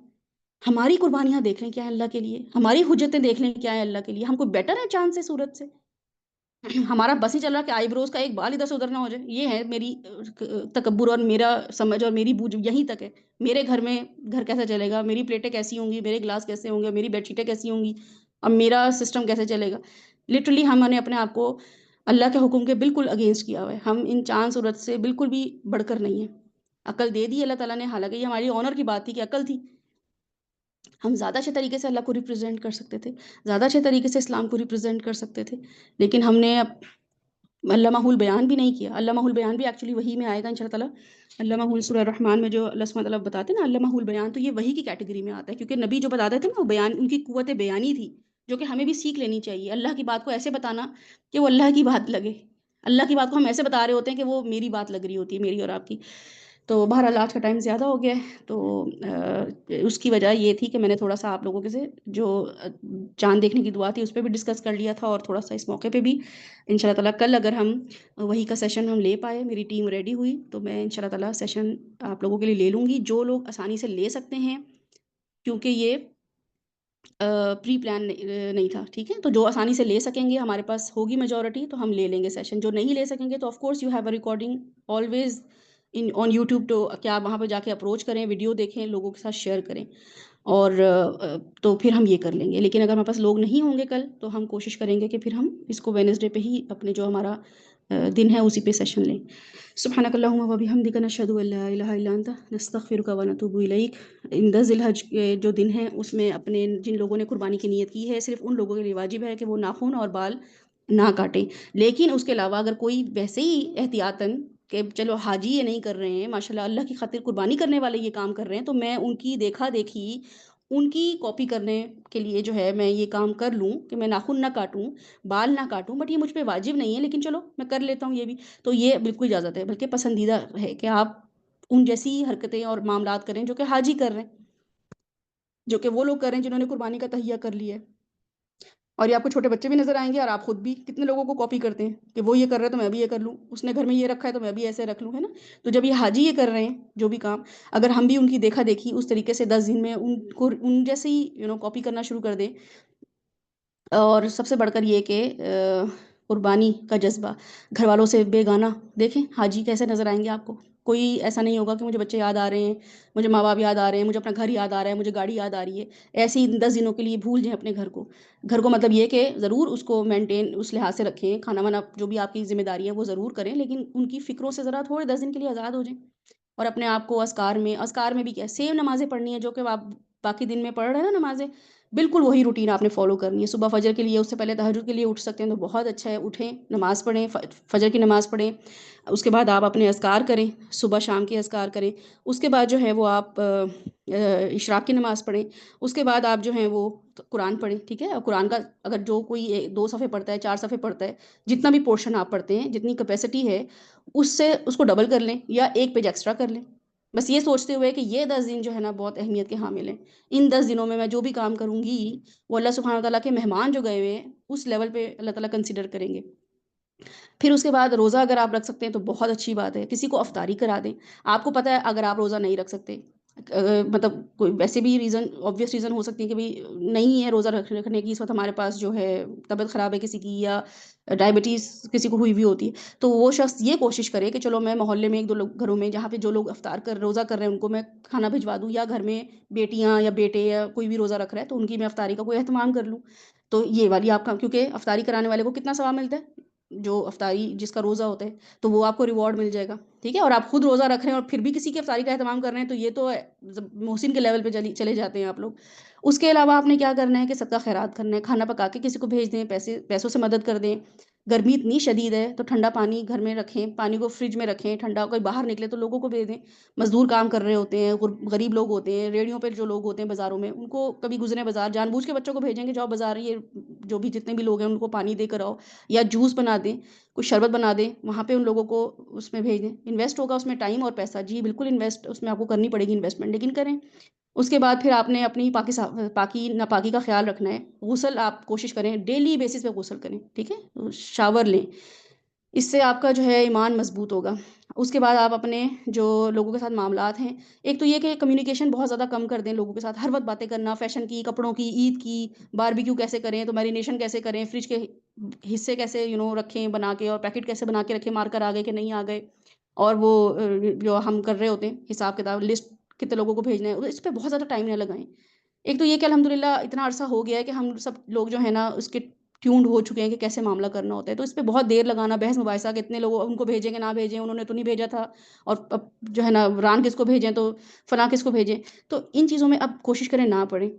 ہماری قربانیاں دیکھ لیں کیا ہے اللہ کے لیے، ہماری حجتیں دیکھ لیں کیا ہے اللہ کے لیے، ہم کوئی بیٹر ہے چاند سے، سورج سے؟ ہمارا بس ہی چل رہا کہ آئی بروز کا ایک بال ادھر سے ادھر نہ ہو جائے، یہ ہے میری تکبر، اور میرا سمجھ اور میری بوجھ یہیں تک ہے۔ میرے گھر میں گھر کیسے چلے گا، میری پلیٹیں کیسی ہوں گی، میرے گلاس کیسے ہوں گے، میری بیڈ شیٹیں کیسی ہوں گی، اب میرا سسٹم کیسے چلے گا؟ لٹرلی ہم نے اپنے آپ کو اللہ کے حکم کے بالکل اگینسٹ کیا ہوا ہے، ہم ان چاند سورج سے بالکل بھی بڑھ کر نہیں ہیں۔ عقل دے دی اللہ تعالیٰ نے، حالانکہ یہ ہماری آنر کی بات تھی کہ عقل تھی، ہم زیادہ اچھے طریقے سے اللہ کو ریپرزینٹ کر سکتے تھے، زیادہ اچھے طریقے سے اسلام کو ریپرزینٹ کر سکتے تھے، لیکن ہم نے علامہ البیان بھی نہیں کیا۔ علامہ البیان بھی ایکچولی وہی میں آئے گا انشاء اللہ تعالیٰ، علامہ سورہ الرحمن میں جو اللہ سبحانہ وتعالیٰ بتاتے ہیں نا علامہ البیان، تو یہ وہی کی کیٹیگری میں آتا ہے، کیونکہ نبی جو بتاتے تھے نا وہ بیان، ان کی قوت بیانی تھی، جو کہ ہمیں بھی سیکھ لینی چاہیے، اللہ کی بات کو ایسے بتانا کہ وہ اللہ کی بات لگے۔ اللہ کی بات کو ہم ایسے بتا رہے ہوتے ہیں کہ وہ میری بات لگ رہی ہوتی ہے، میری اور آپ کی۔ تو بہرحال آج کا ٹائم زیادہ ہو گیا ہے، تو اس کی وجہ یہ تھی کہ میں نے تھوڑا سا آپ لوگوں کے سے جو چاند دیکھنے کی دعا تھی اس پہ بھی ڈسکس کر لیا تھا، اور تھوڑا سا اس موقع پہ بھی ان شاء اللہ تعالیٰ کل اگر ہم وہی کا سیشن ہم لے پائے، میری ٹیم ریڈی ہوئی تو میں ان شاء اللہ تعالیٰ سیشن آپ لوگوں کے لیے لے لوں گی، جو لوگ آسانی سے لے سکتے ہیں، کیونکہ یہ پری پلان نہیں تھا، ٹھیک ہے؟ تو جو آسانی سے لے سکیں گے، ہمارے پاس ہوگی میجورٹی تو ہم لے لیں گے سیشن، جو نہیں لے سکیں گے تو of course you have a recording always on YouTube, تو کیا آپ وہاں پہ جا کے اپروچ کریں، ویڈیو دیکھیں، لوگوں کے ساتھ شیئر کریں، اور تو پھر ہم یہ کر لیں گے۔ لیکن اگر ہمارے پاس لوگ نہیں ہوں گے کل، تو ہم کوشش کریں گے کہ پھر ہم اس کو وینسڈے پہ ہی اپنے جو ہمارا دن ہے اسی پہ سیشن لیں۔ سبحانک اللہم و بحمدک، نشہد ان لا الہ الا انت، نستغفرک و نتوب الیک۔ ان ذی الحج کے جو دن ہیں اس میں اپنے جن لوگوں نے قربانی کی نیت کی ہے، صرف ان لوگوں کے لیے واجب ہے کہ وہ ناخن اور بال نہ کاٹیں، لیکن اس کے علاوہ اگر کوئی ویسے ہی احتیاطاً کہ چلو حاجی یہ نہیں کر رہے ہیں، ماشاء اللہ اللہ کی خاطر قربانی کرنے والے یہ کام کر رہے ہیں، تو میں ان کی دیکھا دیکھی، ان کی کاپی کرنے کے لیے جو ہے میں یہ کام کر لوں کہ میں ناخن نہ کاٹوں، بال نہ کاٹوں، بٹ یہ مجھ پہ واجب نہیں ہے، لیکن چلو میں کر لیتا ہوں یہ بھی، تو یہ بالکل اجازت ہے، بلکہ پسندیدہ ہے کہ آپ ان جیسی حرکتیں اور معاملات کریں جو کہ حاجی کر رہے ہیں، جو کہ وہ لوگ کر رہے ہیں جنہوں نے قربانی کا تہیہ کر لیا ہے۔ اور یہ آپ کو چھوٹے بچے بھی نظر آئیں گے، اور آپ خود بھی کتنے لوگوں کو کاپی کرتے ہیں کہ وہ یہ کر رہے ہیں تو میں بھی یہ کر لوں، اس نے گھر میں یہ رکھا ہے تو میں بھی ایسے رکھ لوں، ہے نا؟ تو جب یہ حاجی یہ کر رہے ہیں جو بھی کام، اگر ہم بھی ان کی دیکھا دیکھی اس طریقے سے 10 دن میں ان کو ان جیسے ہی کاپی کرنا شروع کر دیں، اور سب سے بڑھ کر یہ کہ قربانی کا جذبہ گھر والوں سے بے گانہ، دیکھیں حاجی کیسے نظر آئیں گے آپ کو، کوئی ایسا نہیں ہوگا کہ مجھے بچے یاد آ رہے ہیں، مجھے ماں باپ یاد آ رہے ہیں، مجھے اپنا گھر یاد آ رہا ہے، مجھے گاڑی یاد آ رہی ہے، ایسے ہی 10 دنوں کے لیے بھول جائیں اپنے گھر کو مطلب یہ کہ ضرور اس کو مینٹین اس لحاظ سے رکھیں، کھانا وانا جو بھی آپ کی ذمہ داری ہے وہ ضرور کریں، لیکن ان کی فکروں سے ذرا تھوڑے 10 دن کے لیے آزاد ہو جائیں، اور اپنے آپ کو اذکار میں بھی کیا سیم نمازیں پڑھنی ہے جو کہ آپ باقی دن میں پڑھ رہے ہیں نا نمازیں، بالکل وہی روٹین آپ نے فالو کرنی ہے. صبح فجر کے لیے، اس سے پہلے تہجد کے لیے اٹھ سکتے ہیں تو بہت اچھا ہے، اٹھیں، نماز پڑھیں، فجر کی نماز پڑھیں. اس کے بعد آپ اپنے اذکار کریں، صبح شام کے اذکار کریں. اس کے بعد جو ہے وہ آپ اشراق کی نماز پڑھیں. اس کے بعد آپ جو ہیں وہ قرآن پڑھیں. ٹھیک ہے، اور قرآن کا اگر جو کوئی 2 صفحے پڑھتا ہے، 4 صفحے پڑھتا ہے، جتنا بھی پورشن آپ پڑھتے ہیں، جتنی کیپیسٹی ہے، اس سے اس کو ڈبل کر لیں یا ایک پیج ایکسٹرا کر لیں. بس یہ سوچتے ہوئے کہ یہ 10 دن جو ہے نا بہت اہمیت کے حامل ہیں. ان 10 دنوں میں جو بھی کام کروں گی وہ اللہ سبحانہ وتعالیٰ کے مہمان جو گئے ہوئے ہیں اس لیول پہ اللہ تعالیٰ کنسیڈر کریں گے. پھر اس کے بعد روزہ اگر آپ رکھ سکتے ہیں تو بہت اچھی بات ہے. کسی کو افطاری کرا دیں. آپ کو پتہ ہے اگر آپ روزہ نہیں رکھ سکتے، مطلب کوئی ویسے بھی ریزن، آبویس ریزن ہو سکتی ہے کہ بھائی نہیں ہے روزہ رکھنے کی اس وقت ہمارے پاس، جو ہے طبیعت خراب ہے کسی کی، یا ڈائبٹیز کسی کو ہوئی ہوئی ہوتی ہے، تو وہ شخص یہ کوشش کرے کہ چلو میں محلے میں 1 2 گھروں میں جہاں پہ جو لوگ افطار کر روزہ کر رہے ہیں ان کو میں کھانا بھجوا دوں، یا گھر میں بیٹیاں یا بیٹے یا کوئی بھی روزہ رکھ رہا ہے تو ان کی میں افطاری کا کوئی اہتمام کر لوں. تو یہ والی آپ کا، کیونکہ افطاری کرانے والے کو کتنا ثواب ملتا ہے، جو افطاری جس کا روزہ ہوتا ہے، تو وہ آپ کو ریوارڈ مل جائے گا. ٹھیک ہے، اور آپ خود روزہ رکھ رہے ہیں اور پھر بھی کسی کی افطاری کا اہتمام کر رہے ہیں تو یہ تو محسن کے لیول پہ چلے جاتے ہیں آپ لوگ. اس کے علاوہ آپ نے کیا کرنا ہے کہ صدقہ خیرات کرنا ہے. کھانا پکا کے کسی کو بھیج دیں، پیسوں سے مدد کر دیں. گرمی اتنی شدید ہے تو ٹھنڈا پانی گھر میں رکھیں، پانی کو فریج میں رکھیں ٹھنڈا. کوئی باہر نکلے تو لوگوں کو بھیج دیں. مزدور کام کر رہے ہوتے ہیں، غریب لوگ ہوتے ہیں، ریڑیوں پہ جو لوگ ہوتے ہیں بازاروں میں، ان کو کبھی گزرے بازار جان بوجھ کے بچوں کو بھیجیں گے جاؤ بازار، یہ جو بھی جتنے بھی لوگ ہیں ان کو پانی دے کر آؤ، یا جوس بنا دیں، کچھ شربت بنا دیں، وہاں پہ ان لوگوں کو اس میں بھیج دیں. انویسٹ ہوگا اس میں ٹائم اور پیسہ، جی بالکل انویسٹ اس میں آپ کو کرنی پڑے گی انویسٹمنٹ، لیکن کریں. اس کے بعد پھر آپ نے اپنی پاکی ناپاکی کا خیال رکھنا ہے. غسل آپ کوشش کریں ڈیلی بیسس پہ غسل کریں. ٹھیک ہے، شاور لیں. اس سے آپ کا جو ہے ایمان مضبوط ہوگا. اس کے بعد آپ اپنے جو لوگوں کے ساتھ معاملات ہیں، ایک تو یہ کہ کمیونیکیشن بہت زیادہ کم کر دیں لوگوں کے ساتھ. ہر وقت باتیں کرنا فیشن کی، کپڑوں کی، عید کی، باربیکیو کیسے کریں تو میرینیشن کیسے کریں، فریج کے حصے کیسے رکھیں بنا کے، اور پیکٹ کیسے بنا کے رکھیں، مارکر آ گئے کہ نہیں آ گئے، اور وہ جو ہم کر رہے ہوتے ہیں حساب کتاب لسٹ کتنے لوگوں کو بھیجنا ہے، اس پہ بہت زیادہ ٹائم نہ لگائیں. ایک تو یہ کہ الحمدللہ اتنا عرصہ ہو گیا ہے کہ ہم سب لوگ جو ہے نا اس کے ٹیونڈ ہو چکے ہیں کہ کیسے معاملہ کرنا ہوتا ہے. تو اس پہ بہت دیر لگانا، بحث مباحثہ کہ اتنے لوگ ان کو بھیجیں کہ نہ بھیجیں، انہوں نے تو نہیں بھیجا تھا، اور اب جو ہے نا ران کس کو بھیجیں تو فلاں کس کو بھیجیں. تو ان چیزوں میں اب کوشش کریں نہ پڑیں.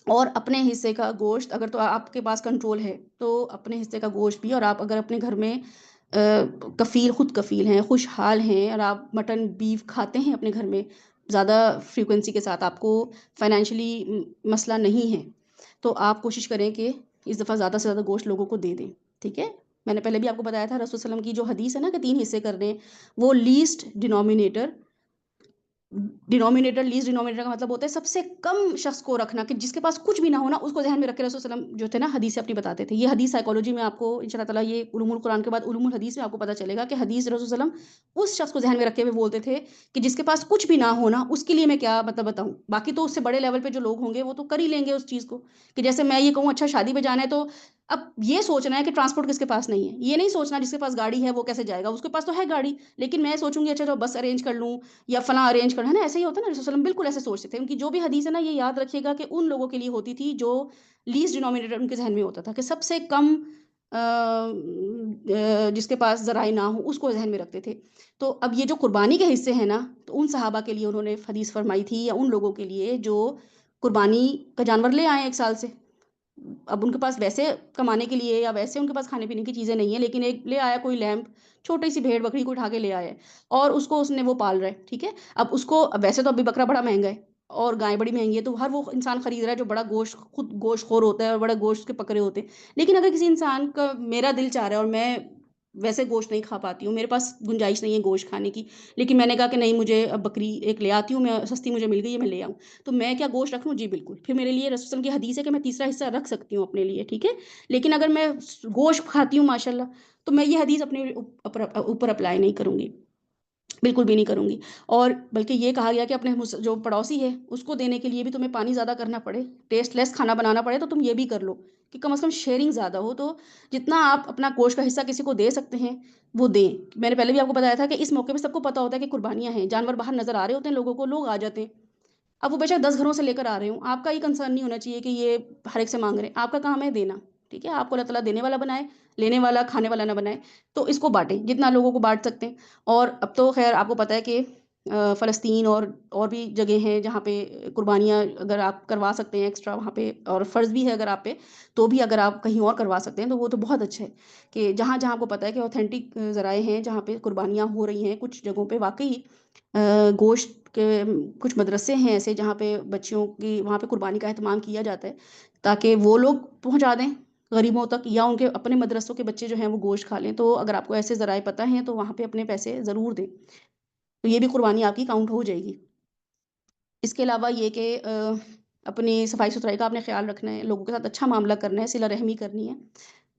اور اپنے حصے کا گوشت اگر تو آپ کے پاس کنٹرول ہے تو اپنے حصے کا گوشت بھی، اور آپ اگر اپنے گھر میں خود کفیل ہیں، خوشحال ہیں، اور آپ مٹن بیف کھاتے ہیں اپنے گھر میں زیادہ فریکوینسی کے ساتھ، آپ کو فائنینشلی مسئلہ نہیں ہے، تو آپ کوشش کریں کہ اس دفعہ زیادہ سے زیادہ گوشت لوگوں کو دے دیں. ٹھیک ہے، میں نے پہلے بھی آپ کو بتایا تھا رسول صلی اللہ علیہ وسلم کی جو حدیث ہے نا کہ 3 حصے کر دیں، وہ لیسٹ ڈینومینیٹر. لیسٹ ڈینومینیٹر کا مطلب ہوتا ہے سب سے کم شخص کو رکھنا، کہ جس کے پاس کچھ بھی نہ ہونا اس کو ذہن میں رکھ کے رسول صلی اللہ علیہ وسلم جو تھے نا حدیث اپنی بتاتے تھے. یہ حدیث سائیکالوجی میں آپ کو ان شاء اللہ تعالیٰ یہ علوم القرآن کے بعد علوم الحدیث میں آپ کو پتہ چلے گا کہ حدیث رسول صلی اللہ علیہ وسلم اس شخص کو ذہن میں رکھے ہوئے بولتے تھے کہ جس کے پاس کچھ بھی نہ ہونا اس کے لیے میں کیا مطلب بتاؤں. باقی تو اس سے بڑے لیول پہ جو لوگ ہوں گے وہ تو کر ہی لیں گے اس چیز کو، کہ جیسے میں یہ کہوں اچھا شادی پہ جانا ہے تو اب یہ سوچنا ہے کہ ٹرانسپورٹ کس کے پاس نہیں ہے. یہ نہیں سوچنا جس کے پاس گاڑی ہے وہ کیسے جائے گا، اس کے پاس تو ہے گاڑی، لیکن میں سوچوں گی اچھا تو بس ارینج کر لوں یا فلاں ارینج کر، ہے نا. ایسے ہی ہوتا ہے نا، رسول صلی اللہ علیہ وسلم بالکل ایسے سوچتے تھے. ان کی جو بھی حدیث ہے نا یہ یاد رکھیے گا کہ ان لوگوں کے لیے ہوتی تھی جو لیسٹ ڈینومینیٹر ان کے ذہن میں ہوتا تھا، کہ سب سے کم جس کے پاس ذرائع نہ ہو اس کو ذہن میں رکھتے تھے. تو اب یہ جو قربانی کے حصے ہیں نا، تو ان صحابہ کے لیے انہوں نے حدیث فرمائی تھی، یا ان لوگوں کے لیے جو قربانی کا جانور لے آئے 1 سال سے. اب ان کے پاس ویسے کمانے کے لیے یا ویسے ان کے پاس کھانے پینے کی چیزیں نہیں ہیں، لیکن ایک لے آیا کوئی لیمپ، چھوٹی سی بھیڑ بکری کو اٹھا کے لے آیا ہے اور اس کو اس نے وہ پال رہا ہے. ٹھیک ہے، اب اس کو ویسے تو ابھی بکرا بڑا مہنگا ہے اور گائے بڑی مہنگی ہے، تو ہر وہ انسان خرید رہا ہے جو بڑا گوشت، خود گوشت خور ہوتا ہے اور بڑا گوشت کے پکڑے ہوتے ہیں. لیکن اگر کسی انسان کا میرا دل چاہ رہا ہے اور میں ویسے گوشت نہیں کھا پاتی ہوں، میرے پاس گنجائش نہیں ہے گوشت کھانے کی، لیکن میں نے کہا کہ نہیں مجھے اب بکری ایک لے آتی ہوں، میں سستی مجھے مل گئی ہے میں لے آؤں، تو میں کیا گوشت رکھ لوں؟ جی بالکل. پھر میرے لیے رسول اللہ کی حدیث ہے کہ میں تیسرا حصہ رکھ سکتی ہوں اپنے لیے. ٹھیک ہے، لیکن اگر میں گوشت کھاتی ہوں ماشاء اللہ تو میں یہ حدیث اپنے اوپر اپلائی نہیں کروں گی، بالکل بھی نہیں کروں گی. اور بلکہ یہ کہا گیا کہ اپنے جو پڑوسی ہے اس کو دینے کے لیے بھی تمہیں پانی زیادہ کرنا پڑے، ٹیسٹ لیس کھانا بنانا پڑے، تو تم یہ بھی کر لو کہ کم از کم شیئرنگ زیادہ ہو. تو جتنا آپ اپنا گوشت کا حصہ کسی کو دے سکتے ہیں وہ دیں. میں نے پہلے بھی آپ کو بتایا تھا کہ اس موقع پہ سب کو پتہ ہوتا ہے کہ قربانیاں ہیں، جانور باہر نظر آ رہے ہوتے ہیں لوگوں کو، لوگ آ جاتے ہیں. اب وہ بے شک 10 گھروں سے لے کر آ رہے ہوں، آپ کا یہ کنسرن نہیں ہونا چاہیے کہ یہ ہر ایک سے مانگ رہے ہیں. آپ کا کام ہے دینا. ٹھیک ہے، آپ کو اللہ تعالیٰ دینے والا بنائے، لینے والا کھانے والا نہ بنائے. تو اس کو بانٹیں جتنا لوگوں کو بانٹ سکتے ہیں. اور اب تو خیر آپ کو پتہ ہے کہ فلسطین اور بھی جگہ ہیں جہاں پہ قربانیاں اگر آپ کروا سکتے ہیں ایکسٹرا وہاں پہ، اور فرض بھی ہے اگر آپ پہ، تو بھی اگر آپ کہیں اور کروا سکتے ہیں تو وہ تو بہت اچھا ہے کہ جہاں جہاں آپ کو پتہ ہے کہ اوتھینٹک ذرائع ہیں جہاں پہ قربانیاں ہو رہی ہیں، کچھ جگہوں پہ واقعی گوشت کے کچھ مدرسے ہیں ایسے جہاں پہ بچیوں کی وہاں پہ قربانی کا اہتمام کیا جاتا ہے تاکہ وہ لوگ پہنچا دیں غریبوں تک، یا ان کے اپنے مدرسوں کے بچے جو ہیں وہ گوشت کھا لیں۔ تو اگر آپ کو ایسے ذرائع پتہ ہیں تو وہاں پہ اپنے پیسے ضرور دیں، تو یہ بھی قربانی آپ کی کاؤنٹ ہو جائے گی۔ اس کے علاوہ یہ کہ اپنی صفائی ستھرائی کا آپ نے خیال رکھنا ہے، لوگوں کے ساتھ اچھا معاملہ کرنا ہے، صلہ رحمی کرنی ہے۔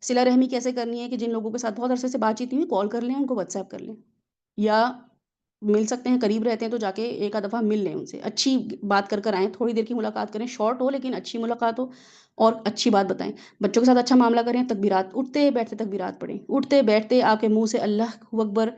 صلہ رحمی کیسے کرنی ہے کہ جن لوگوں کے ساتھ بہت عرصے سے بات چیت نہیں ہوئی، کال کر لیں، ان کو واٹس ایپ کر لیں، یا مل سکتے ہیں، قریب رہتے ہیں تو جا کے ایک آدھ دفعہ مل لیں ان سے، اچھی بات کر کر آئیں، تھوڑی دیر کی ملاقات کریں، شارٹ ہو لیکن اچھی ملاقات ہو اور اچھی بات بتائیں۔ بچوں کے ساتھ اچھا معاملہ کریں، تکبیرات اٹھتے بیٹھتے تکبیرات پڑھیں، اٹھتے بیٹھتے آپ کے منہ سے اللہ اکبر،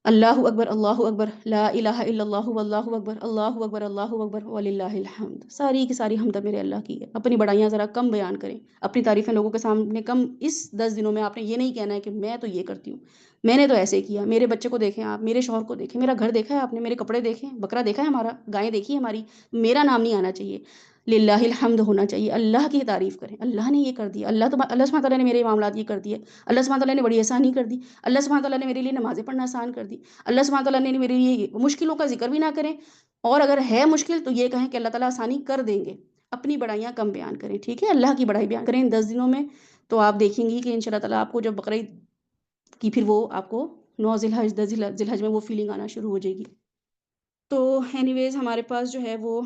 اللہ اکبر، اللہ اکبر، لا الہ الا اللہ، واللہ اکبر، اللہ اکبر، اللہ اکبر، وللہ الحمد، ساری کی ساری حمد میرے اللہ کی ہے۔ اپنی بڑائیاں ذرا کم بیان کریں، اپنی تعریفیں لوگوں کے سامنے کم۔ اس 10 دنوں میں آپ نے یہ نہیں کہنا ہے کہ میں تو یہ کرتی ہوں، میں نے تو ایسے کیا، میرے بچے کو دیکھیں آپ، میرے شوہر کو دیکھیں، میرا گھر دیکھا ہے آپ نے، میرے کپڑے دیکھیں، بکرا دیکھا ہے ہمارا، گائیں دیکھی ہے ہماری، میرا نام نہیں آنا چاہیے، للہ الحمد ہونا چاہیے، اللہ کی تعریف کریں، اللہ نے یہ کر دیا، اللہ سبحانہ تعالیٰ نے میرے معاملات یہ کر دیے، اللہ سبحانہ تعالیٰ نے بڑی آسانی کر دی، اللہ سبحانہ تعالیٰ نے میرے لیے نمازیں پڑھنا آسان کر دی، اللہ سبحانہ تعالیٰ نے میرے لیے مشکلوں کا ذکر بھی نہ کریں، اور اگر ہے مشکل تو یہ کہیں کہ اللہ تعالیٰ آسانی کر دیں گے۔ اپنی بڑائیاں کم بیان کریں، ٹھیک ہے، اللہ کی بڑائی بیان کریں ان 10 دنوں میں، تو آپ دیکھیں گی کہ ان شاء اللہ تعالیٰ آپ کو جب بقرعید کی پھر وہ آپ کو 9 ذی الحج 10 ذی الحج میں وہ فیلنگ آنا شروع ہو جائے گی۔ تو اینی ویز ہمارے پاس جو ہے وہ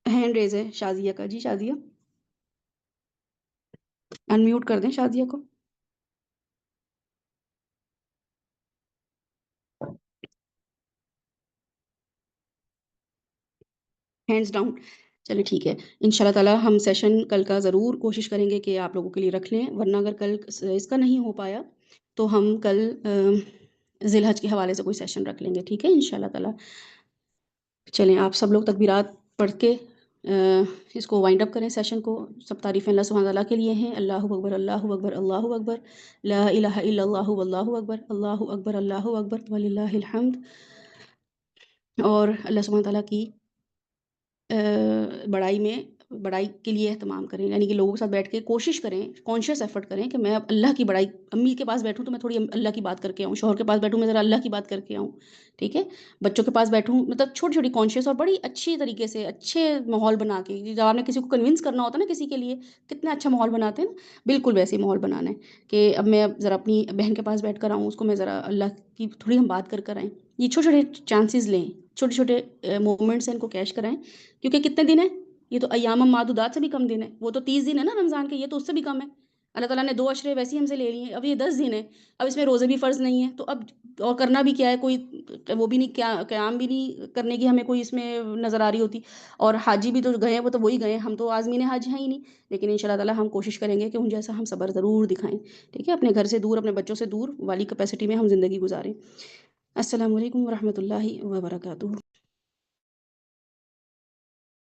ہینڈ ریز ہے شازیہ کا، جی شازیہ انمیوٹ کر دیں شازیہ کو۔ ہینڈز ڈاؤن، چلے ٹھیک ہے، ان شاء اللہ تعالیٰ ہم سیشن کل کا ضرور کوشش کریں گے کہ آپ لوگوں کے لیے رکھ لیں، ورنہ اگر کل اس کا نہیں ہو پایا تو ہم کل ذی الحج کے حوالے سے کوئی سیشن رکھ لیں گے، ٹھیک ہے ان شاء اللہ تعالیٰ۔ چلیں آپ سب لوگ تکبیرات پڑھ کے اس کو وائنڈ اپ کریں سیشن کو۔ سب تعریفیں اللہ سبحانہ تعالیٰ کے لیے ہیں، اللہ اکبر، اللہ اکبر، اللہ اکبر، لا الہ الا اللہ، واللہ اکبر، اللہ اکبر، اللہ اکبر، وللہ الحمد۔ اور اللہ سبحانہ تعالیٰ کی بڑائی کے لیے اہتمام کریں، یعنی کہ لوگوں کے ساتھ بیٹھ کے کوشش کریں، کانشیس ایفرٹ کریں کہ میں اب اللہ کی بڑائی، امی کے پاس بیٹھوں تو میں تھوڑی اللہ کی بات کر کے آؤں، شوہر کے پاس بیٹھوں میں ذرا اللہ کی بات کر کے آؤں، ٹھیک ہے، بچوں کے پاس بیٹھوں، مطلب چھوٹی چھوٹی کانشیس اور بڑی اچھی طریقے سے اچھے ماحول بنا کے، جب آپ نے کسی کو کنونس کرنا ہوتا ہے نا کسی کے لیے، کتنا اچھا ماحول بناتے ہیں نا، بالکل ویسے ہی ماحول بنانا ہے کہ اب میں ذرا اپنی بہن کے پاس بیٹھ کر آؤں، اس کو میں ذرا اللہ کی تھوڑی ہم بات کر کر آئیں، یہ چھوٹے چھوٹے چانسز لیں، چھوٹے چھوٹے مومنٹس ہیں ان کو کیش کرائیں، کیونکہ کتنے دن ہیں یہ تو ایام معدودات سے بھی کم دن ہے، وہ تو 30 دن ہے نا رمضان کے، یہ تو اس سے بھی کم ہے، اللہ تعالیٰ نے 2 اشرے ویسے ہی ہم سے لے لیے ہیں، اب یہ 10 دن ہے، اب اس میں روزے بھی فرض نہیں ہیں، تو اب اور کرنا بھی کیا ہے، کوئی وہ بھی نہیں، قیام بھی نہیں کرنے کی ہمیں کوئی اس میں نظر آ رہی ہوتی، اور حاجی بھی تو گئے ہیں، وہ تو وہی گئے ہیں، ہم تو عازمین حج ہیں ہی نہیں، لیکن ان شاء اللہ تعالیٰ ہم کوشش کریں گے کہ ان جیسا ہم صبر ضرور دکھائیں، ٹھیک ہے، اپنے گھر سے دور، اپنے بچوں سے دور والی کیپیسٹی میں ہم زندگی گزاریں۔ السلام علیکم ورحمۃ اللہ وبرکاتہ۔